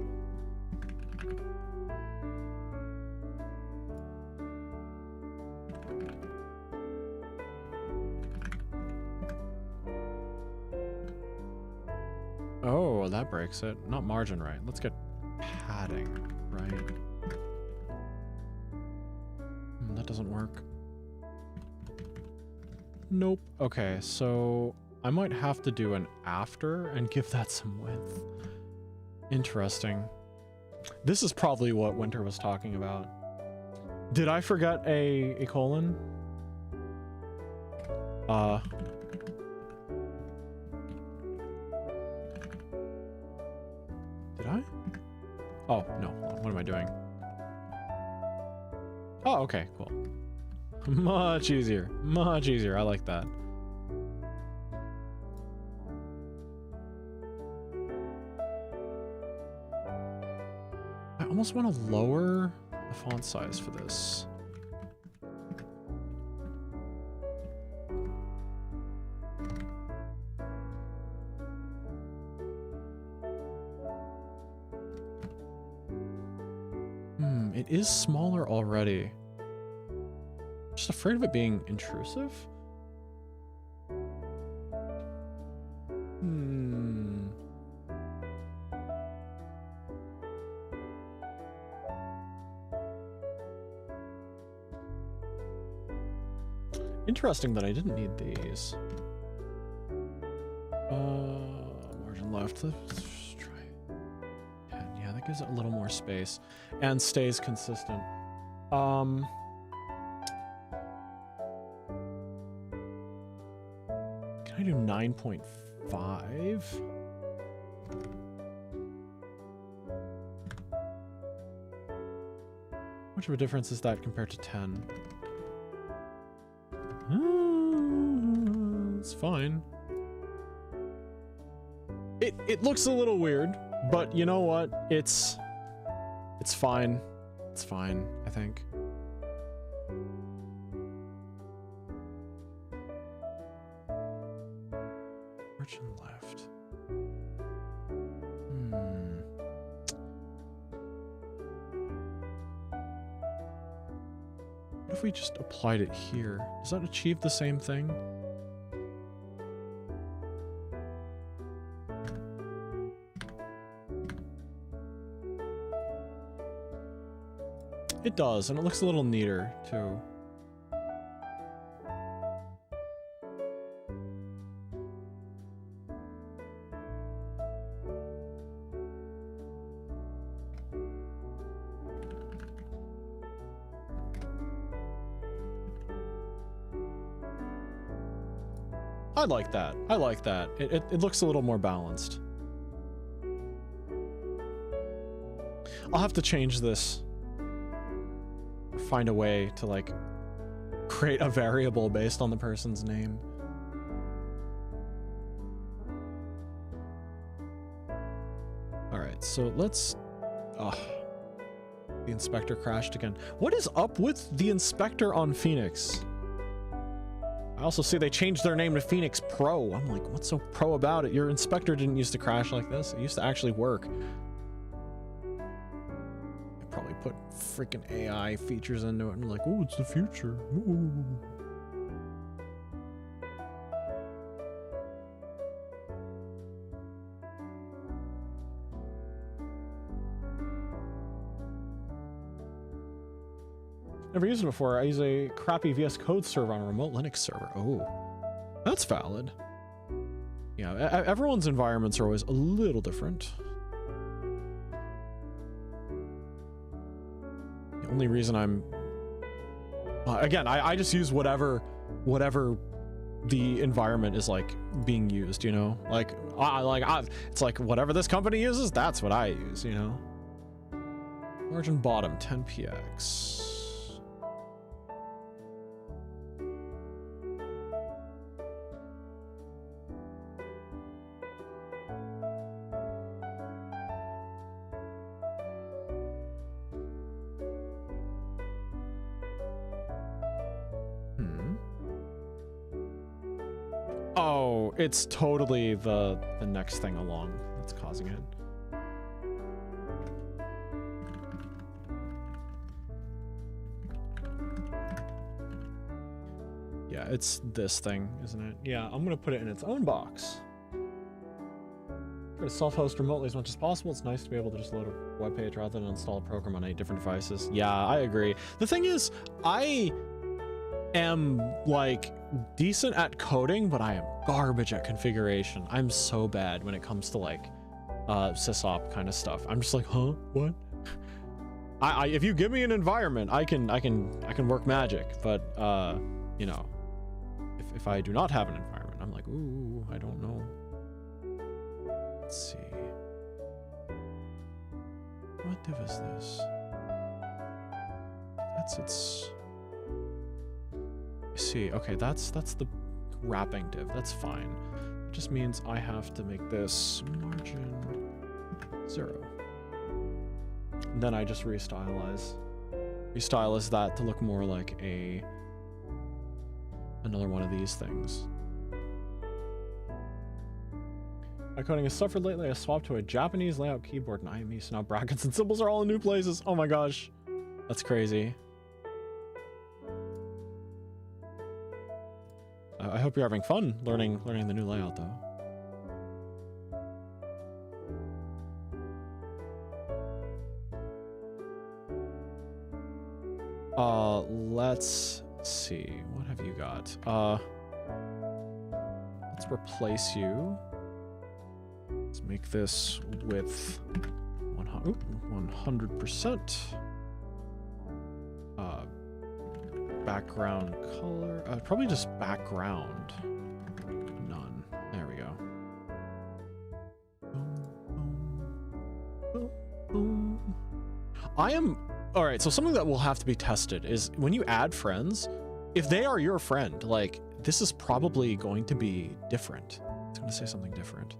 Oh, that breaks it. Not margin right. Let's get padding right. That doesn't work. Nope. Okay, so I might have to do an after and give that some width. Interesting. This is probably what Winter was talking about. Did I forget a colon? Did I? Oh, no. What am I doing? Oh, okay, cool. Much easier. Much easier. I like that. I almost want to lower the font size for this. It is smaller already. Just afraid of it being intrusive? Interesting that I didn't need these. Margin left. Let's try 10. Yeah, that gives it a little more space and stays consistent. Can I do 9.5? How much of a difference is that compared to 10? fine. It looks a little weird, but you know what? It's fine. It's fine, I think. Margin left. What if we just applied it here? Does that achieve the same thing? It does, and it looks a little neater, too. I like that. I like that. It looks a little more balanced. I'll have to change this. Find a way to, like, create a variable based on the person's name. Alright, so let's... the inspector crashed again. What is up with the inspector on Phoenix? I also see they changed their name to Phoenix Pro. I'm like, what's so pro about it? Your inspector didn't used to crash like this. It used to actually work. Probably put freaking AI features into it and like, oh, it's the future. Ooh. Never used it before. I use a crappy VS Code server on a remote Linux server. Oh, that's valid. Yeah, everyone's environments are always a little different. The only reason I'm... again, I just use whatever the environment is, like, being used, you know? Like, it's like, whatever this company uses, that's what I use, you know? Margin bottom, 10px. Oh, it's totally the next thing along that's causing it. Yeah, it's this thing, isn't it? Yeah, I'm gonna put it in its own box. Try to self-host remotely as much as possible. It's nice to be able to just load a web page rather than install a program on 8 different devices. Yeah, I agree. The thing is, I am, like, decent at coding, but I am garbage at configuration. I'm so bad when it comes to, like, sysop kind of stuff. I'm just like, huh? What? If you give me an environment, I can work magic, but you know, if I do not have an environment, I'm like, ooh, I don't know. Let's see. What div is this? That's its... See, okay, that's the wrapping div. That's fine. It just means I have to make this margin 0. And then I just restylize that to look more like another one of these things. My coding has suffered lately. I swapped to a Japanese layout keyboard and IME, so now brackets and symbols are all in new places. Oh my gosh, that's crazy. I hope you're having fun learning the new layout, though. Let's see. What have you got? Let's replace you. Let's make this width 100%. Background color, probably just background. None. There we go. All right, so something that will have to be tested is when you add friends, if they are your friend, like, this is probably going to be different. It's going to say something different.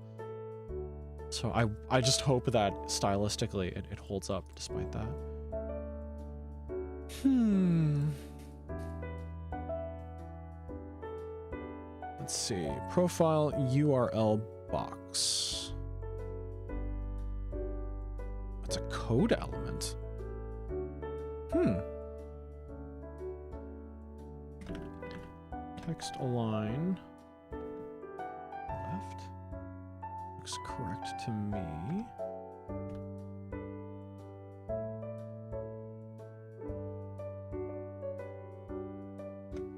So I just hope that stylistically it holds up despite that. Let's see. Profile URL box. It's a code element. Text align. Left. Looks correct to me.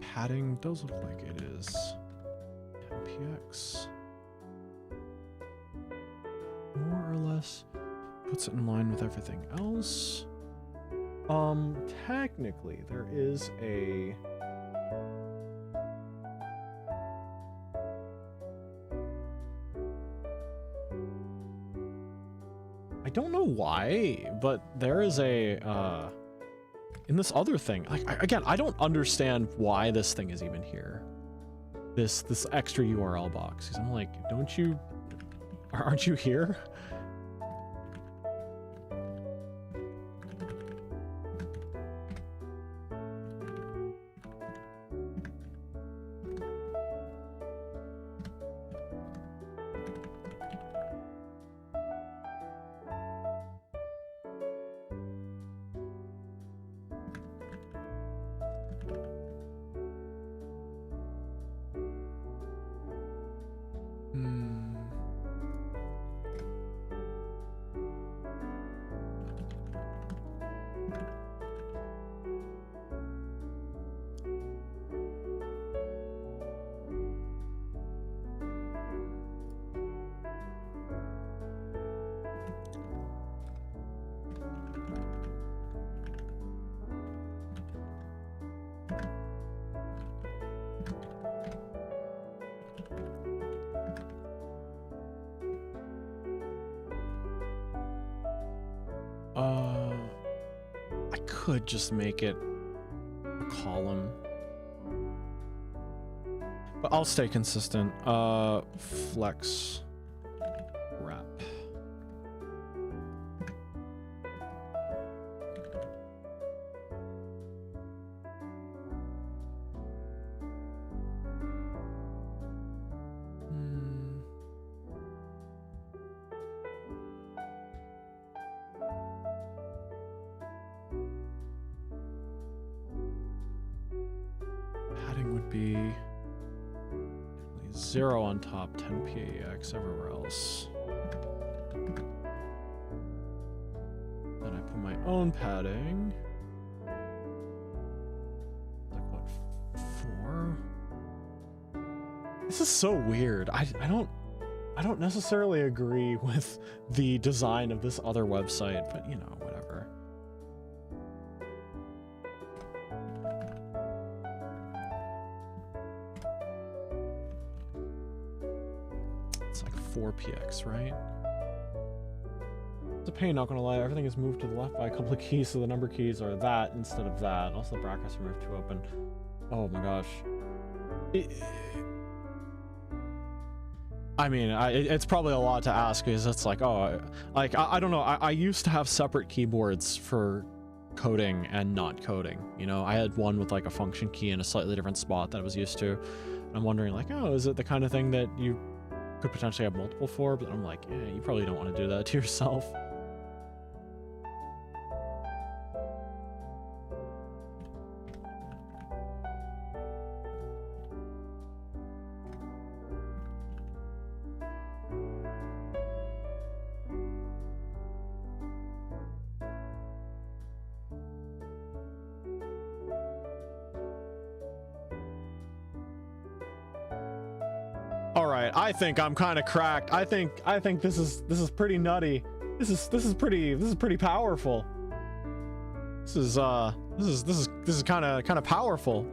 Padding does look like it is 10px. More or less puts it in line with everything else. Technically there is a I don't know why, but there is a in this other thing, like again, I don't understand why this thing is even here. This extra URL box. Because I'm like, aren't you here? I could just make it a column, but I'll stay consistent. Flex wrap. Padding would be 0 on top, 10px everywhere else. Then I put my own padding. Like what, 4? This is so weird. I don't necessarily agree with the design of this other website, but you know, whatever. It's like 4px, right? It's a pain, not gonna lie. Everything is moved to the left by a couple of keys, so the number keys are that instead of that. Also, the brackets are moved to open. Oh my gosh. I mean, it's probably a lot to ask, because it's like, oh, like, I don't know. I used to have separate keyboards for coding and not coding. You know, I had one with like a function key in a slightly different spot that I was used to. I'm wondering like, oh, is it the kind of thing that you could potentially have multiple for? But I'm like, yeah, you probably don't want to do that to yourself. I think I'm kind of cracked. I think this is pretty nutty. This is pretty powerful. This is kind of powerful.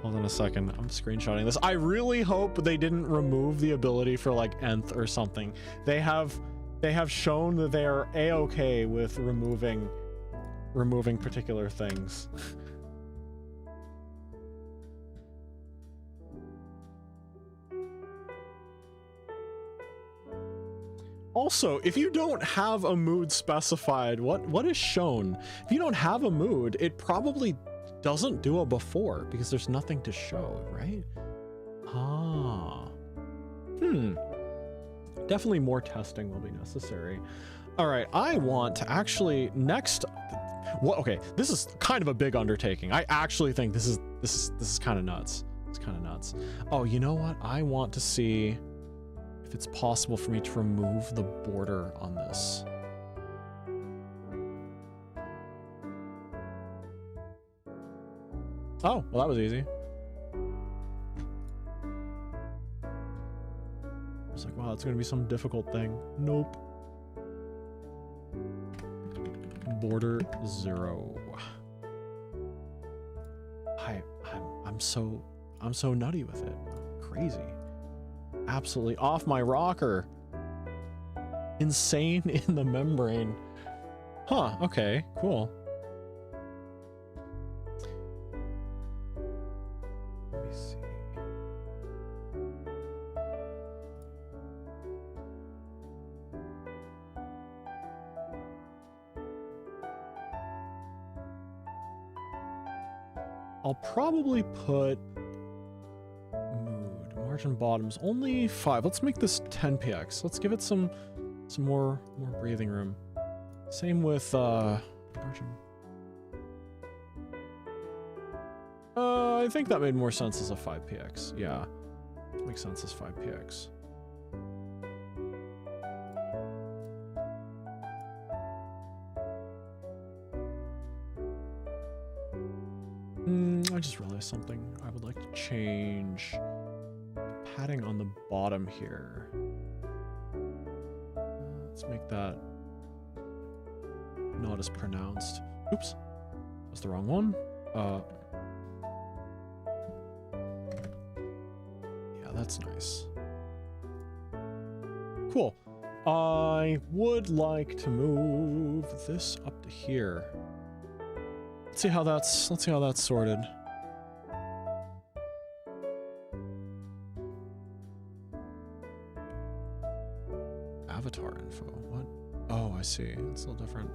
Hold on a second. I'm screenshotting this. I really hope they didn't remove the ability for like nth or something. They have shown that they are a-okay with removing particular things. Also, if you don't have a mood specified, what is shown? If you don't have a mood, it probably doesn't do a before because there's nothing to show, right? Ah. Definitely more testing will be necessary. All right, I want to actually next. What? Okay, this is kind of a big undertaking. I actually think this is kind of nuts. It's kind of nuts. Oh, you know what? I want to see if it's possible for me to remove the border on this. Oh, well, that was easy. I was like, wow, it's gonna be some difficult thing. Nope. Border 0. I'm so nutty with it. Crazy. Absolutely off my rocker. Insane in the membrane. Huh, okay, cool. Let me see. I'll probably put mood, margin bottoms, only 5. Let's make this 10px. Let's give it some more breathing room. Same with margin. I think that made more sense as a 5px. Yeah, makes sense as 5px. I just realized something. I would like to change the padding on the bottom here. Let's make that not as pronounced. Oops, that's the wrong one. Yeah, that's nice. Cool. I would like to move this up to here. Let's see how that's sorted. Avatar info. What? Oh, I see. It's a little different.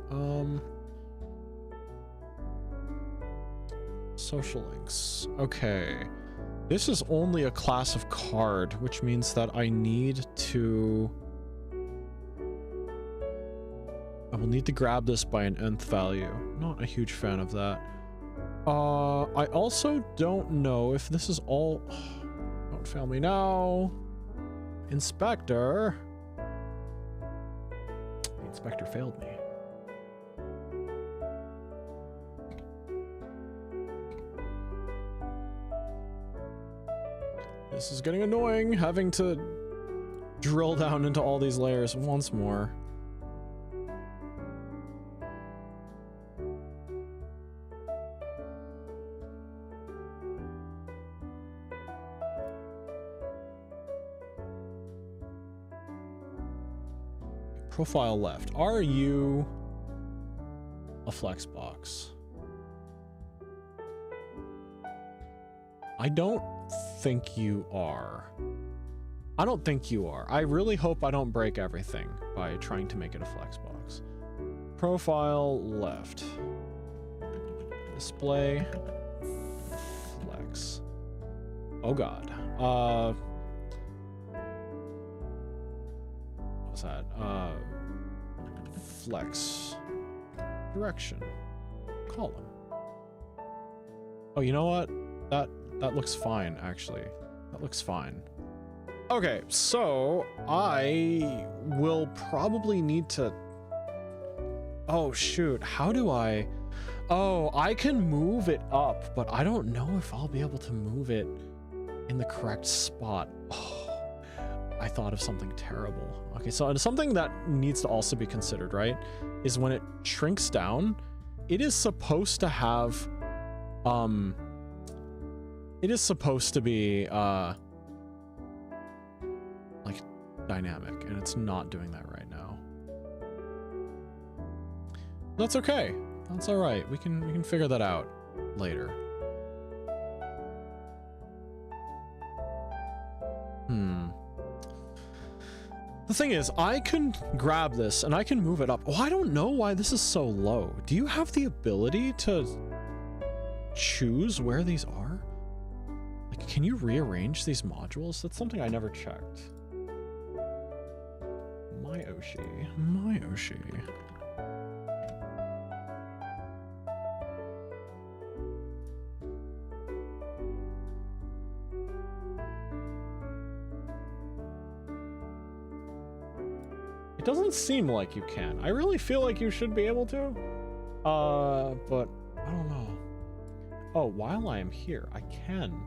Social links. Okay. This is only a class of card, which means that I need to... I will need to grab this by an nth value. Not a huge fan of that. I also don't know if this is all... Don't fail me now. Inspector. The inspector failed me. This is getting annoying, having to drill down into all these layers once more. Profile left. Are you a flex box? I don't think you are. I don't think you are. I really hope I don't break everything by trying to make it a flex box. Profile left. Display flex. Oh god. What's that? Flex direction column. Oh, you know what? That looks fine, actually. That looks fine. Okay, so I will probably need to... Oh, shoot. How do I... Oh, I can move it up, but I don't know if I'll be able to move it in the correct spot. Oh, I thought of something terrible. Okay, so something that needs to also be considered, right, is when it shrinks down, it is supposed to have... It is supposed to be, like, dynamic, and it's not doing that right now. That's okay. That's all right. We can figure that out later. The thing is, I can grab this and I can move it up. Oh, I don't know why this is so low. Do you have the ability to choose where these are? Like, can you rearrange these modules? That's something I never checked. MyOshi. It doesn't seem like you can. I really feel like you should be able to. But I don't know. Oh, while I am here, I can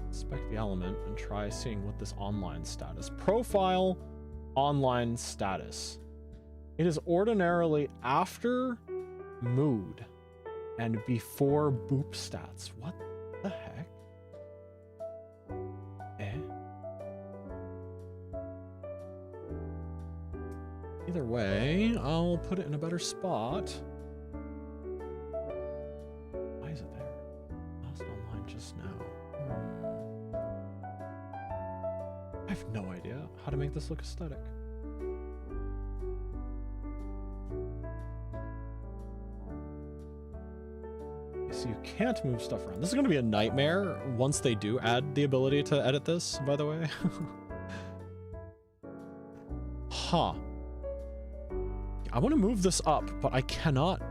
inspect the element and try seeing what this online status. Profile online status. It is ordinarily after mood and before boop stats. What the heck? Either way, I'll put it in a better spot. Why is it there? Lost online just now. I have no idea how to make this look aesthetic. So you can't move stuff around. This is going to be a nightmare once they do add the ability to edit this, by the way. Huh. I want to move this up, but I cannot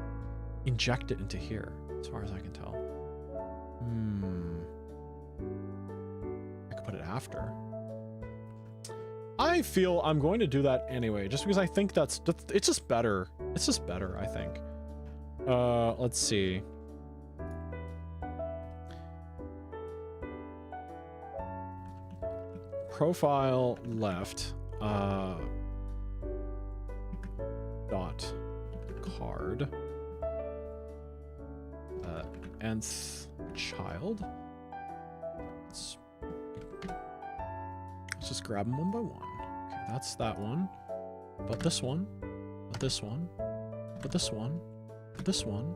inject it into here, as far as I can tell. I could put it after. I feel I'm going to do that anyway, just because I think it's just better. It's just better, I think. Let's see. Profile left. Dot card nth child. Let's just grab them one by one. Okay, that's that one. But this one. But this one. But this one. But this one.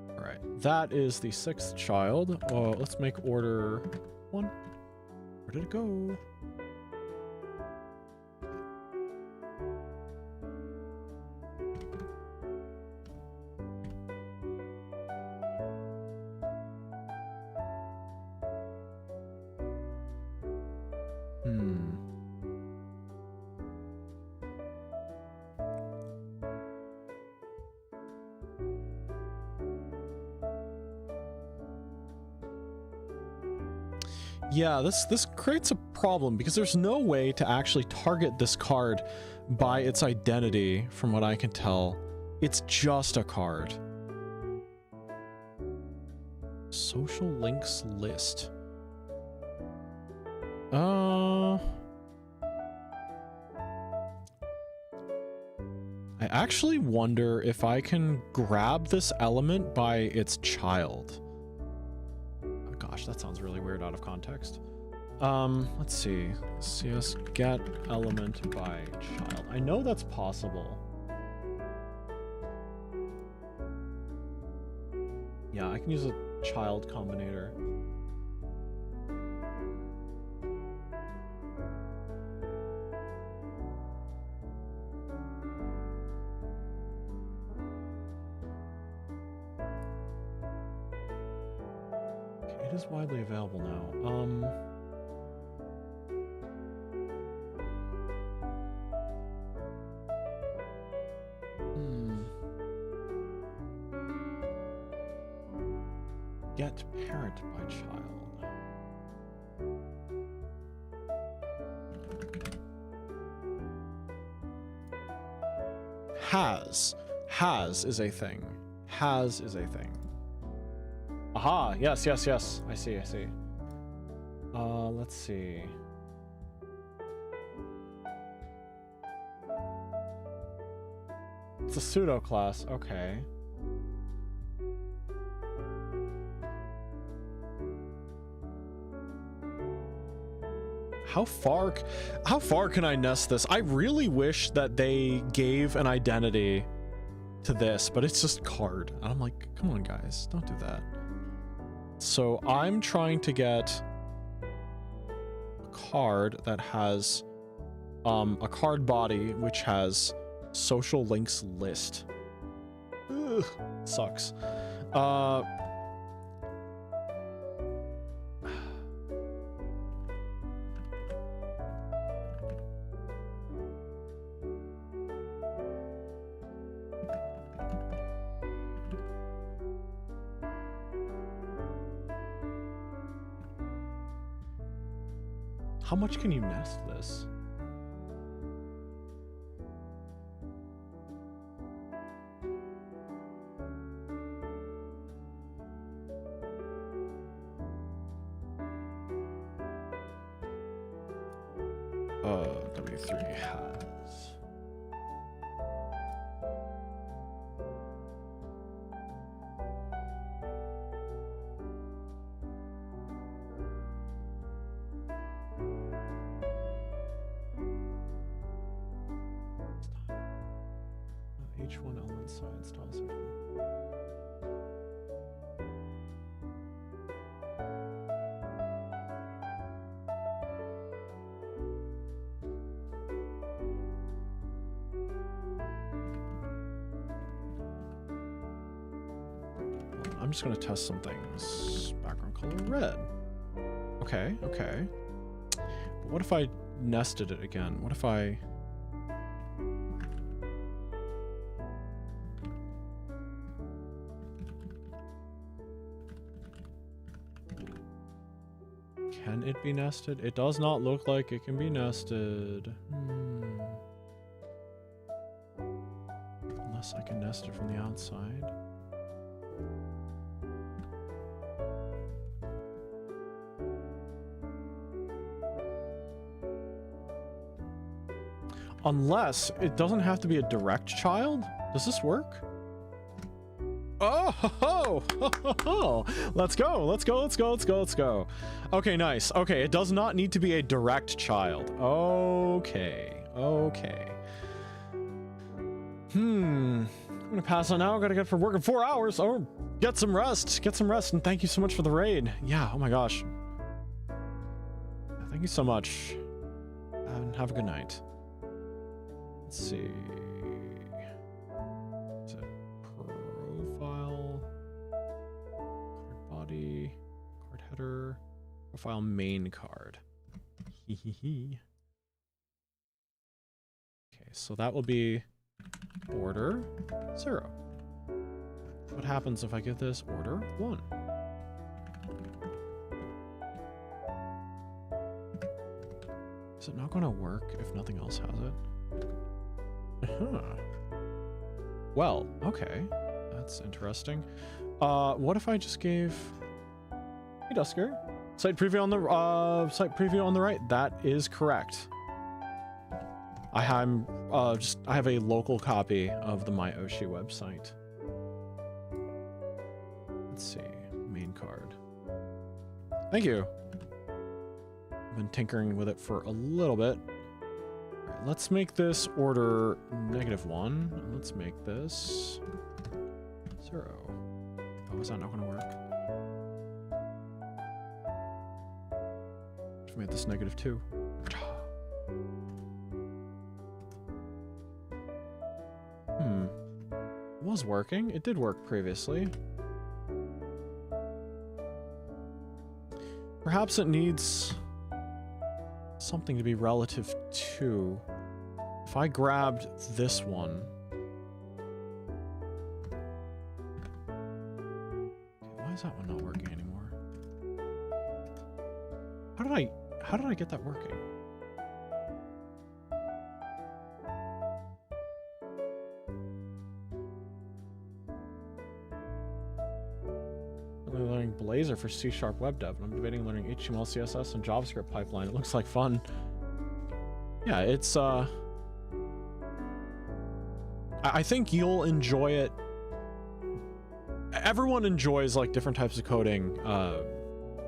All right, that is the 6th child. Let's make order 1. Where did it go? Yeah, this creates a problem because there's no way to actually target this card by its identity, from what I can tell. It's just a card. Social links list. I actually wonder if I can grab this element by its child. Gosh, that sounds really weird out of context. Let's see. CS get element by child. I know that's possible. Yeah, I can use a child combinator. It is widely available now. Get parent by child. Has is a thing. Has is a thing. Aha, yes. I see. Let's see. It's a pseudo class, okay. How far can I nest this? I really wish that they gave an identity to this, but it's just card. And I'm like, come on guys, don't do that. So I'm trying to get card that has a card body which has social links list. Ugh, sucks. How much can you nest this? W3 has. H1 element side style section. I'm just going to test some things. Background color red. Okay, okay. But what if I nested it again? What if I... Can it be nested? It does not look like it can be nested. Unless I can nest it from the outside. Unless it doesn't have to be a direct child. Does this work? Oh, ho, ho, ho. Let's go. Let's go. Let's go. Let's go. Let's go. Okay, nice. Okay, it does not need to be a direct child. Okay. Okay. I'm gonna pass on now. I gotta get for work in 4 hours. Oh, get some rest. Get some rest. And thank you so much for the raid. Yeah. Oh my gosh. Thank you so much. And have a good night. Let's see. Is it profile, card body, card header, profile main card. Okay, so that will be order 0. What happens if I get this order 1? Is it not going to work if nothing else has it? Well, okay. That's interesting. What if I just gave... Hey, Dusker. Site preview on the right. That is correct. I have a local copy of the MyOshi website. Let's see. Main card. Thank you. I've been tinkering with it for a little bit. Let's make this order -1. Let's make this 0. Oh, is that not going to work? Let's make this -2. It was working. It did work previously. Perhaps it needs something to be relative to. If I grabbed this one. Okay, why is that one not working anymore? How did I get that working? I'm learning Blazor for C# web dev, and I'm debating learning HTML, CSS, and JavaScript pipeline. It looks like fun. Yeah, it's I think you'll enjoy it. Everyone enjoys like different types of coding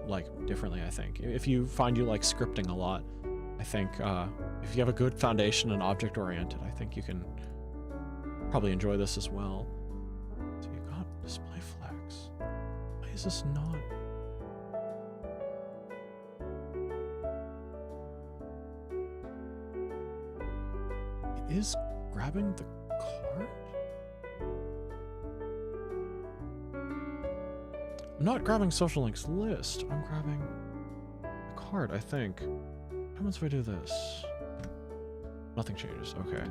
like differently, I think. If you find you like scripting a lot, I think if you have a good foundation and object oriented, I think you can probably enjoy this as well. So you got display flex. Why is this not? grabbing the card? I'm not grabbing social links list. I'm grabbing the card, I think. What happens if I do this? Nothing changes. Okay.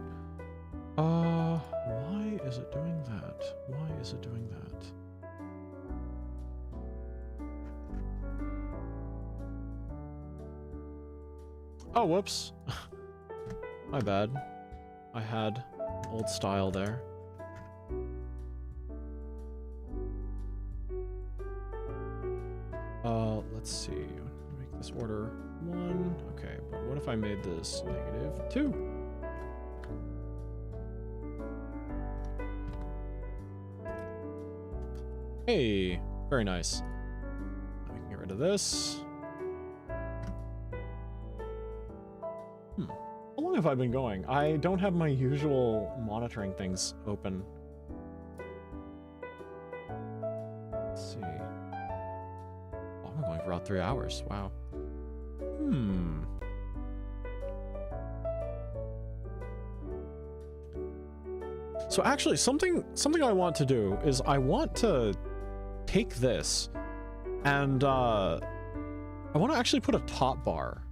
Why is it doing that? Why is it doing that? Oh, whoops. My bad. I had old style there. Let's see. Make this order 1. Okay, but what if I made this -2? Hey, very nice. I can get rid of this. How long have I been going? I don't have my usual monitoring things open. Let's see. Oh, I'm going for about 3 hours. Wow. So actually, something I want to do is I want to take this and I want to actually put a top bar,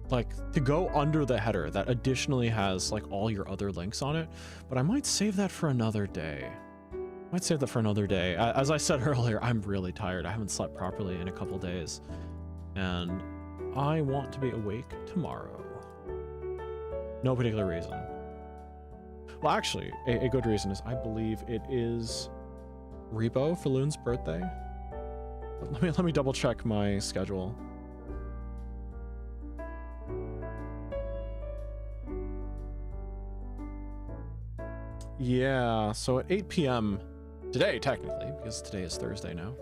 like to go under the header that additionally has like all your other links on it. But I might save that for another day. As I said earlier, I'm really tired. I haven't slept properly in a couple days, and I want to be awake tomorrow. No particular reason. Well, actually, a good reason is I believe it is Rebo Falloon's birthday. Let me double check my schedule. Yeah, so at 8 p.m. today, technically, because today is Thursday now.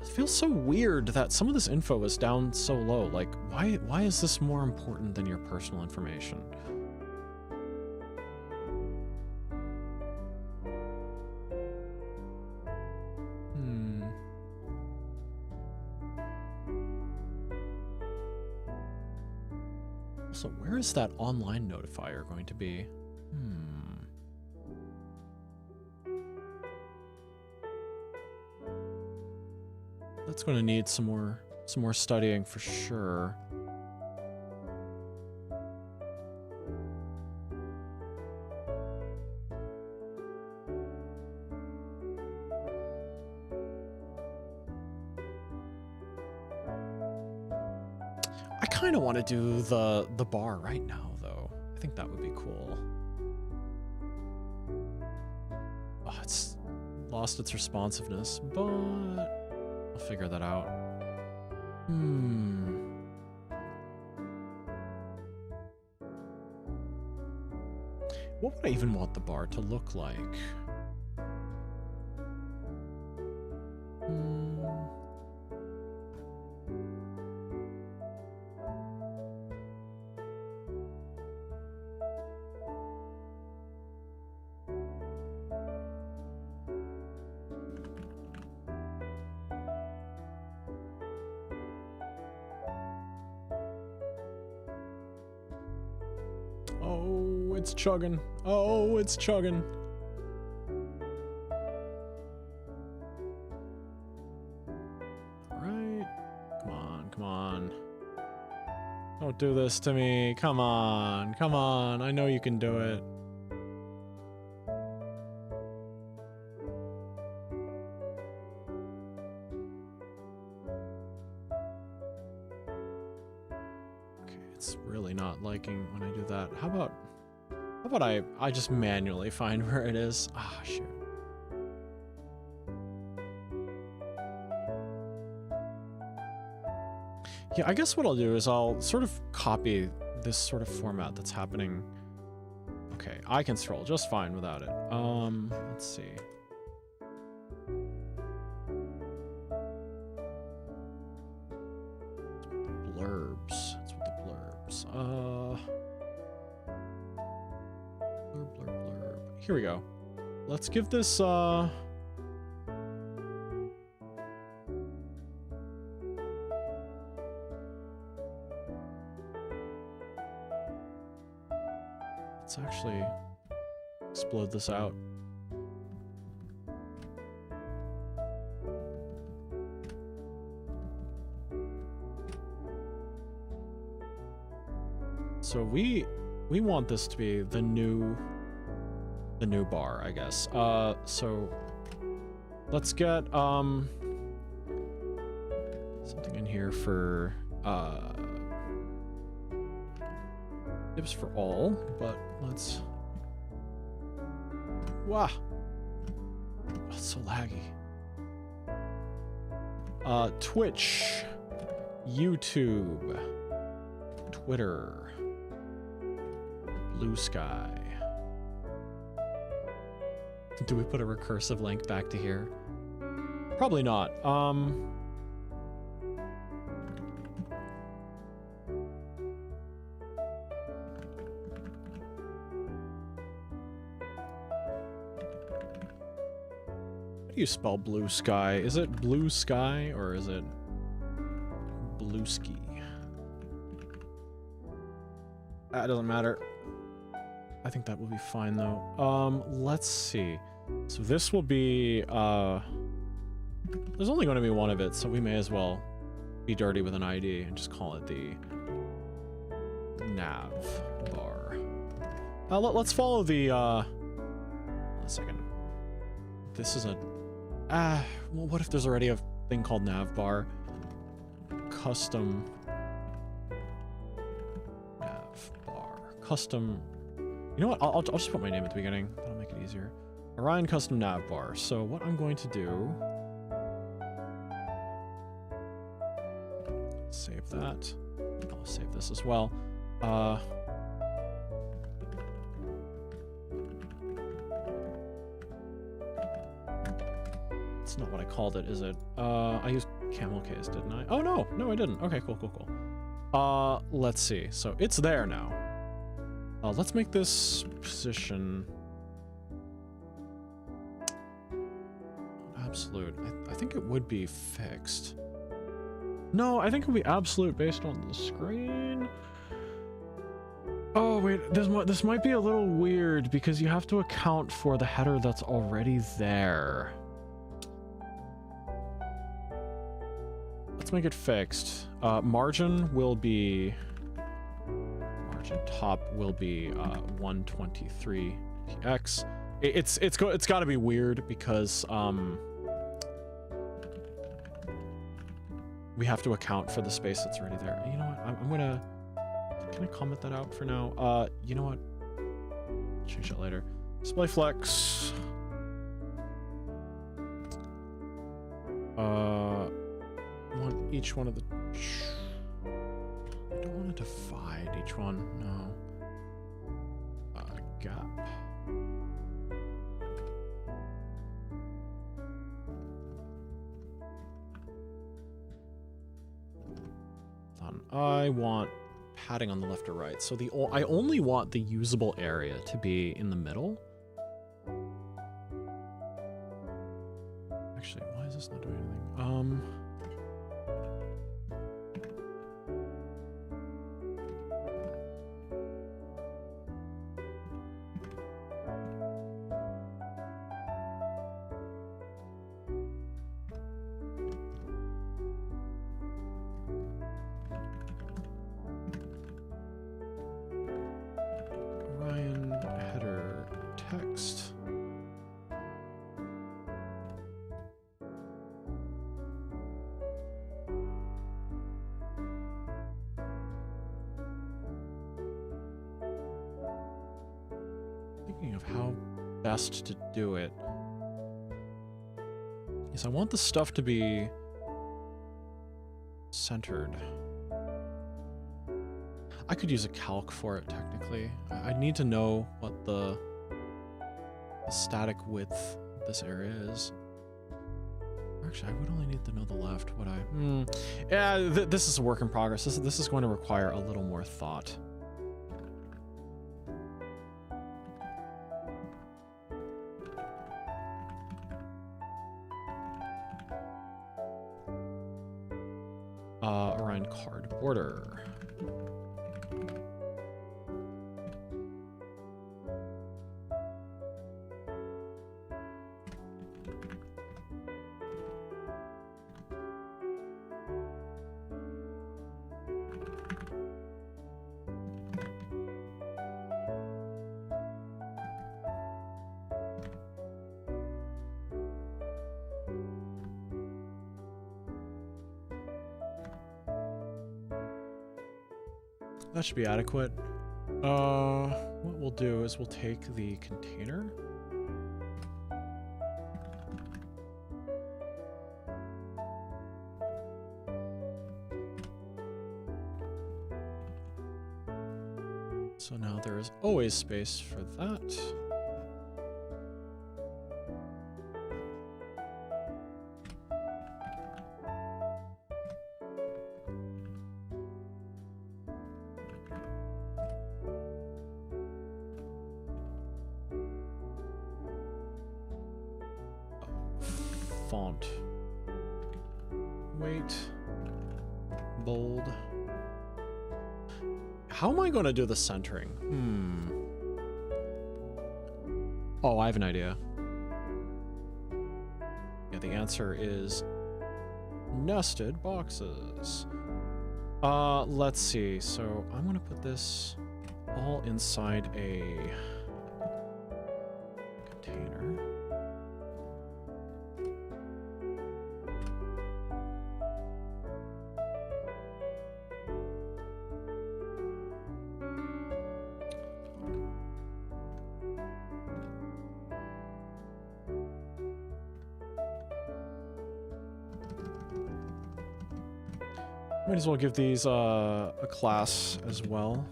It feels so weird that some of this info is down so low. Like, why is this more important than your personal information? Also, where is that online notifier going to be? That's going to need some more studying for sure. I kind of want to do the bar right now, though. I think that would be cool. Oh, it's lost its responsiveness, but I'll figure that out. What would I even want the bar to look like? Oh, it's chugging. Oh, it's chugging. All right. Come on, come on. Don't do this to me. Come on, come on. I know you can do it. It's really not liking when I do that. How about I just manually find where it is? Ah, shoot. Yeah, I guess what I'll do is I'll sort of copy this sort of format that's happening. Okay, I can scroll just fine without it. Let's see. Blurbs. Blurb. Here we go. Let's give this, Let's actually explode this out. So we want this to be the new bar, I guess. So let's get something in here for tips for all, but let's wow. Oh, it's so laggy. Twitch, YouTube, Twitter, Blue Sky. Do we put a recursive link back to here? Probably not. How do you spell Blue Sky? Is it Blue Sky or is it Blueski? That doesn't matter. I think that will be fine though. Let's see. So this will be, there's only going to be one of it, so we may as well be dirty with an ID and just call it the nav bar. Let's follow the, one second. This is a, well, what if there's already a thing called nav bar? Custom nav bar. Custom, you know what? I'll just put my name at the beginning. That'll make it easier. Orion custom nav bar. So what I'm going to do, save that. I'll save this as well. It's not what I called it, is it? I used camel case, didn't I? Oh no, no I didn't. Okay, cool, cool, cool. Let's see. So it's there now. Let's make this position absolute. I think it would be fixed. No, I think it would be absolute based on the screen. Oh wait, this might be a little weird because you have to account for the header that's already there. Let's make it fixed. Margin will be, margin top will be 123 px. It's got to be weird because we have to account for the space that's already there. You know what? I'm gonna. Can I comment that out for now? You know what? Change that later. Display flex. I want each one of the. I don't want to divide each one. No. Gap. I want padding on the left or right. So I only want the usable area to be in the middle. Actually, why is this not doing anything? Orion header text. Thinking of how best to do it. Yes, I want the stuff to be centered. I could use a calc for it, technically. I need to know what the static width of this area is. Actually, I would only need to know the left, would I? Yeah, this is a work in progress. This is going to require a little more thought. Orion card border. That should be adequate. What we'll do is we'll take the container. So now there is always space for that. Font. Weight. Bold. How am I going to do the centering? Oh, I have an idea. Yeah, the answer is nested boxes. Let's see. So I'm going to put this all inside a container. Might as well give these a class as well.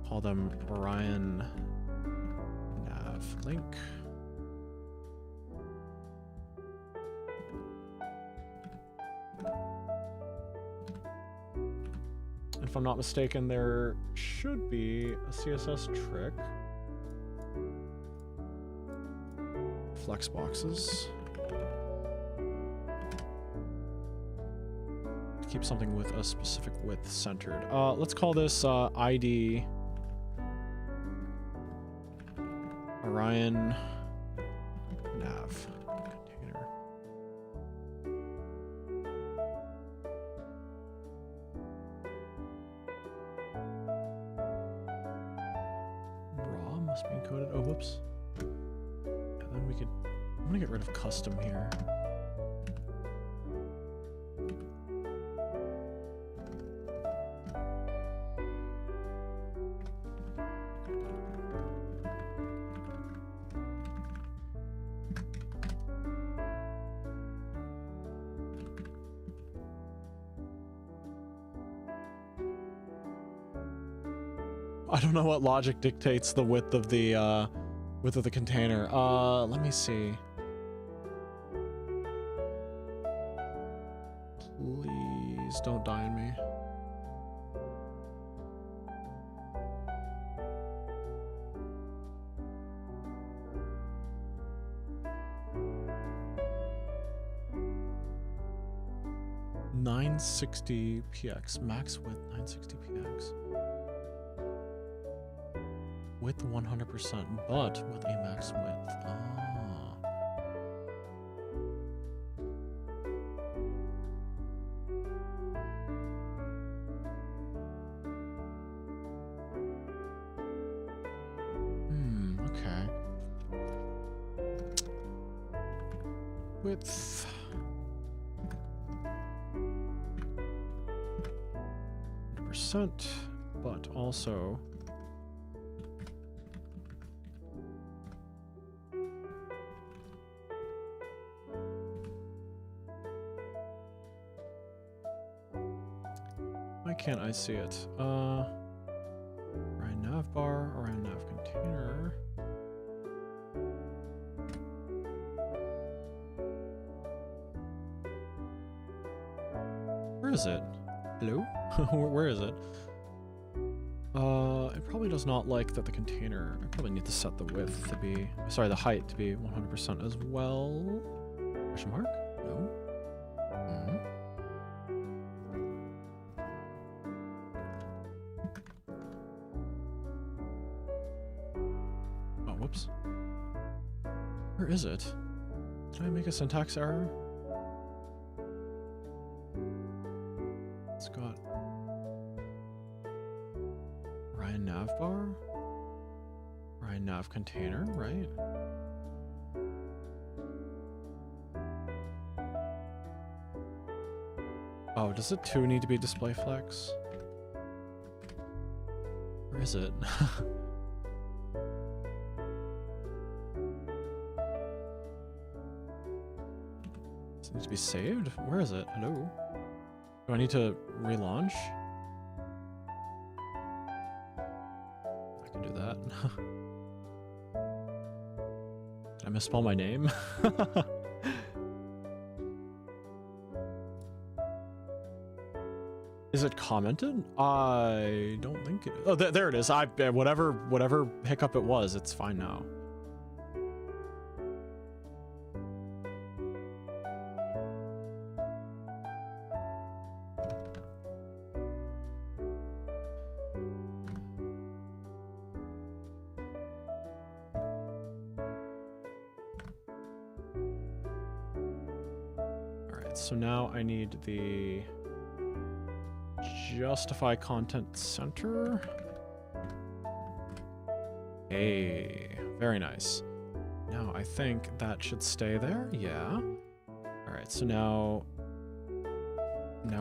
Call them Orion Nav Link. And if I'm not mistaken, there should be a CSS trick. Flex boxes. Keep something with a specific width centered. Let's call this ID Orion Nav container. Raw must be encoded. Oh, whoops. And then we could. I'm gonna get rid of custom here. I don't know what logic dictates the width of the container. Let me see. Please don't die on me. .960 px, max width 960 px. Width 100%, but with a max width. Okay. Width. %, but also why can't I see it? Orion navbar, Orion nav container. Where is it? Hello? Where is it? It probably does not like that the container. I probably need to set the width to be, sorry, the height to be 100% as well. Question mark? No. Oh, whoops. Where is it? Did I make a syntax error? It's got Orion navbar, Orion nav container, right? Oh, does it too need to be display flex? Where is it? Does it need to be saved? Where is it? Hello? Do I need to relaunch? I can do that. Did I misspell my name? Is it commented? I don't think it is. Oh, there it is. Whatever hiccup it was, it's fine now. All right, so now I need the justify content center. Hey, very nice. Now I think that should stay there. Yeah. All right, so now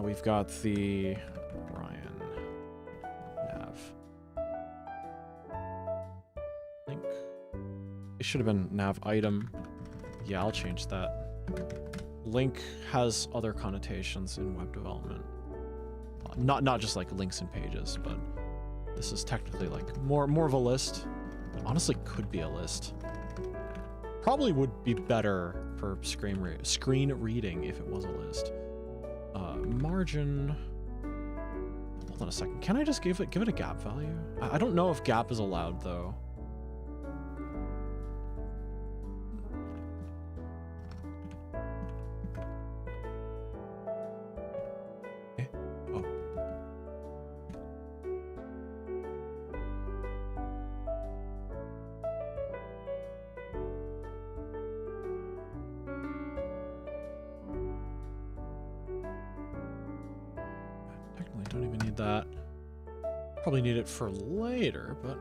we've got the Orion nav link. It should have been nav item. Yeah, I'll change that. Link has other connotations in web development. Not just like links and pages, but this is technically like more of a list. It honestly could be a list. Probably would be better for screen reading if it was a list. Margin. Hold on a second. Can I just give it a gap value? I don't know if gap is allowed though. Don't even need that. Probably need it for later, but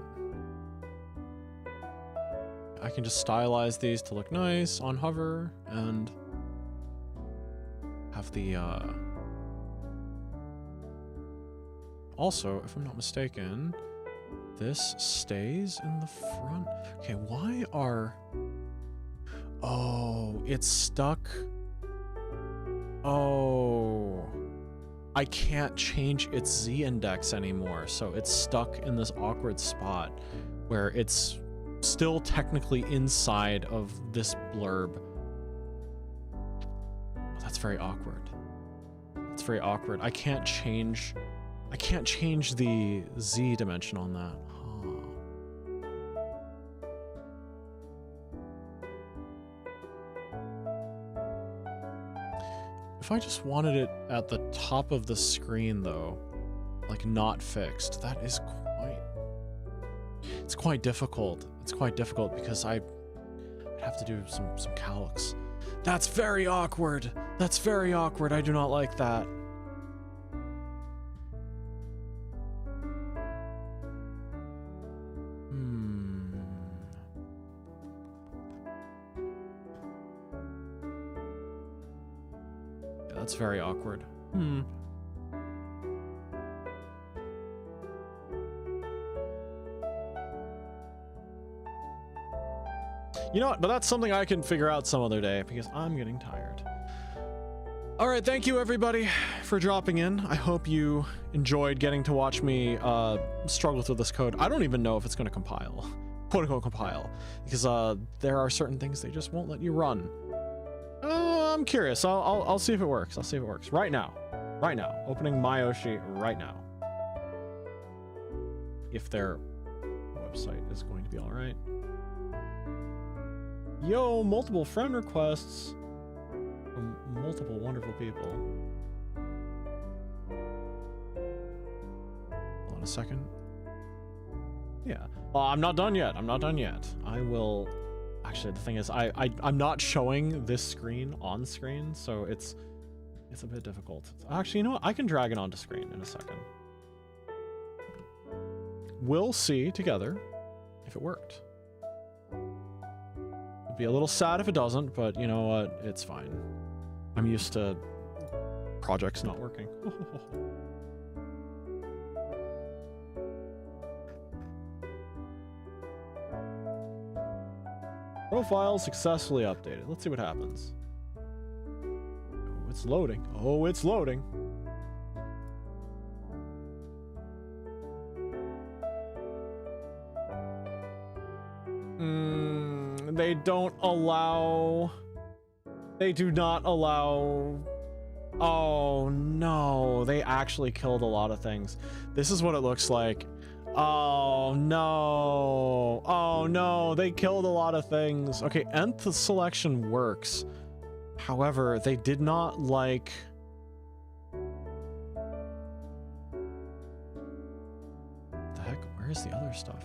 I can just stylize these to look nice on hover and have the also, if I'm not mistaken, this stays in the front. Okay, why are... Oh, it's stuck. Oh, I can't change its z-index anymore, so it's stuck in this awkward spot where it's still technically inside of this blurb. Oh, that's very awkward. That's very awkward. I can't change the z dimension on that. If I just wanted it at the top of the screen though, like not fixed, that is it's quite difficult. It's quite difficult because I'd have to do some calcs. That's very awkward. That's very awkward. I do not like that. That's very awkward. You know what? But that's something I can figure out some other day because I'm getting tired. All right, thank you everybody for dropping in. I hope you enjoyed getting to watch me struggle through this code. I don't even know if it's going to compile, quote unquote compile, because there are certain things they just won't let you run. I'm curious. I'll see if it works. I'll see if it works right now. Right now, opening MyOshi right now. If their website is going to be all right. Yo, multiple friend requests from multiple wonderful people. Hold on a second. Yeah. I'm not done yet. I'm not done yet. I will. Actually, the thing is, I'm not showing this screen on screen, so it's a bit difficult. Actually, you know what? I can drag it onto screen in a second. We'll see together if it worked. It'd be a little sad if it doesn't, but you know what? It's fine. I'm used to projects not working. Profile successfully updated. Let's see what happens. Oh, it's loading. Oh, it's loading. They don't allow... They do not allow... Oh, no. They actually killed a lot of things. This is what it looks like. Oh, no. Oh, no. They killed a lot of things. Okay, nth selection works. However, they did not like... What the heck? Where is the other stuff?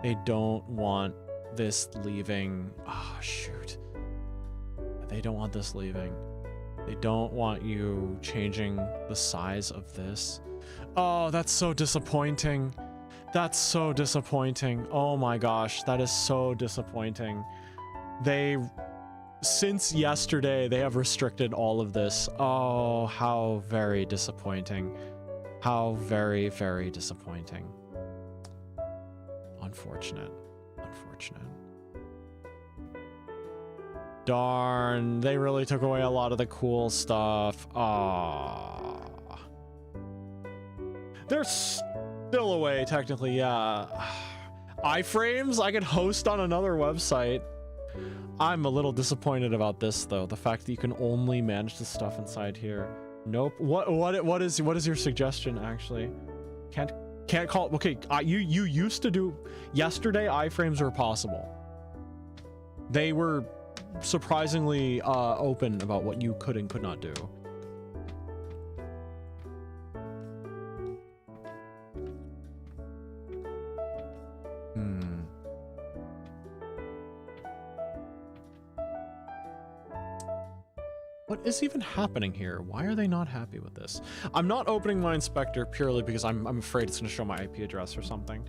They don't want this leaving. Oh, shoot. They don't want this leaving. They don't want you changing the size of this. Oh, that's so disappointing. That's so disappointing. Oh my gosh, that is so disappointing. Since yesterday, they have restricted all of this. Oh, how very disappointing. How very, very disappointing. Unfortunate. Unfortunate. Darn, they really took away a lot of the cool stuff. Ah, they're still away, technically, yeah. Iframes, I could host on another website. I'm a little disappointed about this, though. The fact that you can only manage the stuff inside here. Nope. What is your suggestion, actually? Can't call it. Okay, you used to do... Yesterday, iframes were possible. They were surprisingly open about what you could and could not do. What is even happening here? Why are they not happy with this? I'm not opening my inspector purely because I'm afraid it's going to show my IP address or something.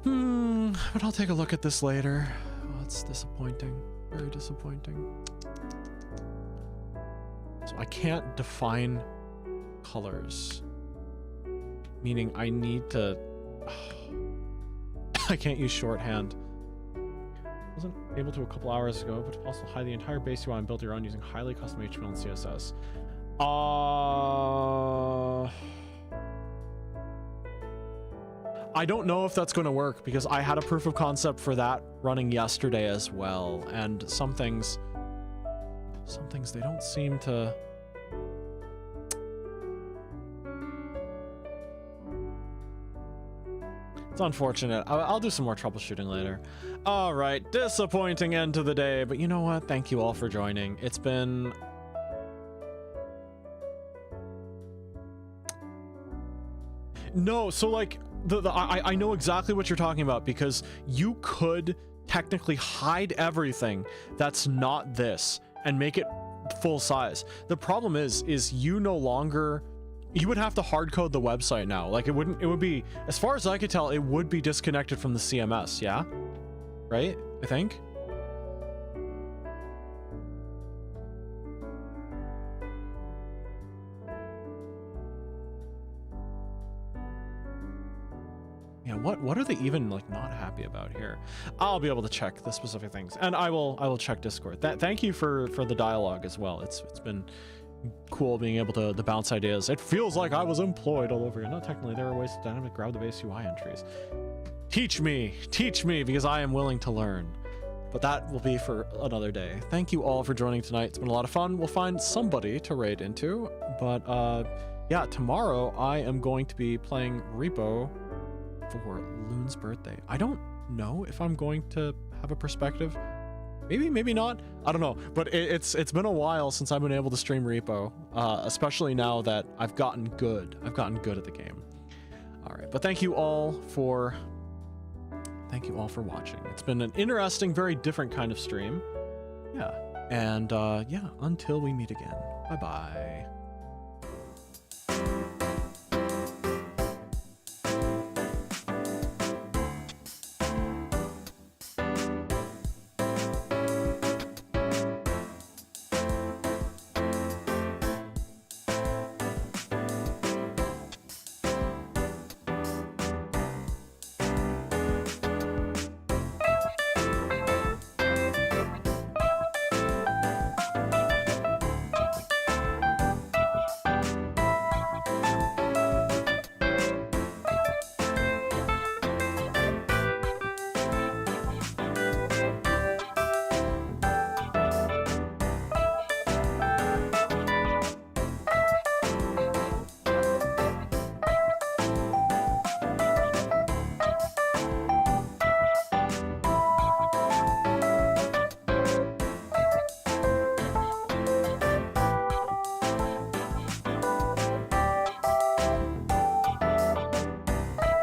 But I'll take a look at this later. Oh, it's disappointing. Very disappointing. So I can't define colors. Meaning I need to... I can't use shorthand. Wasn't able to a couple hours ago, but it's possible to hide the entire base UI and build your own using highly custom HTML and CSS. I don't know if that's going to work because I had a proof of concept for that running yesterday as well, and some things they don't seem to... It's unfortunate. I'll do some more troubleshooting later. All right, disappointing end to the day, but you know what? Thank you all for joining. It's been... No, so like, I know exactly what you're talking about because you could technically hide everything that's not this and make it full size. The problem is you no longer... You would have to hard code the website now. Like it would be, as far as I could tell, it would be disconnected from the CMS, yeah? Right? I think? Yeah, what are they even like not happy about here? I'll be able to check the specific things, and I will check Discord. Thank you for the dialogue as well. It's been cool being able to bounce ideas. It feels like I was employed all over here. Not technically, there are ways to dynamically grab the base UI entries. Teach me, because I am willing to learn. But that will be for another day. Thank you all for joining tonight. It's been a lot of fun. We'll find somebody to raid into. But yeah, tomorrow I am going to be playing Repo for Loon's birthday. I don't know if I'm going to have a perspective. Maybe not. I don't know. But it's been a while since I've been able to stream Repo, especially now that I've gotten good. I've gotten good at the game. All right, but thank you all for watching. It's been an interesting, very different kind of stream. Yeah, and yeah, until we meet again. Bye bye.